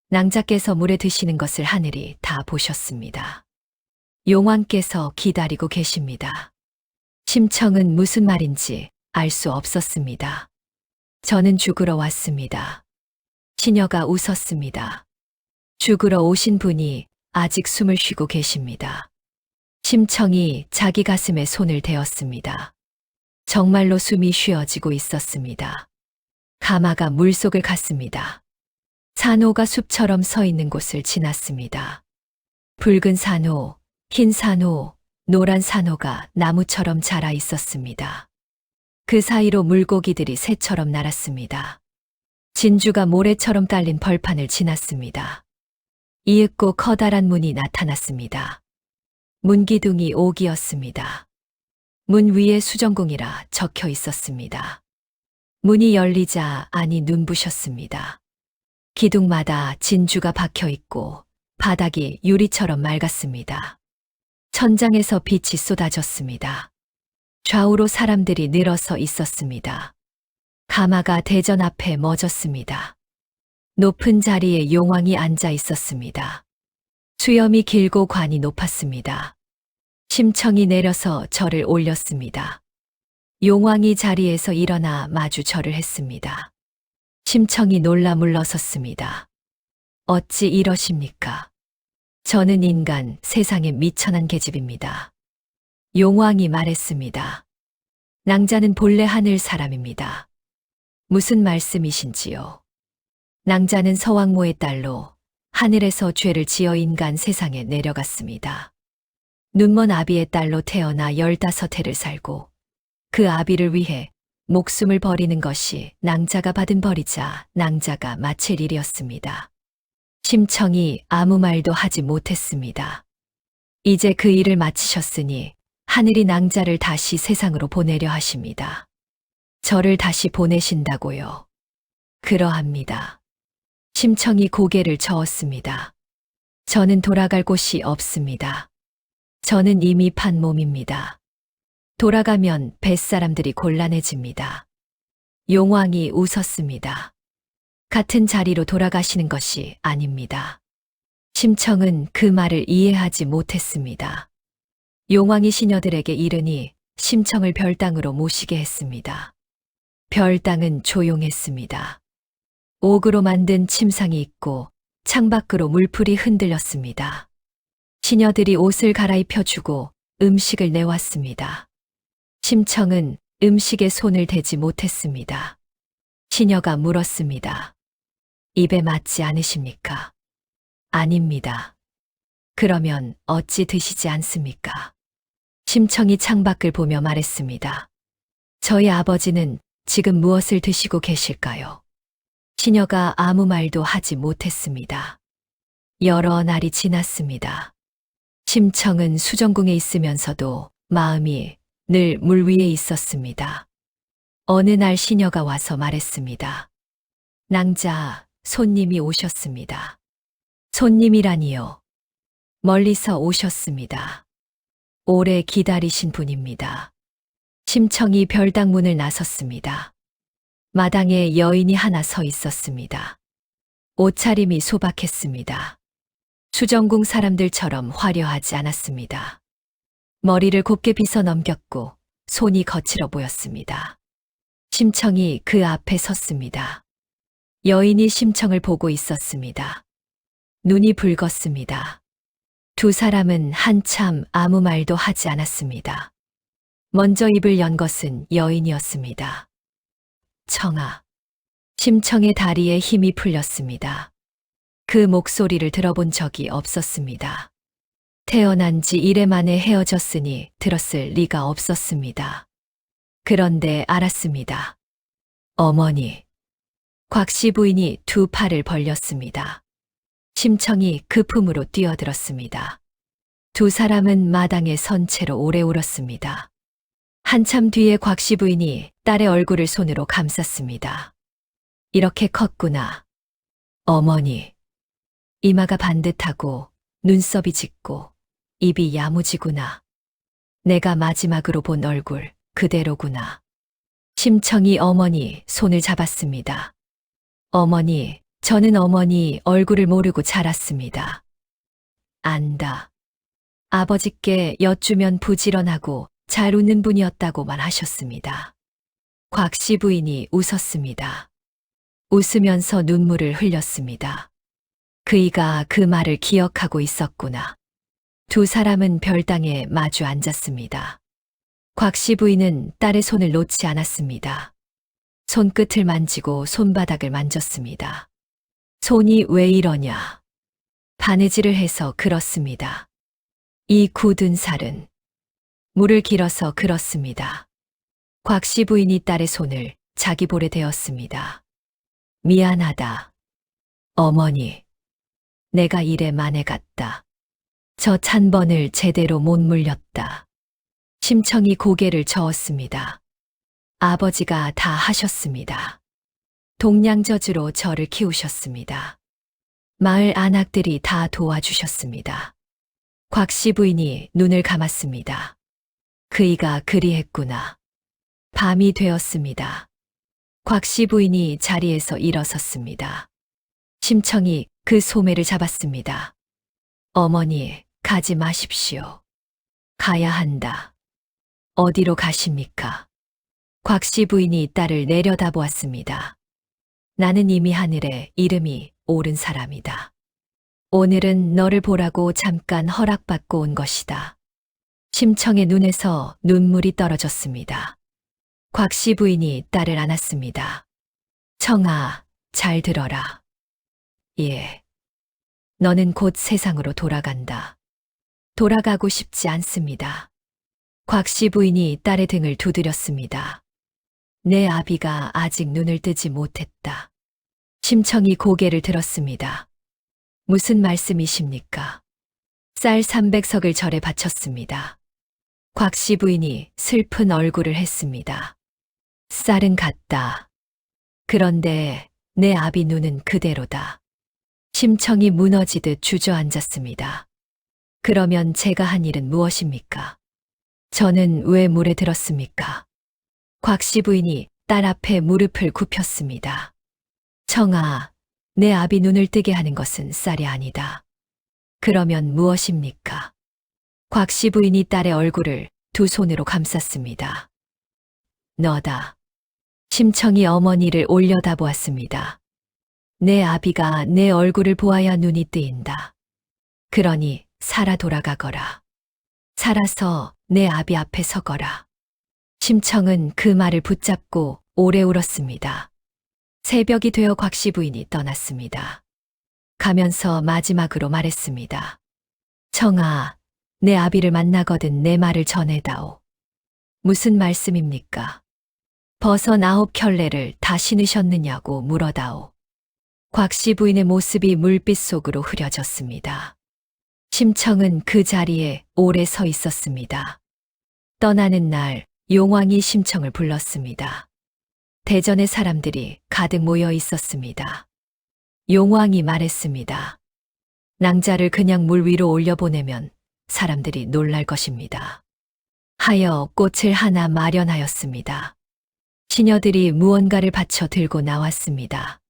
낭자께서 물에 드시는 것을 하늘이 다 보셨습니다. 용왕께서 기다리고 계십니다. 심청은 무슨 말인지 알 수 없었습니다. 저는 죽으러 왔습니다. 시녀가 웃었습니다. 죽으러 오신 분이 아직 숨을 쉬고 계십니다. 심청이 자기 가슴에 손을 대었습니다. 정말로 숨이 쉬어지고 있었습니다. 가마가 물속을 갔습니다. 산호가 숲처럼 서 있는 곳을 지났습니다. 붉은 산호, 흰 산호, 노란 산호가 나무처럼 자라 있었습니다. 그 사이로 물고기들이 새처럼 날았습니다. 진주가 모래처럼 딸린 벌판을 지났습니다. 이윽고 커다란 문이 나타났습니다. 문기둥이 옥이었습니다. 문 위에 수정궁이라 적혀 있었습니다. 문이 열리자 안이 눈부셨습니다. 기둥마다 진주가 박혀 있고 바닥이 유리처럼 맑았습니다. 천장에서 빛이 쏟아졌습니다. 좌우로 사람들이 늘어서 있었습니다. 가마가 대전 앞에 멎었습니다. 높은 자리에 용왕이 앉아 있었습니다. 수염이 길고 관이 높았습니다. 심청이 내려서 절을 올렸습니다. 용왕이 자리에서 일어나 마주 절을 했습니다. 심청이 놀라 물러섰습니다. 어찌 이러십니까? 저는 인간 세상에 미천한 계집입니다. 용왕이 말했습니다. 낭자는 본래 하늘 사람입니다. 무슨 말씀이신지요? 낭자는 서왕모의 딸로 하늘에서 죄를 지어 인간 세상에 내려갔습니다. 눈먼 아비의 딸로 태어나 15해를 살고 그 아비를 위해 목숨을 버리는 것이 낭자가 받은 벌이자 낭자가 마칠 일이었습니다. 심청이 아무 말도 하지 못했습니다. 이제 그 일을 마치셨으니 하늘이 낭자를 다시 세상으로 보내려 하십니다. 저를 다시 보내신다고요. 그러합니다. 심청이 고개를 저었습니다. 저는 돌아갈 곳이 없습니다. 저는 이미 판 몸입니다. 돌아가면 뱃사람들이 곤란해집니다. 용왕이 웃었습니다. 같은 자리로 돌아가시는 것이 아닙니다. 심청은 그 말을 이해하지 못했습니다. 용왕이 시녀들에게 이르니 심청을 별당으로 모시게 했습니다. 별당은 조용했습니다. 옥으로 만든 침상이 있고 창밖으로 물풀이 흔들렸습니다. 시녀들이 옷을 갈아입혀주고 음식을 내왔습니다. 심청은 음식에 손을 대지 못했습니다. 시녀가 물었습니다. 입에 맞지 않으십니까? 아닙니다. 그러면 어찌 드시지 않습니까? 심청이 창밖을 보며 말했습니다. 저희 아버지는 지금 무엇을 드시고 계실까요? 시녀가 아무 말도 하지 못했습니다. 여러 날이 지났습니다. 심청은 수정궁에 있으면서도 마음이 늘 물 위에 있었습니다. 어느 날 시녀가 와서 말했습니다. 낭자, 손님이 오셨습니다. 손님이라니요. 멀리서 오셨습니다. 오래 기다리신 분입니다. 심청이 별당 문을 나섰습니다. 마당에 여인이 하나 서 있었습니다. 옷차림이 소박했습니다. 수정궁 사람들처럼 화려하지 않았습니다. 머리를 곱게 빗어 넘겼고 손이 거칠어 보였습니다. 심청이 그 앞에 섰습니다. 여인이 심청을 보고 있었습니다. 눈이 붉었습니다. 두 사람은 한참 아무 말도 하지 않았습니다. 먼저 입을 연 것은 여인이었습니다. 청아. 심청의 다리에 힘이 풀렸습니다. 그 목소리를 들어본 적이 없었습니다. 태어난 지 1회 만에 헤어졌으니 들었을 리가 없었습니다. 그런데 알았습니다. 어머니. 곽씨 부인이 두 팔을 벌렸습니다. 심청이 그 품으로 뛰어들었습니다. 두 사람은 마당에 선 채로 오래 울었습니다. 한참 뒤에 곽씨 부인이 딸의 얼굴을 손으로 감쌌습니다. 이렇게 컸구나. 어머니. 이마가 반듯하고 눈썹이 짙고 입이 야무지구나. 내가 마지막으로 본 얼굴 그대로구나. 심청이 어머니 손을 잡았습니다. 어머니, 저는 어머니 얼굴을 모르고 자랐습니다. 안다. 아버지께 여쭈면 부지런하고 잘 웃는 분이었다고만 하셨습니다. 곽씨 부인이 웃었습니다. 웃으면서 눈물을 흘렸습니다. 그이가 그 말을 기억하고 있었구나. 두 사람은 별당에 마주 앉았습니다. 곽씨 부인은 딸의 손을 놓지 않았습니다. 손끝을 만지고 손바닥을 만졌습니다. 손이 왜 이러냐. 바느질을 해서 그렇습니다. 이 굳은 살은 물을 길어서 그렇습니다. 곽씨 부인이 딸의 손을 자기 볼에 대었습니다. 미안하다. 어머니. 내가 일에 만에 갔다. 저 찬번을 제대로 못 물렸다. 심청이 고개를 저었습니다. 아버지가 다 하셨습니다. 동량저주로 저를 키우셨습니다. 마을 안악들이 다 도와주셨습니다. 곽씨 부인이 눈을 감았습니다. 그이가 그리했구나. 밤이 되었습니다. 곽씨 부인이 자리에서 일어섰습니다. 심청이 그 소매를 잡았습니다. 어머니, 가지 마십시오. 가야 한다. 어디로 가십니까? 곽씨 부인이 딸을 내려다보았습니다. 나는 이미 하늘에 이름이 오른 사람이다. 오늘은 너를 보라고 잠깐 허락받고 온 것이다. 심청의 눈에서 눈물이 떨어졌습니다. 곽씨 부인이 딸을 안았습니다. 청아, 잘 들어라. 예. 너는 곧 세상으로 돌아간다. 돌아가고 싶지 않습니다. 곽씨 부인이 딸의 등을 두드렸습니다. 내 아비가 아직 눈을 뜨지 못했다. 심청이 고개를 들었습니다. 무슨 말씀이십니까? 쌀 300석을 절에 바쳤습니다. 곽씨 부인이 슬픈 얼굴을 했습니다. 쌀은 같다. 그런데 내 아비 눈은 그대로다. 심청이 무너지듯 주저앉았습니다. 그러면 제가 한 일은 무엇입니까? 저는 왜 물에 들었습니까? 곽씨 부인이 딸 앞에 무릎을 굽혔습니다. 청아, 내 아비 눈을 뜨게 하는 것은 쌀이 아니다. 그러면 무엇입니까? 곽씨 부인이 딸의 얼굴을 두 손으로 감쌌습니다. 너다. 심청이 어머니를 올려다보았습니다. 내 아비가 내 얼굴을 보아야 눈이 뜨인다. 그러니 살아 돌아가거라. 살아서 내 아비 앞에 서거라. 심청은 그 말을 붙잡고 오래 울었습니다. 새벽이 되어 곽씨 부인이 떠났습니다. 가면서 마지막으로 말했습니다. 청아, 내 아비를 만나거든 내 말을 전해다오. 무슨 말씀입니까? 버선 9켤레를 다 신으셨느냐고 물어다오. 곽씨 부인의 모습이 물빛 속으로 흐려졌습니다. 심청은 그 자리에 오래 서 있었습니다. 떠나는 날 용왕이 심청을 불렀습니다. 대전의 사람들이 가득 모여 있었습니다. 용왕이 말했습니다. 낭자를 그냥 물 위로 올려보내면 사람들이 놀랄 것입니다. 하여 꽃을 하나 마련하였습니다. 시녀들이 무언가를 받쳐 들고 나왔습니다.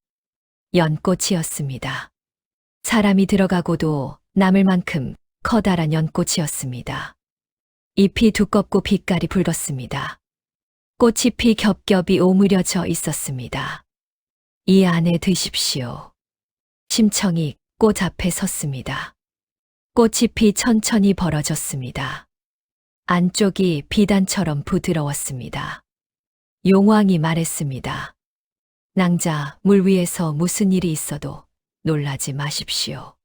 연꽃이었습니다. 사람이 들어가고도 남을 만큼 커다란 연꽃이었습니다. 잎이 두껍고 빛깔이 붉었습니다. 꽃잎이 겹겹이 오므려져 있었습니다. 이 안에 드십시오. 심청이 꽃 앞에 섰습니다. 꽃잎이 천천히 벌어졌습니다. 안쪽이 비단처럼 부드러웠습니다. 용왕이 말했습니다. 낭자, 물 위에서 무슨 일이 있어도 놀라지 마십시오.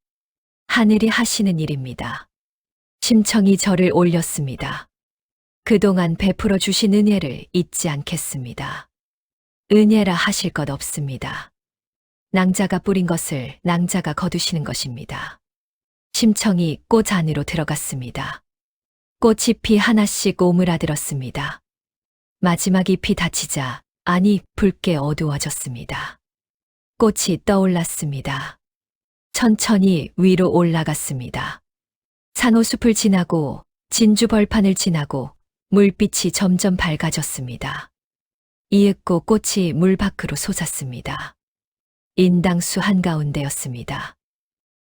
하늘이 하시는 일입니다. 심청이 저를 올렸습니다. 그동안 베풀어 주신 은혜를 잊지 않겠습니다. 은혜라 하실 것 없습니다. 낭자가 뿌린 것을 낭자가 거두시는 것입니다. 심청이 꽃 안으로 들어갔습니다. 꽃잎이 하나씩 오므라들었습니다. 마지막 잎이 닫히자 안이 붉게 어두워졌습니다. 꽃이 떠올랐습니다. 천천히 위로 올라갔습니다. 산호숲을 지나고 진주벌판을 지나고 물빛이 점점 밝아졌습니다. 이윽고 꽃이 물 밖으로 솟았습니다. 인당수 한가운데였습니다.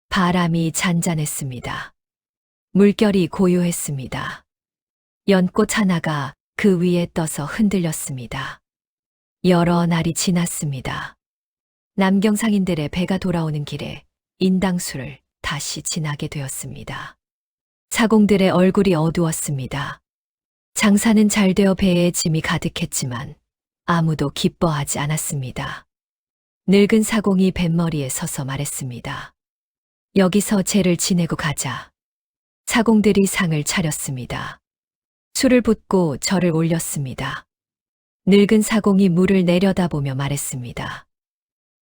바람이 잔잔했습니다. 물결이 고요했습니다. 연꽃 하나가 그 위에 떠서 흔들렸습니다. 여러 날이 지났습니다. 남경상인들의 배가 돌아오는 길에 인당수를 다시 지나게 되었습니다. 사공들의 얼굴이 어두웠습니다. 장사는 잘 되어 배에 짐이 가득했지만 아무도 기뻐하지 않았습니다. 늙은 사공이 뱃머리에 서서 말했습니다. 여기서 제를 지내고 가자. 사공들이 상을 차렸습니다. 술을 붓고 저를 올렸습니다. 늙은 사공이 물을 내려다보며 말했습니다.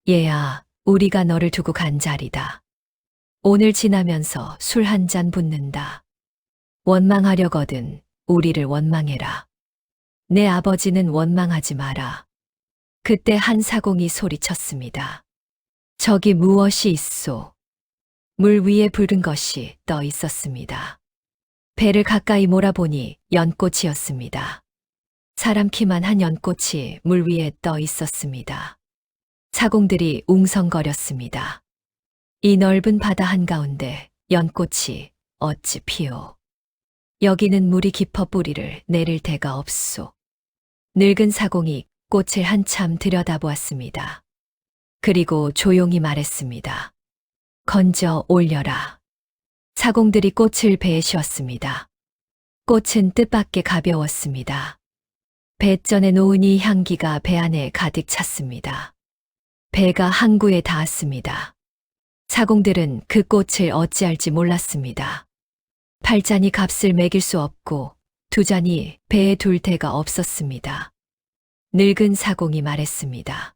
얘야, 우리가 너를 두고 간 자리다. 오늘 지나면서 술 한 잔 붓는다. 원망하려거든 우리를 원망해라. 내 아버지는 원망하지 마라. 그때 한 사공이 소리쳤습니다. 저기 무엇이 있소? 물 위에 붉은 것이 떠 있었습니다. 배를 가까이 몰아보니 연꽃이었습니다. 사람 키만한 연꽃이 물 위에 떠 있었습니다. 사공들이 웅성거렸습니다. 이 넓은 바다 한가운데 연꽃이 어찌 피오? 여기는 물이 깊어 뿌리를 내릴 데가 없소. 늙은 사공이 꽃을 한참 들여다보았습니다. 그리고 조용히 말했습니다. 건져 올려라. 사공들이 꽃을 배에 씌웠습니다. 꽃은 뜻밖의 가벼웠습니다. 배전에 놓으니 향기가 배 안에 가득 찼습니다. 배가 항구에 닿았습니다. 사공들은 그 꽃을 어찌할지 몰랐습니다. 8잔이 값을 매길 수 없고 2잔이 배에 둘 데가 없었습니다. 늙은 사공이 말했습니다.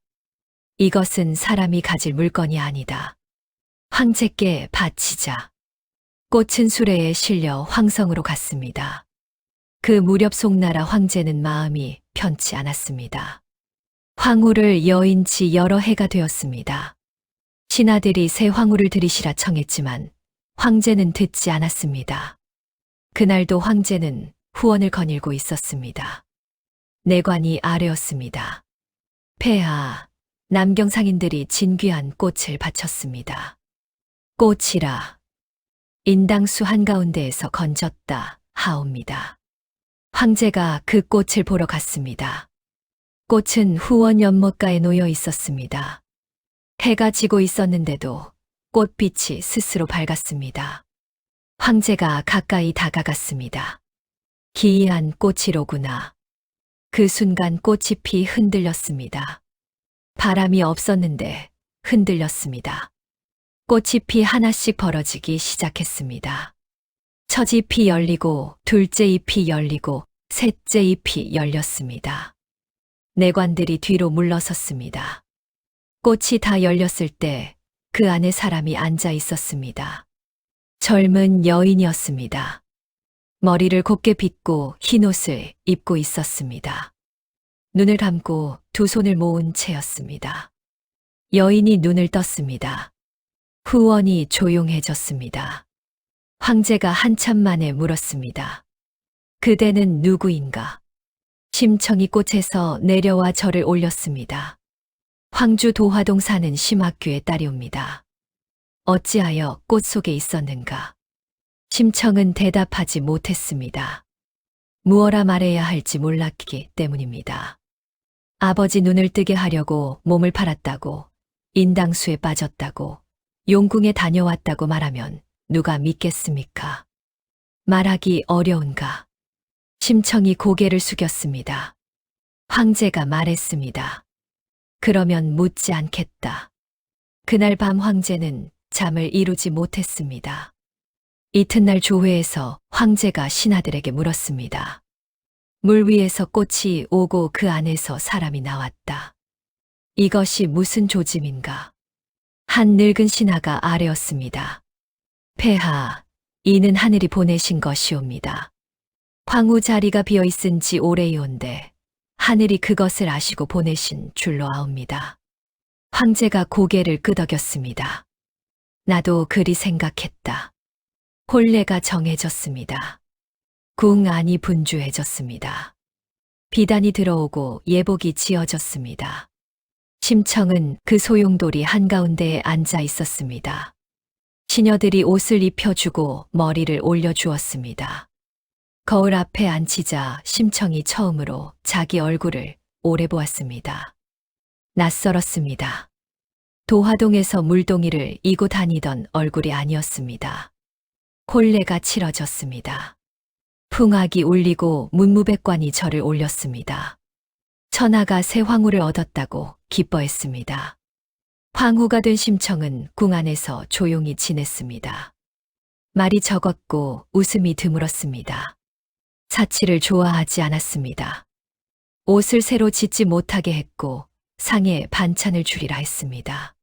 이것은 사람이 가질 물건이 아니다. 황제께 바치자. 꽃은 수레에 실려 황성으로 갔습니다. 그 무렵 송나라 황제는 마음이 편치 않았습니다. 황후를 여인 지 여러 해가 되었습니다. 신하들이 새 황후를 들이시라 청했지만 황제는 듣지 않았습니다. 그날도 황제는 후원을 거닐고 있었습니다. 내관이 아뢰었습니다. 폐하, 남경 상인들이 진귀한 꽃을 바쳤습니다. 꽃이라 인당수 한가운데에서 건졌다 하옵니다. 황제가 그 꽃을 보러 갔습니다. 꽃은 후원 연못가에 놓여 있었습니다. 해가 지고 있었는데도 꽃빛이 스스로 밝았습니다. 황제가 가까이 다가갔습니다. 기이한 꽃이로구나. 그 순간 꽃잎이 흔들렸습니다. 바람이 없었는데 흔들렸습니다. 꽃잎이 하나씩 벌어지기 시작했습니다. 첫 잎이 열리고 둘째 잎이 열리고 셋째 잎이 열렸습니다. 내관들이 뒤로 물러섰습니다. 꽃이 다 열렸을 때 그 안에 사람이 앉아 있었습니다. 젊은 여인이었습니다. 머리를 곱게 빗고 흰옷을 입고 있었습니다. 눈을 감고 두 손을 모은 채였습니다. 여인이 눈을 떴습니다. 후원이 조용해졌습니다. 황제가 한참 만에 물었습니다. 그대는 누구인가? 심청이 꽃에서 내려와 절을 올렸습니다. 황주 도화동 사는 심학규의 딸이옵니다. 어찌하여 꽃 속에 있었는가? 심청은 대답하지 못했습니다. 무엇라 말해야 할지 몰랐기 때문입니다. 아버지 눈을 뜨게 하려고 몸을 팔았다고, 인당수에 빠졌다고, 용궁에 다녀왔다고 말하면 누가 믿겠습니까? 말하기 어려운가? 심청이 고개를 숙였습니다. 황제가 말했습니다. 그러면 묻지 않겠다. 그날 밤 황제는 잠을 이루지 못했습니다. 이튿날 조회에서 황제가 신하들에게 물었습니다. 물 위에서 꽃이 오고 그 안에서 사람이 나왔다. 이것이 무슨 조짐인가? 한 늙은 신하가 아뢰었습니다. 폐하, 이는 하늘이 보내신 것이옵니다. 황후 자리가 비어 있은 지 오래이온데 하늘이 그것을 아시고 보내신 줄로 아옵니다. 황제가 고개를 끄덕였습니다. 나도 그리 생각했다. 혼례가 정해졌습니다. 궁 안이 분주해졌습니다. 비단이 들어오고 예복이 지어졌습니다. 심청은 그 소용돌이 한가운데에 앉아 있었습니다. 시녀들이 옷을 입혀주고 머리를 올려주었습니다. 거울 앞에 앉히자 심청이 처음으로 자기 얼굴을 오래 보았습니다. 낯설었습니다. 도화동에서 물동이를 이고 다니던 얼굴이 아니었습니다. 혼례가 치러졌습니다. 풍악이 울리고 문무백관이 절을 올렸습니다. 천하가 새 황후를 얻었다고 기뻐했습니다. 황후가 된 심청은 궁 안에서 조용히 지냈습니다. 말이 적었고 웃음이 드물었습니다. 사치를 좋아하지 않았습니다. 옷을 새로 짓지 못하게 했고 상에 반찬을 주리라 했습니다.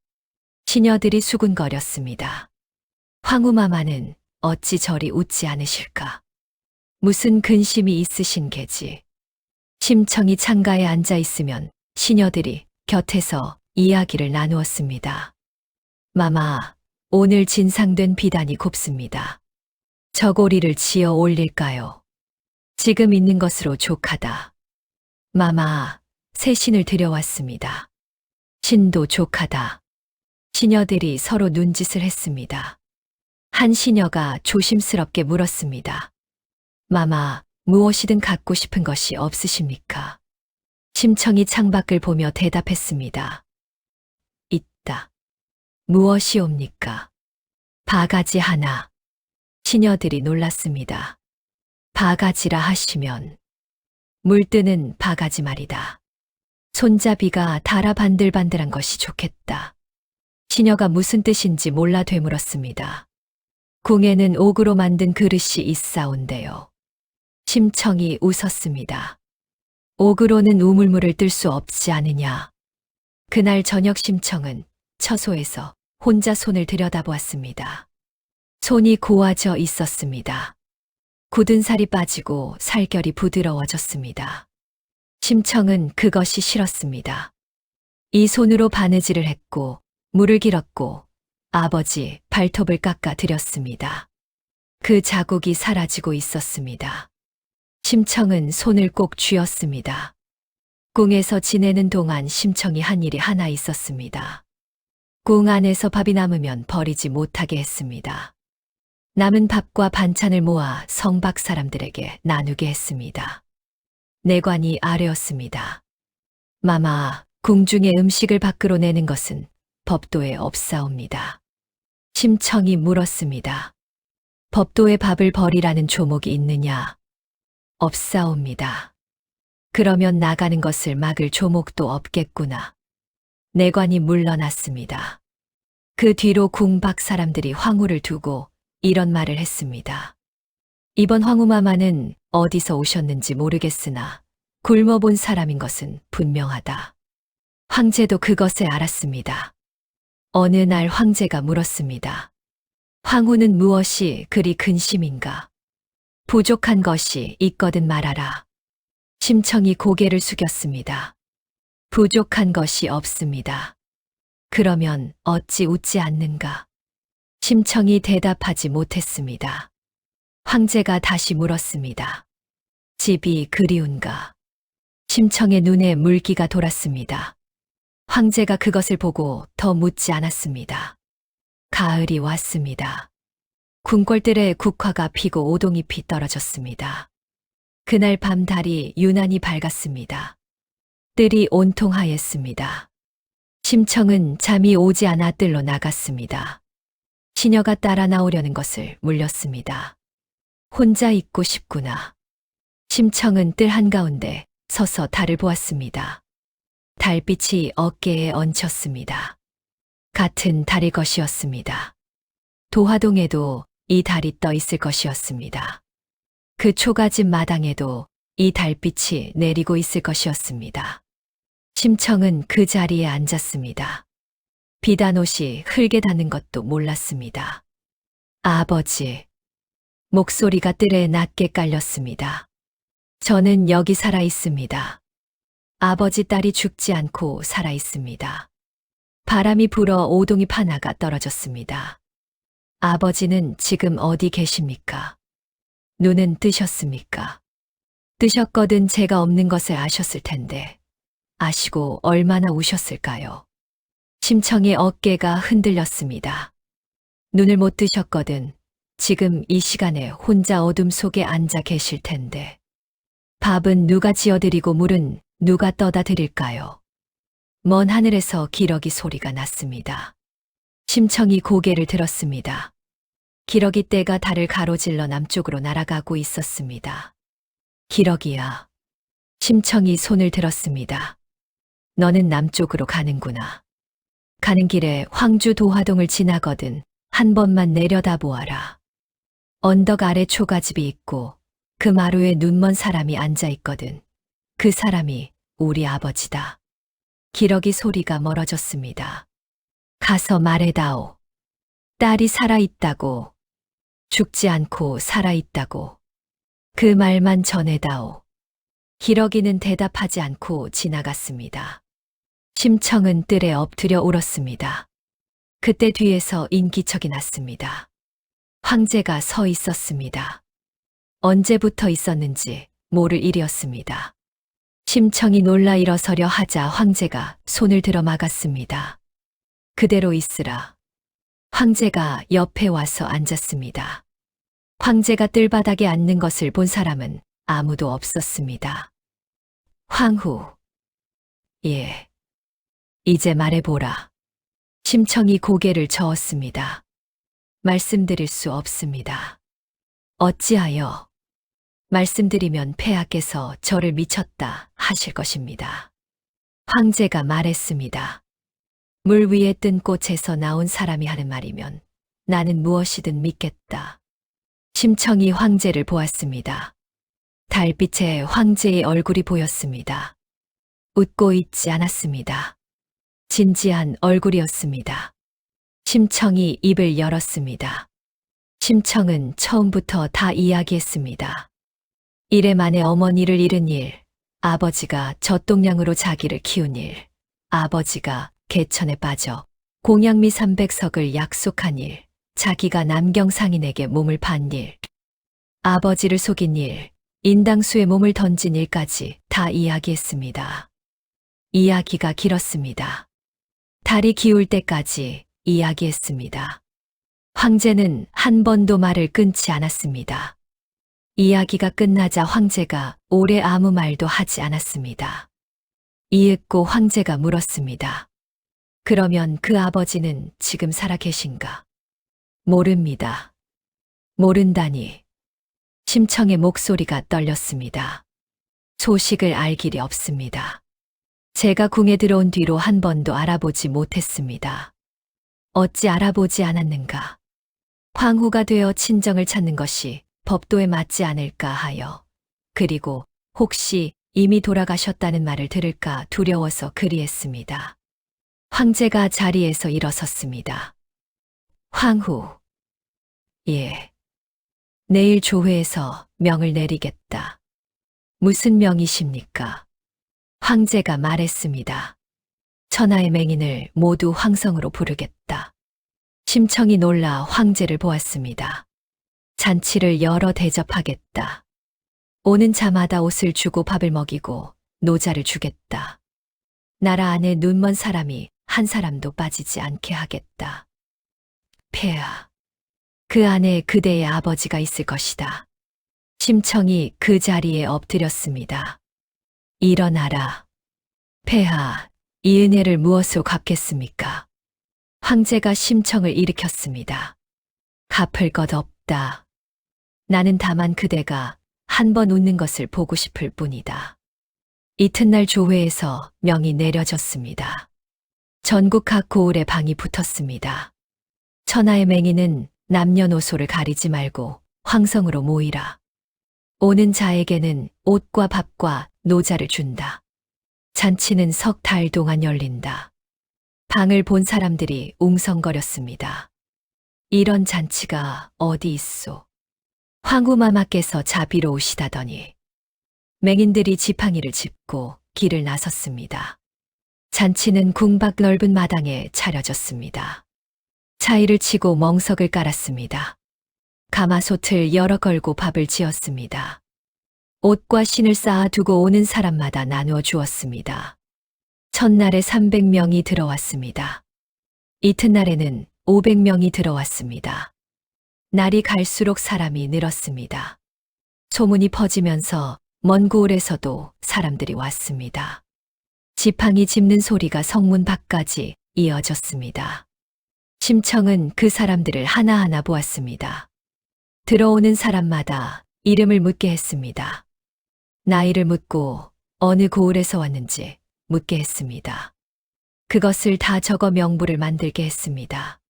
시녀들이 수군거렸습니다. 황후마마는 어찌 저리 웃지 않으실까? 무슨 근심이 있으신 게지. 심청이 창가에 앉아 있으면 시녀들이 곁에서 이야기를 나누었습니다. 마마, 오늘 진상된 비단이 곱습니다. 저고리를 지어 올릴까요? 지금 있는 것으로 족하다. 마마, 새 신을 들여왔습니다. 신도 족하다. 시녀들이 서로 눈짓을 했습니다. 한 시녀가 조심스럽게 물었습니다. 마마, 무엇이든 갖고 싶은 것이 없으십니까? 심청이 창밖을 보며 대답했습니다. 있다. 무엇이옵니까? 바가지 하나. 시녀들이 놀랐습니다. 바가지라 하시면 물뜨는 바가지 말이다. 손잡이가 달아 반들반들한 것이 좋겠다. 시녀가 무슨 뜻인지 몰라 되물었습니다. 궁에는 옥으로 만든 그릇이 있사온데요. 심청이 웃었습니다. 옥으로는 우물물을 뜰 수 없지 않으냐. 그날 저녁 심청은 처소에서 혼자 손을 들여다보았습니다. 손이 고와져 있었습니다. 굳은 살이 빠지고 살결이 부드러워졌습니다. 심청은 그것이 싫었습니다. 이 손으로 바느질을 했고 물을 길었고 아버지 발톱을 깎아 드렸습니다. 그 자국이 사라지고 있었습니다. 심청은 손을 꼭 쥐었습니다. 궁에서 지내는 동안 심청이 한 일이 하나 있었습니다. 궁 안에서 밥이 남으면 버리지 못하게 했습니다. 남은 밥과 반찬을 모아 성박 사람들에게 나누게 했습니다. 내관이 아뢰었습니다. 마마, 궁중의 음식을 밖으로 내는 것은 법도에 없사옵니다. 심청이 물었습니다. 법도에 밥을 버리라는 조목이 있느냐? 없사옵니다. 그러면 나가는 것을 막을 조목도 없겠구나. 내관이 물러났습니다. 그 뒤로 궁 밖 사람들이 황후를 두고 이런 말을 했습니다. 이번 황후마마는 어디서 오셨는지 모르겠으나 굶어본 사람인 것은 분명하다. 황제도 그것을 알았습니다. 어느 날 황제가 물었습니다. 황후는 무엇이 그리 근심인가? 부족한 것이 있거든 말하라. 심청이 고개를 숙였습니다. 부족한 것이 없습니다. 그러면 어찌 웃지 않는가? 심청이 대답하지 못했습니다. 황제가 다시 물었습니다. 집이 그리운가? 심청의 눈에 물기가 돌았습니다. 황제가 그것을 보고 더 묻지 않았습니다. 가을이 왔습니다. 궁궐들에 국화가 피고 오동잎이 떨어졌습니다. 그날 밤 달이 유난히 밝았습니다. 뜰이 온통 하였습니다. 심청은 잠이 오지 않아 뜰로 나갔습니다. 시녀가 따라 나오려는 것을 물렸습니다. 혼자 있고 싶구나. 심청은 뜰 한가운데 서서 달을 보았습니다. 달빛이 어깨에 얹혔습니다. 같은 달의 것이었습니다. 도화동에도 이 달이 떠 있을 것이었습니다. 그 초가집 마당에도 이 달빛이 내리고 있을 것이었습니다. 심청은 그 자리에 앉았습니다. 비단옷이 흙에 닿는 것도 몰랐습니다. 아버지. 목소리가 뜰에 낮게 깔렸습니다. 저는 여기 살아 있습니다. 아버지 딸이 죽지 않고 살아 있습니다. 바람이 불어 오동잎 하나가 떨어졌습니다. 아버지는 지금 어디 계십니까? 눈은 뜨셨습니까? 뜨셨거든 제가 없는 것을 아셨을 텐데 아시고 얼마나 우셨을까요? 심청의 어깨가 흔들렸습니다. 눈을 못 뜨셨거든 지금 이 시간에 혼자 어둠 속에 앉아 계실 텐데 밥은 누가 지어드리고 물은 누가 떠다 드릴까요? 먼 하늘에서 기러기 소리가 났습니다. 심청이 고개를 들었습니다. 기러기 떼가 달을 가로질러 남쪽으로 날아가고 있었습니다. 기러기야. 심청이 손을 들었습니다. 너는 남쪽으로 가는구나. 가는 길에 황주 도화동을 지나거든 한 번만 내려다보아라. 언덕 아래 초가집이 있고 그 마루에 눈먼 사람이 앉아 있거든. 그 사람이 우리 아버지다. 기러기 소리가 멀어졌습니다. 가서 말해다오. 딸이 살아있다고. 죽지 않고 살아있다고. 그 말만 전해다오. 기러기는 대답하지 않고 지나갔습니다. 심청은 뜰에 엎드려 울었습니다. 그때 뒤에서 인기척이 났습니다. 황제가 서 있었습니다. 언제부터 있었는지 모를 일이었습니다. 심청이 놀라 일어서려 하자 황제가 손을 들어 막았습니다. 그대로 있으라. 황제가 옆에 와서 앉았습니다. 황제가 뜰바닥에 앉는 것을 본 사람은 아무도 없었습니다. 황후. 예. 이제 말해보라. 심청이 고개를 저었습니다. 말씀드릴 수 없습니다. 어찌하여? 말씀드리면 폐하께서 저를 미쳤다 하실 것입니다. 황제가 말했습니다. 물 위에 뜬 꽃에서 나온 사람이 하는 말이면 나는 무엇이든 믿겠다. 심청이 황제를 보았습니다. 달빛에 황제의 얼굴이 보였습니다. 웃고 있지 않았습니다. 진지한 얼굴이었습니다. 심청이 입을 열었습니다. 심청은 처음부터 다 이야기했습니다. 이래 만에 어머니를 잃은 일, 아버지가 젖동량으로 자기를 키운 일, 아버지가 개천에 빠져 공양미 300석을 약속한 일, 자기가 남경 상인에게 몸을 판 일, 아버지를 속인 일, 인당수에 몸을 던진 일까지 다 이야기했습니다. 이야기가 길었습니다. 달이 기울 때까지 이야기했습니다. 황제는 한 번도 말을 끊지 않았습니다. 이야기가 끝나자 황제가 오래 아무 말도 하지 않았습니다. 이윽고 황제가 물었습니다. 그러면 그 아버지는 지금 살아 계신가? 모릅니다. 모른다니. 심청의 목소리가 떨렸습니다. 소식을 알 길이 없습니다. 제가 궁에 들어온 뒤로 한 번도 알아보지 못했습니다. 어찌 알아보지 않았는가? 황후가 되어 친정을 찾는 것이 법도에 맞지 않을까 하여, 그리고 혹시 이미 돌아가셨다는 말을 들을까 두려워서 그리했습니다. 황제가 자리에서 일어섰습니다. 황후. 예. 내일 조회에서 명을 내리겠다. 무슨 명이십니까? 황제가 말했습니다. 천하의 맹인을 모두 황성으로 부르겠다. 심청이 놀라 황제를 보았습니다. 잔치를 열어 대접하겠다. 오는 자마다 옷을 주고 밥을 먹이고 노자를 주겠다. 나라 안에 눈먼 사람이 한 사람도 빠지지 않게 하겠다. 폐하. 그 안에 그대의 아버지가 있을 것이다. 심청이 그 자리에 엎드렸습니다. 일어나라. 폐하, 이 은혜를 무엇으로 갚겠습니까? 황제가 심청을 일으켰습니다. 갚을 것 없다. 나는 다만 그대가 한 번 웃는 것을 보고 싶을 뿐이다. 이튿날 조회에서 명이 내려졌습니다. 전국 각 고을에 방이 붙었습니다. 천하의 맹인은 남녀노소를 가리지 말고 황성으로 모이라. 오는 자에게는 옷과 밥과 노자를 준다. 잔치는 석 달 동안 열린다. 방을 본 사람들이 웅성거렸습니다. 이런 잔치가 어디 있소? 황후마마께서 자비로우시다더니. 맹인들이 지팡이를 짚고 길을 나섰습니다. 잔치는 궁 밖 넓은 마당에 차려졌습니다. 차이를 치고 멍석을 깔았습니다. 가마솥을 열어 걸고 밥을 지었습니다. 옷과 신을 쌓아두고 오는 사람마다 나누어 주었습니다. 첫날에 300명이 들어왔습니다. 이튿날에는 500명이 들어왔습니다. 날이 갈수록 사람이 늘었습니다. 소문이 퍼지면서 먼 고을에서도 사람들이 왔습니다. 지팡이 짚는 소리가 성문 밖까지 이어졌습니다. 심청은 그 사람들을 하나하나 보았습니다. 들어오는 사람마다 이름을 묻게 했습니다. 나이를 묻고 어느 고을에서 왔는지 묻게 했습니다. 그것을 다 적어 명부를 만들게 했습니다.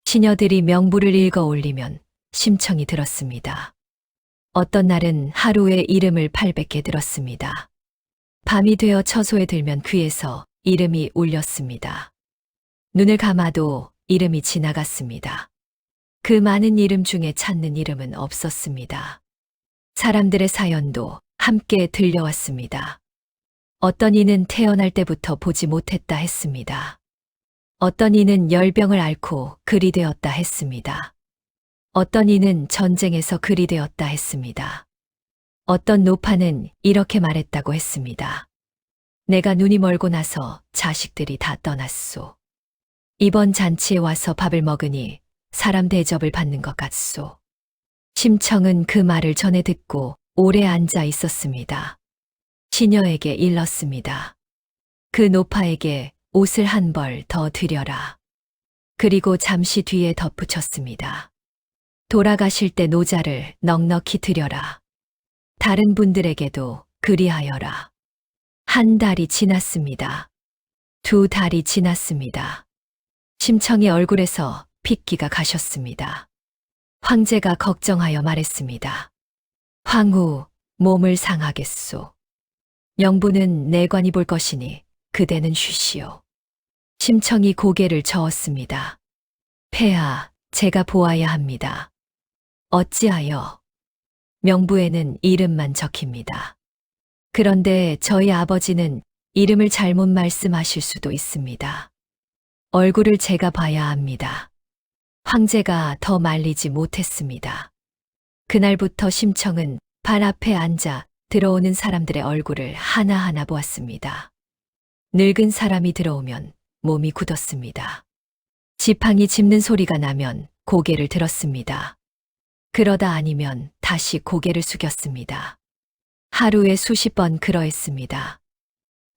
시녀들이 명부를 읽어 올리면 심청이 들었습니다. 어떤 날은 하루에 이름을 800개 들었습니다. 밤이 되어 처소에 들면 귀에서 이름이 울렸습니다. 눈을 감아도 이름이 지나갔습니다. 그 많은 이름 중에 찾는 이름은 없었습니다. 사람들의 사연도 함께 들려왔습니다. 어떤 이는 태어날 때부터 보지 못했다 했습니다. 어떤 이는 열병을 앓고 글이 되었다 했습니다. 어떤 이는 전쟁에서 글이 되었다 했습니다. 어떤 노파는 이렇게 말했다고 했습니다. 내가 눈이 멀고 나서 자식들이 다 떠났소. 이번 잔치에 와서 밥을 먹으니 사람 대접을 받는 것 같소. 심청은 그 말을 전해 듣고 오래 앉아 있었습니다. 시녀에게 일렀습니다. 그 노파에게 옷을 한 벌 더 드려라. 그리고 잠시 뒤에 덧붙였습니다. 돌아가실 때 노자를 넉넉히 드려라. 다른 분들에게도 그리하여라. 한 달이 지났습니다. 두 달이 지났습니다. 심청의 얼굴에서 핏기가 가셨습니다. 황제가 걱정하여 말했습니다. 황후, 몸을 상하겠소. 영부는 내관이 볼 것이니 그대는 쉬시오. 심청이 고개를 저었습니다. 폐하, 제가 보아야 합니다. 어찌하여? 명부에는 이름만 적힙니다. 그런데 저희 아버지는 이름을 잘못 말씀하실 수도 있습니다. 얼굴을 제가 봐야 합니다. 황제가 더 말리지 못했습니다. 그날부터 심청은 발 앞에 앉아 들어오는 사람들의 얼굴을 하나하나 보았습니다. 늙은 사람이 들어오면 몸이 굳었습니다. 지팡이 짚는 소리가 나면 고개를 들었습니다. 그러다 아니면 다시 고개를 숙였습니다. 하루에 수십 번 그러했습니다.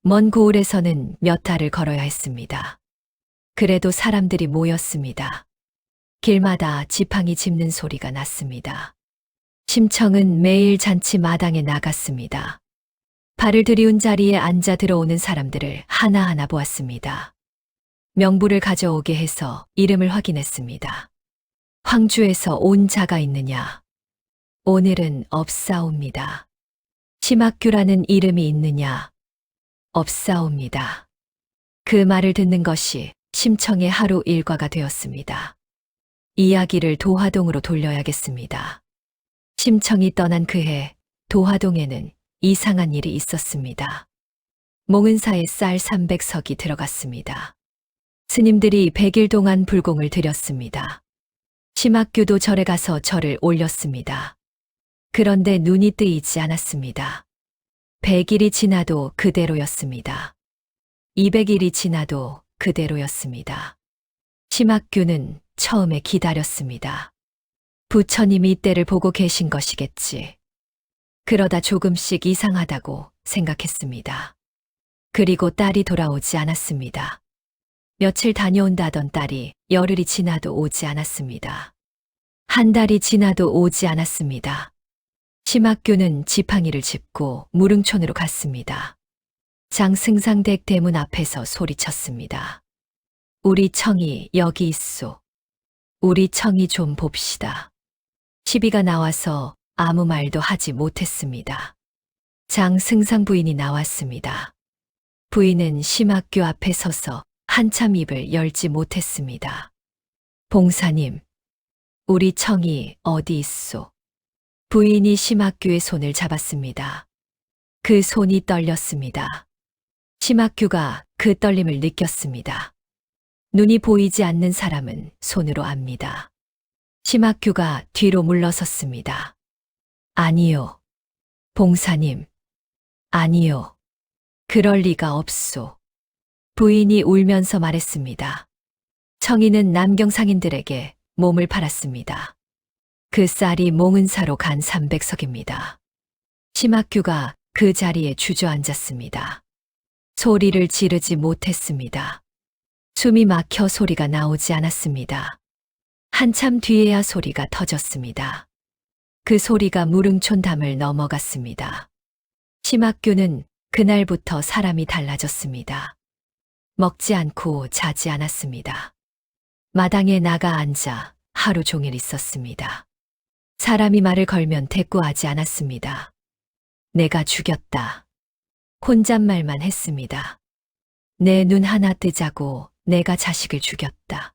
먼 고을에서는 몇 달을 걸어야 했습니다. 그래도 사람들이 모였습니다. 길마다 지팡이 짚는 소리가 났습니다. 심청은 매일 잔치 마당에 나갔습니다. 발을 들이운 자리에 앉아 들어오는 사람들을 하나하나 보았습니다. 명부를 가져오게 해서 이름을 확인했습니다. 황주에서 온 자가 있느냐? 오늘은 없사옵니다. 심학규라는 이름이 있느냐? 없사옵니다. 그 말을 듣는 것이 심청의 하루 일과가 되었습니다. 이야기를 도화동으로 돌려야겠습니다. 심청이 떠난 그해 도화동에는 이상한 일이 있었습니다. 몽은사에 쌀 300석이 들어갔습니다. 스님들이 100일 동안 불공을 드렸습니다. 심학규도 절에 가서 절을 올렸습니다. 그런데 눈이 뜨이지 않았습니다. 100일이 지나도 그대로였습니다. 200일이 지나도 그대로였습니다. 심학규는 처음에 기다렸습니다. 부처님이 때를 보고 계신 것이겠지. 그러다 조금씩 이상하다고 생각했습니다. 그리고 딸이 돌아오지 않았습니다. 며칠 다녀온다던 딸이 열흘이 지나도 오지 않았습니다. 한 달이 지나도 오지 않았습니다. 심학규는 지팡이를 짚고 무릉촌으로 갔습니다. 장승상댁 대문 앞에서 소리쳤습니다. 우리 청이 여기 있소. 우리 청이 좀 봅시다. 시비가 나와서 아무 말도 하지 못했습니다. 장승상 부인이 나왔습니다. 부인은 심학규 앞에 서서 한참 입을 열지 못했습니다. 봉사님, 우리 청이 어디 있소? 부인이 심학규의 손을 잡았습니다. 그 손이 떨렸습니다. 심학규가 그 떨림을 느꼈습니다. 눈이 보이지 않는 사람은 손으로 압니다. 심학규가 뒤로 물러섰습니다. 아니요. 봉사님. 아니요. 그럴 리가 없소. 부인이 울면서 말했습니다. 청이는 남경상인들에게 몸을 팔았습니다. 그 쌀이 몽은사로 간 300석입니다. 심학규가 그 자리에 주저앉았습니다. 소리를 지르지 못했습니다. 숨이 막혀 소리가 나오지 않았습니다. 한참 뒤에야 소리가 터졌습니다. 그 소리가 무릉촌 담을 넘어갔습니다. 심학규는 그날부터 사람이 달라졌습니다. 먹지 않고 자지 않았습니다. 마당에 나가 앉아 하루 종일 있었습니다. 사람이 말을 걸면 대꾸하지 않았습니다. 내가 죽였다. 혼잣말만 했습니다. 내 눈 하나 뜨자고 내가 자식을 죽였다.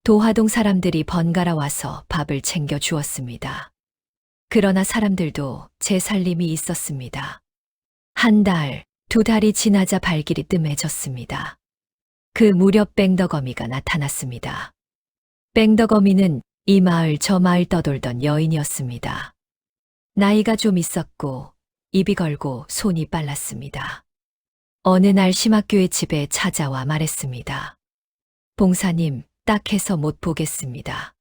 도화동 사람들이 번갈아 와서 밥을 챙겨 주었습니다. 그러나 사람들도 제 살림이 있었습니다. 한 달, 두 달이 지나자 발길이 뜸해졌습니다. 그 무렵 뺑덕어미가 나타났습니다. 뺑덕어미는 이 마을 저 마을 떠돌던 여인이었습니다. 나이가 좀 있었고 입이 걸고 손이 빨랐습니다. 어느 날 심학규의 집에 찾아와 말했습니다. 봉사님, 딱해서 못 보겠습니다.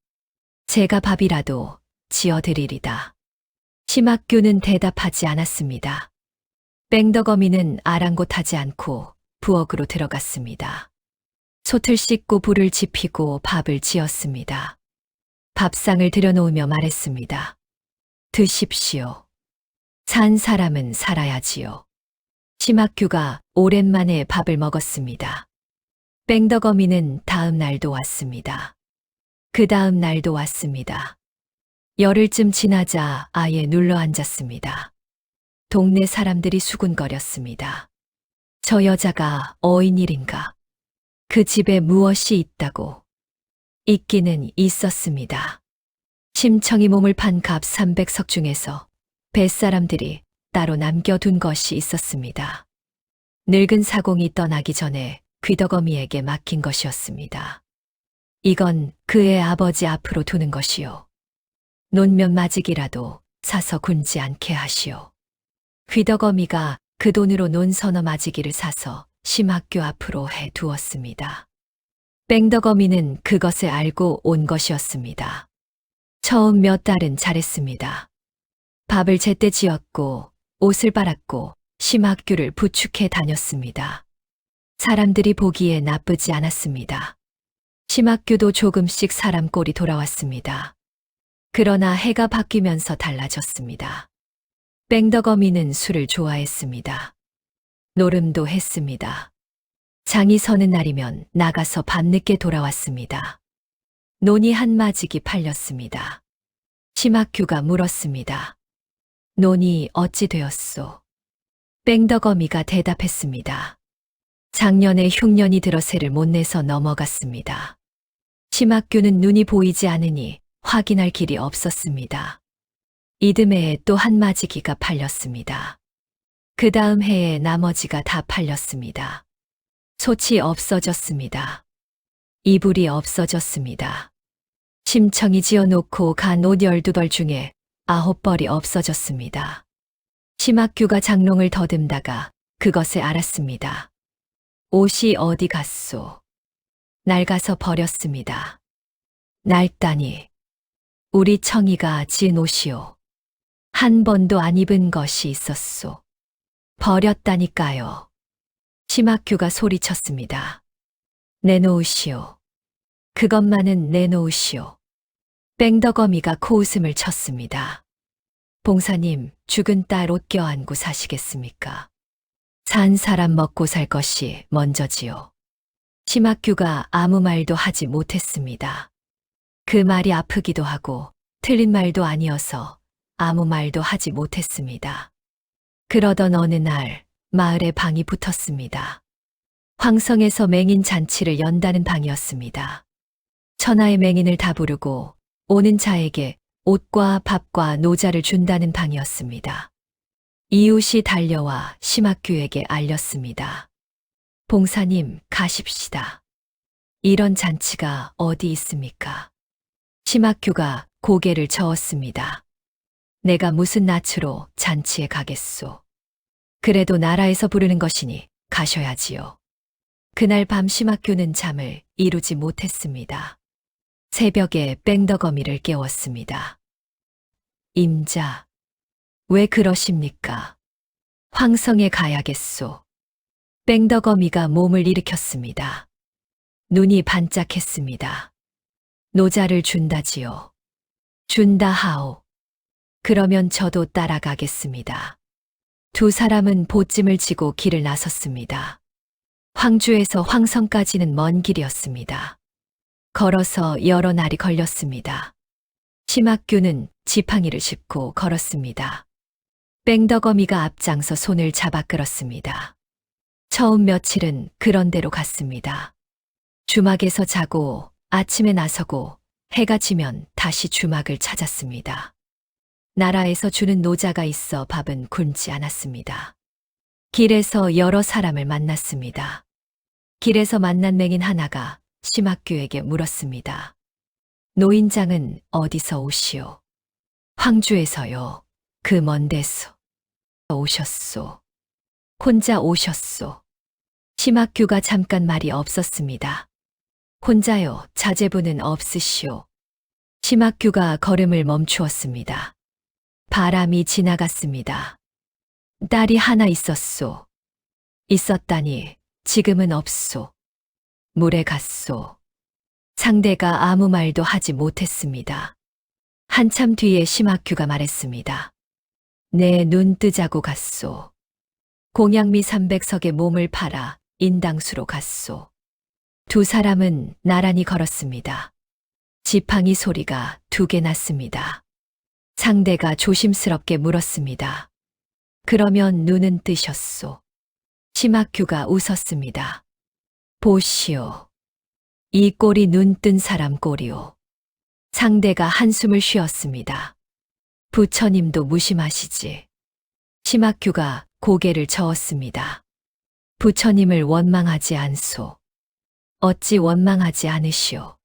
제가 밥이라도 지어드리리다. 심학규는 대답하지 않았습니다. 뺑덕어미는 아랑곳하지 않고 부엌으로 들어갔습니다. 솥을 씻고 불을 지피고 밥을 지었습니다. 밥상을 들여놓으며 말했습니다. 드십시오. 산 사람은 살아야지요. 심학규가 오랜만에 밥을 먹었습니다. 뺑덕어미는 다음 날도 왔습니다. 그 다음 날도 왔습니다. 열흘쯤 지나자 아예 눌러 앉았습니다. 동네 사람들이 수군거렸습니다. 저 여자가 어인일인가? 그 집에 무엇이 있다고? 있기는 있었습니다. 심청이 몸을 판 갑 300석 중에서 뱃사람들이 따로 남겨둔 것이 있었습니다. 늙은 사공이 떠나기 전에 귀덕어미에게 맡긴 것이었습니다. 이건 그의 아버지 앞으로 두는 것이요. 논면 마직이라도 사서 군지 않게 하시오. 귀덕어미가 그 돈으로 논 서너 마지기를 사서 심학규 앞으로 해 두었습니다. 뺑덕어미는 그것을 알고 온 것이었습니다. 처음 몇 달은 잘했습니다. 밥을 제때 지었고 옷을 빨았고 심학규를 부축해 다녔습니다. 사람들이 보기에 나쁘지 않았습니다. 심학규도 조금씩 사람 꼴이 돌아왔습니다. 그러나 해가 바뀌면서 달라졌습니다. 뺑덕어미는 술을 좋아했습니다. 노름도 했습니다. 장이 서는 날이면 나가서 밤늦게 돌아왔습니다. 논이 한 마지기 팔렸습니다. 심학규가 물었습니다. 논이 어찌 되었소? 뺑덕어미가 대답했습니다. 작년에 흉년이 들어 세를 못 내서 넘어갔습니다. 심학규는 눈이 보이지 않으니 확인할 길이 없었습니다. 이듬해에 또 한 마지기가 팔렸습니다. 그 다음 해에 나머지가 다 팔렸습니다. 솥이 없어졌습니다. 이불이 없어졌습니다. 심청이 지어놓고 간 옷 12벌 중에 9벌이 없어졌습니다. 심학규가 장롱을 더듬다가 그것을 알았습니다. 옷이 어디 갔소? 낡아서 버렸습니다. 낡다니. 우리 청이가 지은 옷이요. 한 번도 안 입은 것이 있었소. 버렸다니까요. 심학규가 소리쳤습니다. 내놓으시오. 그것만은 내놓으시오. 뺑덕어미가 코웃음을 쳤습니다. 봉사님, 죽은 딸 옷 껴안고 사시겠습니까? 산 사람 먹고 살 것이 먼저지요. 심학규가 아무 말도 하지 못했습니다. 그 말이 아프기도 하고 틀린 말도 아니어서 아무 말도 하지 못했습니다. 그러던 어느 날 마을에 방이 붙었습니다. 황성에서 맹인 잔치를 연다는 방이었습니다. 천하의 맹인을 다 부르고 오는 자에게 옷과 밥과 노자를 준다는 방이었습니다. 이웃이 달려와 심학규에게 알렸습니다. 봉사님, 가십시다. 이런 잔치가 어디 있습니까? 심학규가 고개를 저었습니다. 내가 무슨 낯으로 잔치에 가겠소. 그래도 나라에서 부르는 것이니 가셔야지요. 그날 밤 심학규는 잠을 이루지 못했습니다. 새벽에 뺑덕어미를 깨웠습니다. 임자, 왜 그러십니까? 황성에 가야겠소. 뺑덕어미가 몸을 일으켰습니다. 눈이 반짝했습니다. 노자를 준다지요. 준다 하오. 그러면 저도 따라가겠습니다. 두 사람은 보찜을 지고 길을 나섰습니다. 황주에서 황성까지는 먼 길이었습니다. 걸어서 여러 날이 걸렸습니다. 심학규는 지팡이를 짚고 걸었습니다. 뺑덕어미가 앞장서 손을 잡아 끌었습니다. 처음 며칠은 그런 대로 갔습니다. 주막에서 자고 아침에 나서고 해가 지면 다시 주막을 찾았습니다. 나라에서 주는 노자가 있어 밥은 굶지 않았습니다. 길에서 여러 사람을 만났습니다. 길에서 만난 맹인 하나가 심학규에게 물었습니다. 노인장은 어디서 오시오? 황주에서요. 그 먼 데서 오셨소. 혼자 오셨소. 심학규가 잠깐 말이 없었습니다. 혼자요. 자제분은 없으시오. 심학규가 걸음을 멈추었습니다. 바람이 지나갔습니다. 딸이 하나 있었소. 있었다니 지금은 없소. 물에 갔소. 상대가 아무 말도 하지 못했습니다. 한참 뒤에 심학규가 말했습니다. 내 눈 뜨자고 갔소. 공양미 300석의 몸을 팔아 인당수로 갔소. 두 사람은 나란히 걸었습니다. 지팡이 소리가 2개 났습니다. 상대가 조심스럽게 물었습니다. 그러면 눈은 뜨셨소. 심학규가 웃었습니다. 보시오. 이 꼴이 눈 뜬 사람 꼴이오. 상대가 한숨을 쉬었습니다. 부처님도 무심하시지. 심학규가 고개를 저었습니다. 부처님을 원망하지 않소. 어찌 원망하지 않으시오.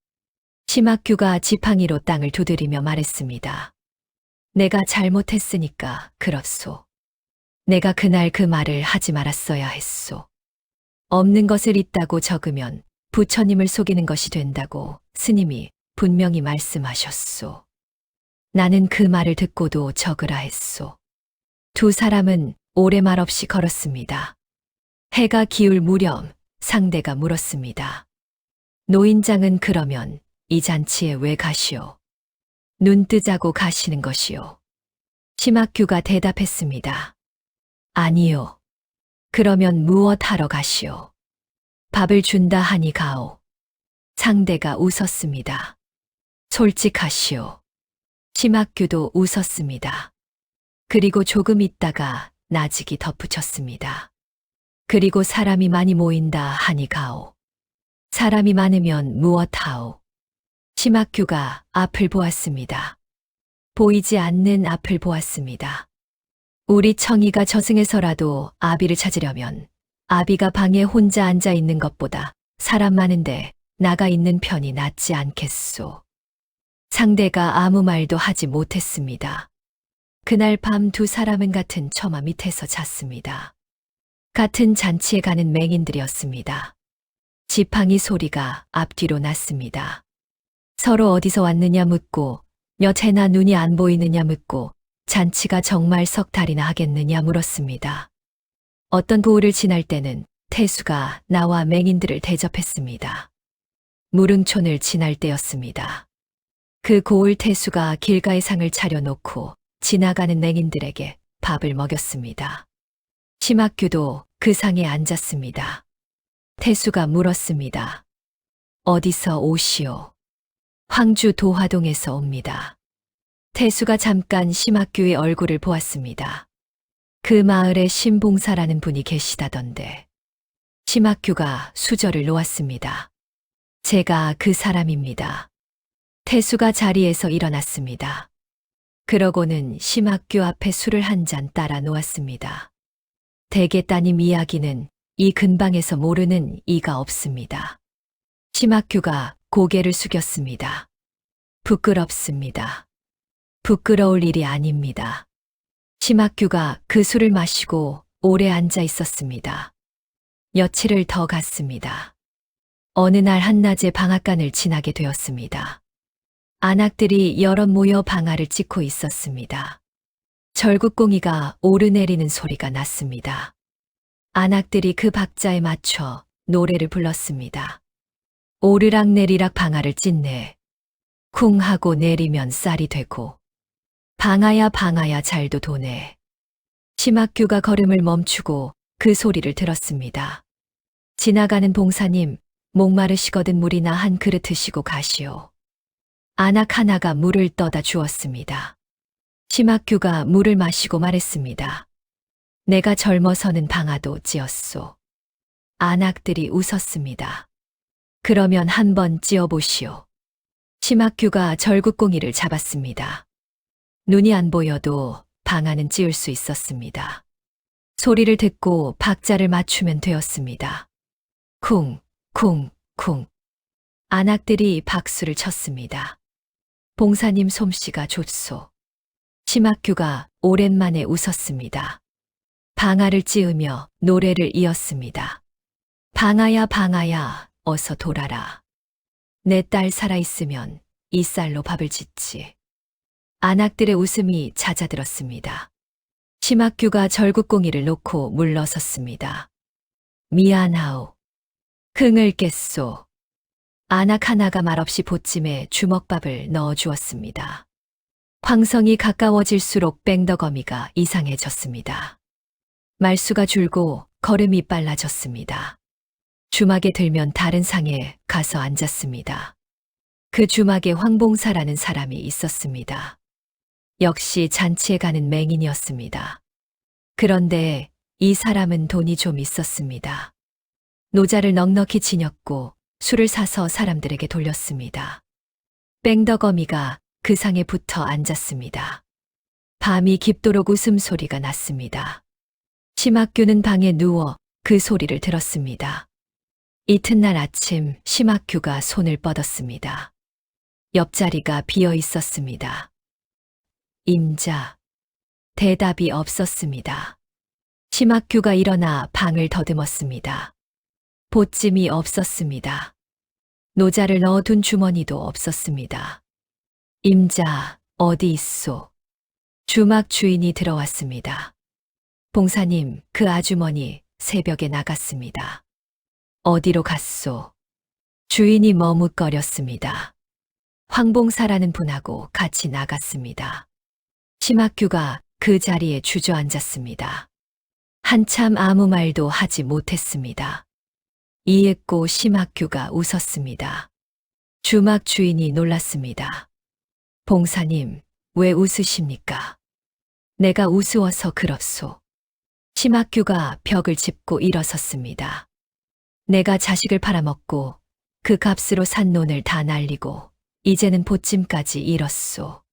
심학규가 지팡이로 땅을 두드리며 말했습니다. 내가 잘못했으니까 그렇소. 내가 그날 그 말을 하지 말았어야 했소. 없는 것을 있다고 적으면 부처님을 속이는 것이 된다고 스님이 분명히 말씀하셨소. 나는 그 말을 듣고도 적으라 했소. 두 사람은 오래 말 없이 걸었습니다. 해가 기울 무렵 상대가 물었습니다. 노인장은 그러면 이 잔치에 왜 가시오? 눈 뜨자고 가시는 것이오. 심학규가 대답했습니다. 아니요. 그러면 무엇 하러 가시오? 밥을 준다 하니 가오. 상대가 웃었습니다. 솔직하시오. 심학규도 웃었습니다. 그리고 조금 있다가 나직이 덧붙였습니다. 그리고 사람이 많이 모인다 하니 가오. 사람이 많으면 무엇 하오? 심학규가 앞을 보았습니다. 보이지 않는 앞을 보았습니다. 우리 청이가 저승에서라도 아비를 찾으려면 아비가 방에 혼자 앉아 있는 것보다 사람 많은데 나가 있는 편이 낫지 않겠소. 상대가 아무 말도 하지 못했습니다. 그날 밤 두 사람은 같은 처마 밑에서 잤습니다. 같은 잔치에 가는 맹인들이었습니다. 지팡이 소리가 앞뒤로 났습니다. 서로 어디서 왔느냐 묻고 몇 해나 눈이 안 보이느냐 묻고 잔치가 정말 석 달이나 하겠느냐 물었습니다. 어떤 고을을 지날 때는 태수가 나와 맹인들을 대접했습니다. 무릉촌을 지날 때였습니다. 그 고을 태수가 길가에 상을 차려놓고 지나가는 맹인들에게 밥을 먹였습니다. 심학규도 그 상에 앉았습니다. 태수가 물었습니다. 어디서 오시오? 황주 도화동에서 옵니다. 태수가 잠깐 심학규의 얼굴을 보았습니다. 그 마을에 신봉사라는 분이 계시다던데. 심학규가 수저를 놓았습니다. 제가 그 사람입니다. 태수가 자리에서 일어났습니다. 그러고는 심학규 앞에 술을 한 잔 따라 놓았습니다. 대개 따님 이야기는 이 근방에서 모르는 이가 없습니다. 심학규가 고개를 숙였습니다. 부끄럽습니다. 부끄러울 일이 아닙니다. 심학규가 그 술을 마시고 오래 앉아 있었습니다. 며칠을 더 갔습니다. 어느 날 한낮에 방앗간을 지나게 되었습니다. 안악들이 여럿 모여 방아를 찧고 있었습니다. 절국공이가 오르내리는 소리가 났습니다. 안악들이 그 박자에 맞춰 노래를 불렀습니다. 오르락 내리락 방아를 찢네. 쿵 하고 내리면 쌀이 되고. 방아야 방아야 잘도 도네. 심학규가 걸음을 멈추고 그 소리를 들었습니다. 지나가는 봉사님, 목마르시거든 물이나 한 그릇 드시고 가시오. 안악 하나가 물을 떠다 주었습니다. 심학규가 물을 마시고 말했습니다. 내가 젊어서는 방아도 찧었소. 안악들이 웃었습니다. 그러면 한번 찧어보시오. 심학규가 절국공이를 잡았습니다. 눈이 안 보여도 방 안은 찌울 수 있었습니다. 소리를 듣고 박자를 맞추면 되었습니다. 쿵, 쿵, 쿵. 안악들이 박수를 쳤습니다. 봉사님 솜씨가 좋소. 심학규가 오랜만에 웃었습니다. 방아를 찌으며 노래를 이었습니다. 방아야 방아야 어서 돌아라. 내 딸 살아있으면 이 쌀로 밥을 짓지. 안악들의 웃음이 잦아들었습니다. 심학규가 절구꽁이를 놓고 물러섰습니다. 미안하오. 흥을 깼소. 안악 하나가 말없이 보찜에 주먹밥을 넣어 주었습니다. 황성이 가까워질수록 뺑덕어미가 이상해졌습니다. 말수가 줄고 걸음이 빨라졌습니다. 주막에 들면 다른 상에 가서 앉았습니다. 그 주막에 황봉사라는 사람이 있었습니다. 역시 잔치에 가는 맹인이었습니다. 그런데 이 사람은 돈이 좀 있었습니다. 노자를 넉넉히 지녔고 술을 사서 사람들에게 돌렸습니다. 뺑덕어미가 그 상에 붙어 앉았습니다. 밤이 깊도록 웃음소리가 났습니다. 심학규는 방에 누워 그 소리를 들었습니다. 이튿날 아침 심학규가 손을 뻗었습니다. 옆자리가 비어 있었습니다. 임자. 대답이 없었습니다. 심학규가 일어나 방을 더듬었습니다. 보찜이 없었습니다. 노자를 넣어둔 주머니도 없었습니다. 임자, 어디 있소? 주막 주인이 들어왔습니다. 봉사님, 그 아주머니 새벽에 나갔습니다. 어디로 갔소? 주인이 머뭇거렸습니다. 황봉사라는 분하고 같이 나갔습니다. 심학규가 그 자리에 주저앉았습니다. 한참 아무 말도 하지 못했습니다. 이윽고 심학규가 웃었습니다. 주막 주인이 놀랐습니다. 봉사님, 왜 웃으십니까? 내가 우스워서 그렇소. 심학규가 벽을 짚고 일어섰습니다. 내가 자식을 팔아먹고 그 값으로 산 논을 다 날리고 이제는 보찜까지 잃었소.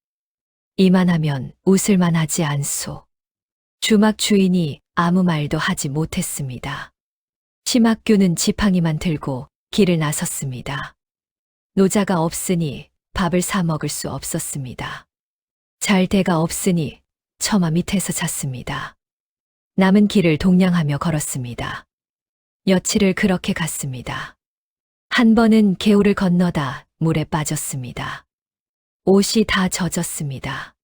이만하면 웃을만 하지 않소. 주막 주인이 아무 말도 하지 못했습니다. 심학규는 지팡이만 들고 길을 나섰습니다. 노자가 없으니 밥을 사 먹을 수 없었습니다. 잘 데가 없으니 처마 밑에서 잤습니다. 남은 길을 동냥하며 걸었습니다. 며칠을 그렇게 갔습니다. 한 번은 개울을 건너다 물에 빠졌습니다. 옷이 다 젖었습니다.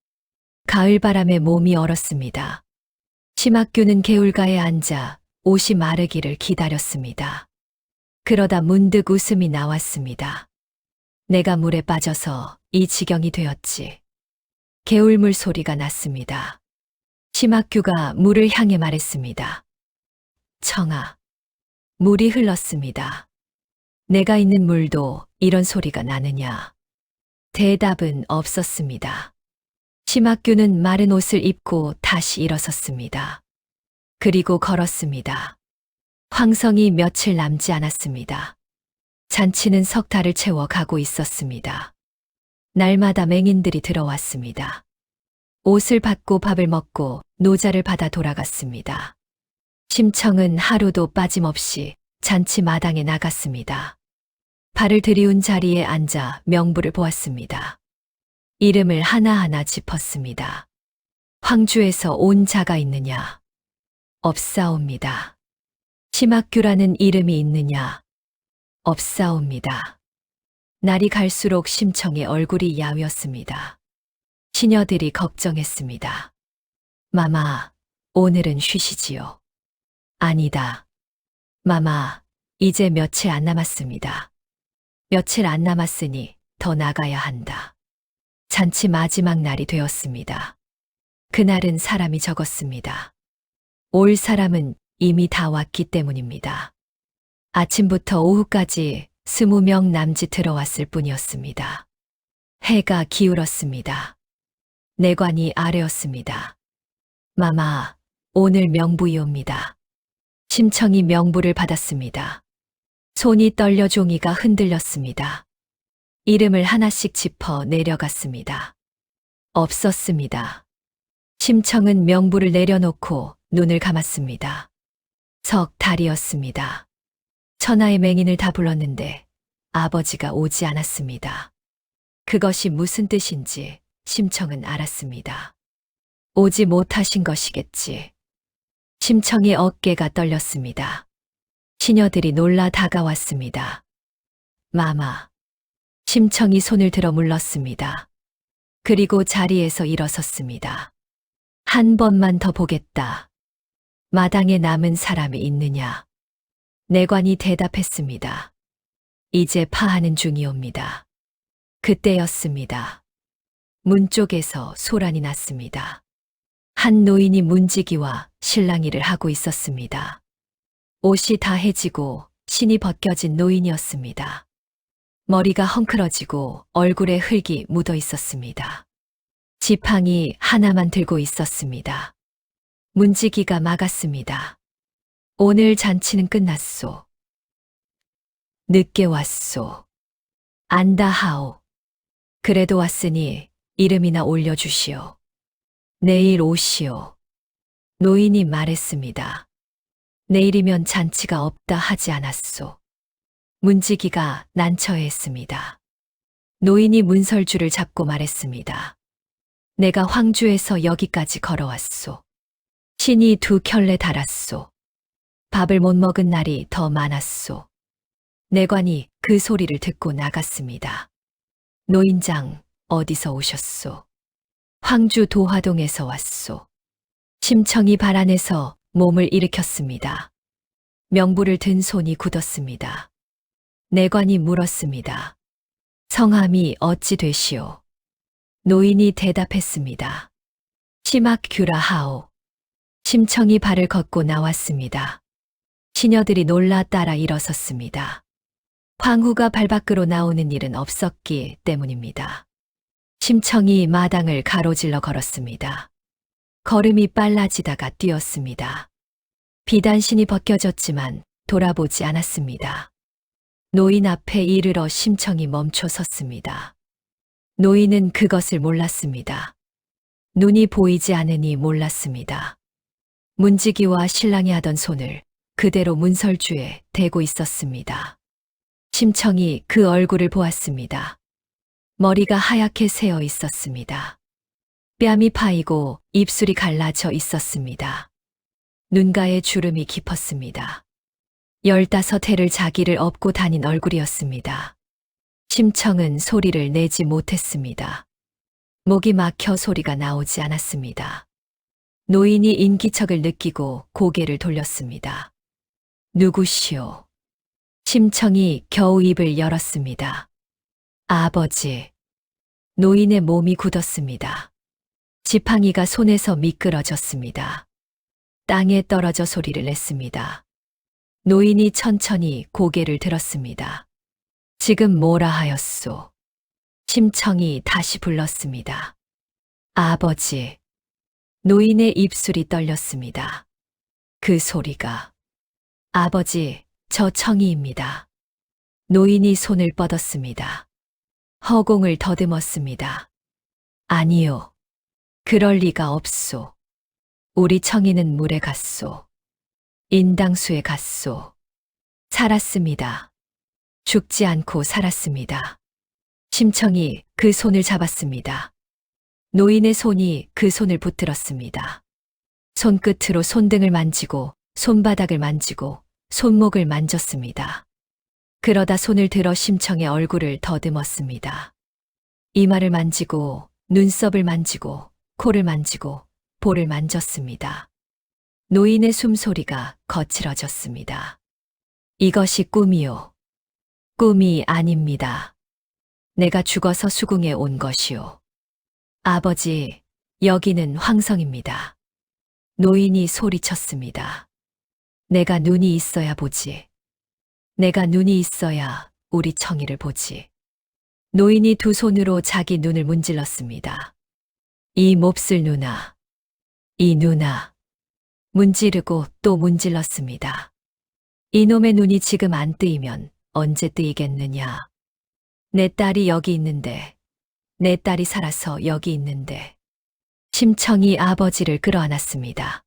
가을바람에 몸이 얼었습니다. 심학규는 개울가에 앉아 옷이 마르기를 기다렸습니다. 그러다 문득 웃음이 나왔습니다. 내가 물에 빠져서 이 지경이 되었지. 개울물 소리가 났습니다. 심학규가 물을 향해 말했습니다. 청아. 물이 흘렀습니다. 내가 있는 물도 이런 소리가 나느냐. 대답은 없었습니다. 심학규는 마른 옷을 입고 다시 일어섰습니다. 그리고 걸었습니다. 황성이 며칠 남지 않았습니다. 잔치는 석 달을 채워 가고 있었습니다. 날마다 맹인들이 들어왔습니다. 옷을 받고 밥을 먹고 노자를 받아 돌아갔습니다. 심청은 하루도 빠짐없이 잔치 마당에 나갔습니다. 발을 들이운 자리에 앉아 명부를 보았습니다. 이름을 하나하나 짚었습니다. 황주에서 온 자가 있느냐? 없사옵니다. 심학규라는 이름이 있느냐? 없사옵니다. 날이 갈수록 심청의 얼굴이 야위었습니다. 시녀들이 걱정했습니다. 마마, 오늘은 쉬시지요. 아니다. 마마, 이제 며칠 안 남았습니다. 며칠 안 남았으니 더 나가야 한다. 잔치 마지막 날이 되었습니다. 그날은 사람이 적었습니다. 올 사람은 이미 다 왔기 때문입니다. 아침부터 오후까지 20명 남짓 들어왔을 뿐이었습니다. 해가 기울었습니다. 내관이 아래였습니다. 마마, 오늘 명부이옵니다. 심청이 명부를 받았습니다. 손이 떨려 종이가 흔들렸습니다. 이름을 하나씩 짚어 내려갔습니다. 없었습니다. 심청은 명부를 내려놓고 눈을 감았습니다. 석 달이었습니다. 천하의 맹인을 다 불렀는데 아버지가 오지 않았습니다. 그것이 무슨 뜻인지 심청은 알았습니다. 오지 못하신 것이겠지. 심청의 어깨가 떨렸습니다. 시녀들이 놀라 다가왔습니다. 마마. 심청이 손을 들어 물렀습니다. 그리고 자리에서 일어섰습니다. 한 번만 더 보겠다. 마당에 남은 사람이 있느냐? 내관이 대답했습니다. 이제 파하는 중이옵니다. 그때였습니다. 문 쪽에서 소란이 났습니다. 한 노인이 문지기와 실랑이를 하고 있었습니다. 옷이 다 해지고 신이 벗겨진 노인이었습니다. 머리가 헝클어지고 얼굴에 흙이 묻어 있었습니다. 지팡이 하나만 들고 있었습니다. 문지기가 막았습니다. 오늘 잔치는 끝났소. 늦게 왔소. 안다 하오. 그래도 왔으니 이름이나 올려주시오. 내일 오시오. 노인이 말했습니다. 내일이면 잔치가 없다 하지 않았소. 문지기가 난처해했습니다. 노인이 문설주를 잡고 말했습니다. 내가 황주에서 여기까지 걸어왔소. 신이 2켤레 달았소. 밥을 못 먹은 날이 더 많았소. 내관이 그 소리를 듣고 나갔습니다. 노인장, 어디서 오셨소? 황주 도화동에서 왔소. 심청이 발 안에서 몸을 일으켰습니다. 명부를 든 손이 굳었습니다. 내관이 물었습니다. 성함이 어찌 되시오? 노인이 대답했습니다. 심학규라 하오. 심청이 발을 걷고 나왔습니다. 시녀들이 놀라 따라 일어섰습니다. 황후가 발 밖으로 나오는 일은 없었기 때문입니다. 심청이 마당을 가로질러 걸었습니다. 걸음이 빨라지다가 뛰었습니다. 비단신이 벗겨졌지만 돌아보지 않았습니다. 노인 앞에 이르러 심청이 멈춰 섰습니다. 노인은 그것을 몰랐습니다. 눈이 보이지 않으니 몰랐습니다. 문지기와 신랑이 하던 손을 그대로 문설주에 대고 있었습니다. 심청이 그 얼굴을 보았습니다. 머리가 하얗게 새어 있었습니다. 뺨이 파이고 입술이 갈라져 있었습니다. 눈가에 주름이 깊었습니다. 15해를 자기를 업고 다닌 얼굴이었습니다. 심청은 소리를 내지 못했습니다. 목이 막혀 소리가 나오지 않았습니다. 노인이 인기척을 느끼고 고개를 돌렸습니다. 누구시오? 심청이 겨우 입을 열었습니다. 아버지. 노인의 몸이 굳었습니다. 지팡이가 손에서 미끄러졌습니다. 땅에 떨어져 소리를 냈습니다. 노인이 천천히 고개를 들었습니다. 지금 뭐라 하였소? 심청이 다시 불렀습니다. 아버지. 노인의 입술이 떨렸습니다. 그 소리가. 아버지, 저 청이입니다. 노인이 손을 뻗었습니다. 허공을 더듬었습니다. 아니요. 그럴 리가 없소. 우리 청이는 물에 갔소. 인당수에 갔소. 살았습니다. 죽지 않고 살았습니다. 심청이 그 손을 잡았습니다. 노인의 손이 그 손을 붙들었습니다. 손끝으로 손등을 만지고 손바닥을 만지고 손목을 만졌습니다. 그러다 손을 들어 심청의 얼굴을 더듬었습니다. 이마를 만지고 눈썹을 만지고 코를 만지고 볼을 만졌습니다. 노인의 숨소리가 거칠어졌습니다. 이것이 꿈이요. 꿈이 아닙니다. 내가 죽어서 수궁에 온 것이요. 아버지, 여기는 황성입니다. 노인이 소리쳤습니다. 내가 눈이 있어야 보지. 내가 눈이 있어야 우리 청이를 보지. 노인이 두 손으로 자기 눈을 문질렀습니다. 이 몹쓸 누나. 이 누나. 문지르고 또 문질렀습니다. 이놈의 눈이 지금 안 뜨이면 언제 뜨이겠느냐. 내 딸이 여기 있는데 내 딸이 살아서 여기 있는데. 심청이 아버지를 끌어안았습니다.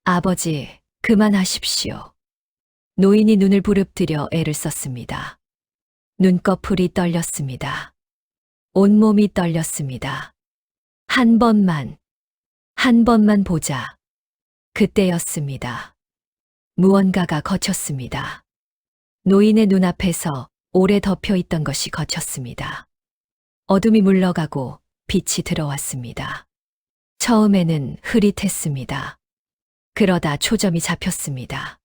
아버지, 그만하십시오. 노인이 눈을 부릅뜨려 애를 썼습니다. 눈꺼풀이 떨렸습니다. 온몸이 떨렸습니다. 한 번만 보자. 그때였습니다. 무언가가 거쳤습니다. 노인의 눈앞에서 오래 덮여 있던 것이 거쳤습니다. 어둠이 물러가고 빛이 들어왔습니다. 처음에는 흐릿했습니다. 그러다 초점이 잡혔습니다.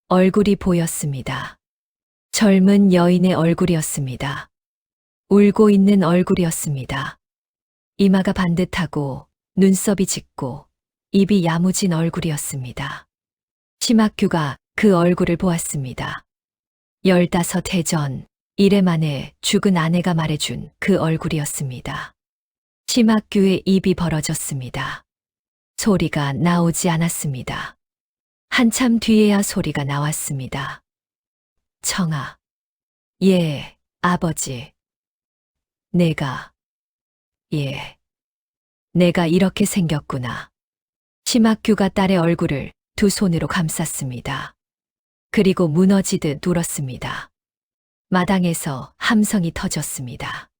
얼굴이 보였습니다. 젊은 여인의 얼굴이었습니다. 울고 있는 얼굴이었습니다. 이마가 반듯하고 눈썹이 짙고 입이 야무진 얼굴이었습니다. 심학규가 그 얼굴을 보았습니다. 15해 전, 1회 만에 죽은 아내가 말해준 그 얼굴이었습니다. 심학규의 입이 벌어졌습니다. 소리가 나오지 않았습니다. 한참 뒤에야 소리가 나왔습니다. 청아. 예, 아버지. 내가 이렇게 생겼구나. 심학규가 딸의 얼굴을 두 손으로 감쌌습니다. 그리고 무너지듯 울었습니다. 마당에서 함성이 터졌습니다.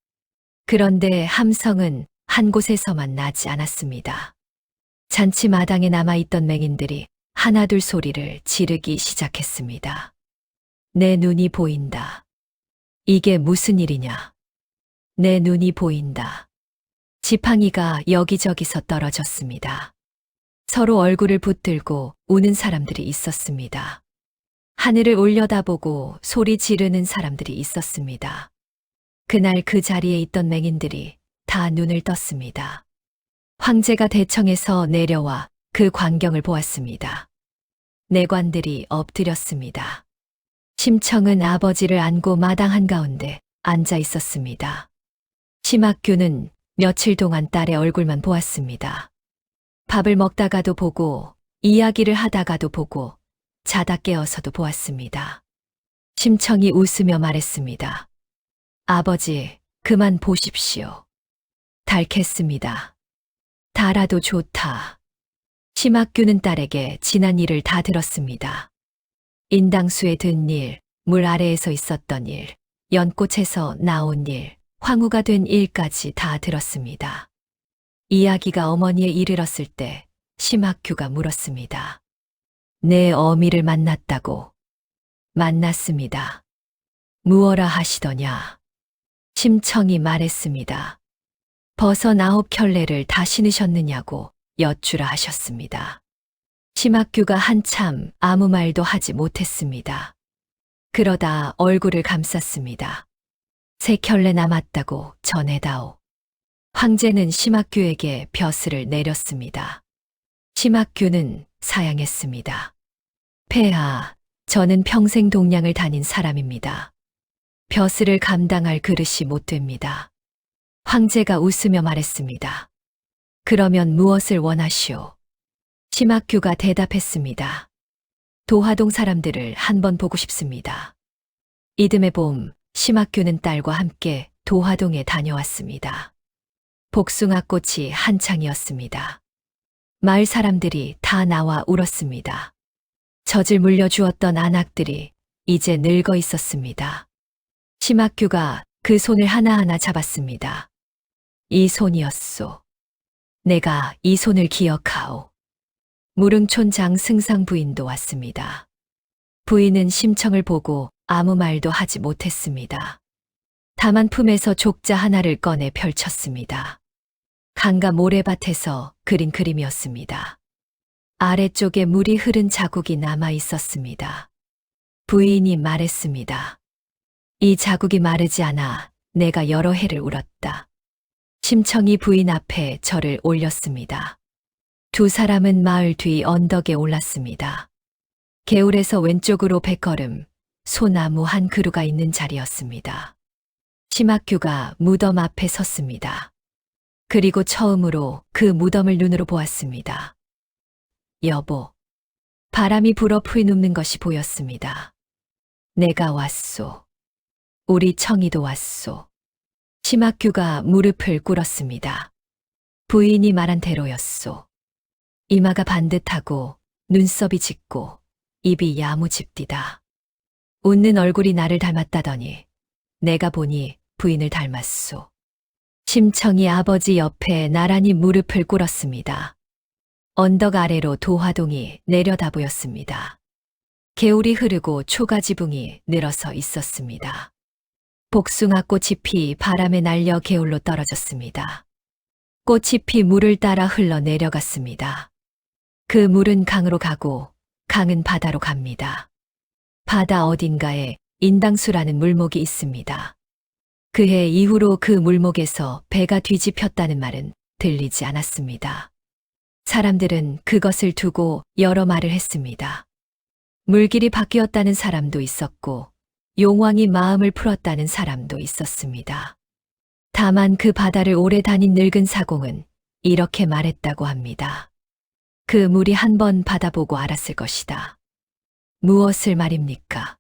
그런데 함성은 한 곳에서만 나지 않았습니다. 잔치 마당에 남아있던 맹인들이 하나둘 소리를 지르기 시작했습니다. 내 눈이 보인다. 이게 무슨 일이냐? 내 눈이 보인다. 지팡이가 여기저기서 떨어졌습니다. 서로 얼굴을 붙들고 우는 사람들이 있었습니다. 하늘을 올려다보고 소리 지르는 사람들이 있었습니다. 그날 그 자리에 있던 맹인들이 다 눈을 떴습니다. 황제가 대청에서 내려와 그 광경을 보았습니다. 내관들이 엎드렸습니다. 심청은 아버지를 안고 마당 한가운데 앉아 있었습니다. 심학규는 며칠 동안 딸의 얼굴만 보았습니다. 밥을 먹다가도 보고, 이야기를 하다가도 보고, 자다 깨어서도 보았습니다. 심청이 웃으며 말했습니다. 아버지, 그만 보십시오. 닳겠습니다. 달아도 좋다. 심학규는 딸에게 지난 일을 다 들었습니다. 인당수에 든 일, 물 아래에서 있었던 일, 연꽃에서 나온 일, 황후가 된 일까지 다 들었습니다. 이야기가 어머니에 이르렀을 때 심학규가 물었습니다. 내 어미를 만났다고. 만났습니다. 무어라 하시더냐. 심청이 말했습니다. 버섯 9켤레를 다 신으셨느냐고 여쭈라 하셨습니다. 심학규가 한참 아무 말도 하지 못했습니다. 그러다 얼굴을 감쌌습니다. 3켤레 남았다고 전해다오. 황제는 심학규에게 벼슬을 내렸습니다. 심학규는 사양했습니다. 폐하, 저는 평생 동량을 다닌 사람입니다. 벼슬을 감당할 그릇이 못 됩니다. 황제가 웃으며 말했습니다. 그러면 무엇을 원하시오? 심학규가 대답했습니다. 도화동 사람들을 한번 보고 싶습니다. 이듬해 봄, 심학규는 딸과 함께 도화동에 다녀왔습니다. 복숭아꽃이 한창이었습니다. 마을 사람들이 다 나와 울었습니다. 젖을 물려주었던 안악들이 이제 늙어 있었습니다. 심학규가 그 손을 하나하나 잡았습니다. 이 손이었소. 내가 이 손을 기억하오. 무릉촌장 승상 부인도 왔습니다. 부인은 심청을 보고 아무 말도 하지 못했습니다. 다만 품에서 족자 하나를 꺼내 펼쳤습니다. 강가 모래밭에서 그린 그림이었습니다. 아래쪽에 물이 흐른 자국이 남아 있었습니다. 부인이 말했습니다. 이 자국이 마르지 않아 내가 여러 해를 울었다. 심청이 부인 앞에 절을 올렸습니다. 두 사람은 마을 뒤 언덕에 올랐습니다. 개울에서 왼쪽으로 100걸음, 소나무 한 그루가 있는 자리였습니다. 심학규가 무덤 앞에 섰습니다. 그리고 처음으로 그 무덤을 눈으로 보았습니다. 여보, 바람이 불어 풀눕는 것이 보였습니다. 내가 왔소. 우리 청이도 왔소. 심학규가 무릎을 꿇었습니다. 부인이 말한 대로였소. 이마가 반듯하고 눈썹이 짙고 입이 야무집디다. 웃는 얼굴이 나를 닮았다더니 내가 보니 부인을 닮았소. 심청이 아버지 옆에 나란히 무릎을 꿇었습니다. 언덕 아래로 도화동이 내려다 보였습니다. 개울이 흐르고 초가지붕이 늘어서 있었습니다. 복숭아꽃 잎이 바람에 날려 개울로 떨어졌습니다. 꽃잎이 물을 따라 흘러 내려갔습니다. 그 물은 강으로 가고 강은 바다로 갑니다. 바다 어딘가에 인당수라는 물목이 있습니다. 그해 이후로 그 물목에서 배가 뒤집혔다는 말은 들리지 않았습니다. 사람들은 그것을 두고 여러 말을 했습니다. 물길이 바뀌었다는 사람도 있었고 용왕이 마음을 풀었다는 사람도 있었습니다. 다만 그 바다를 오래 다닌 늙은 사공은 이렇게 말했다고 합니다. 그 물이 한 번 받아보고 알았을 것이다. 무엇을 말입니까?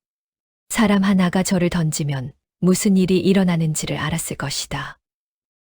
사람 하나가 저를 던지면 무슨 일이 일어나는지를 알았을 것이다.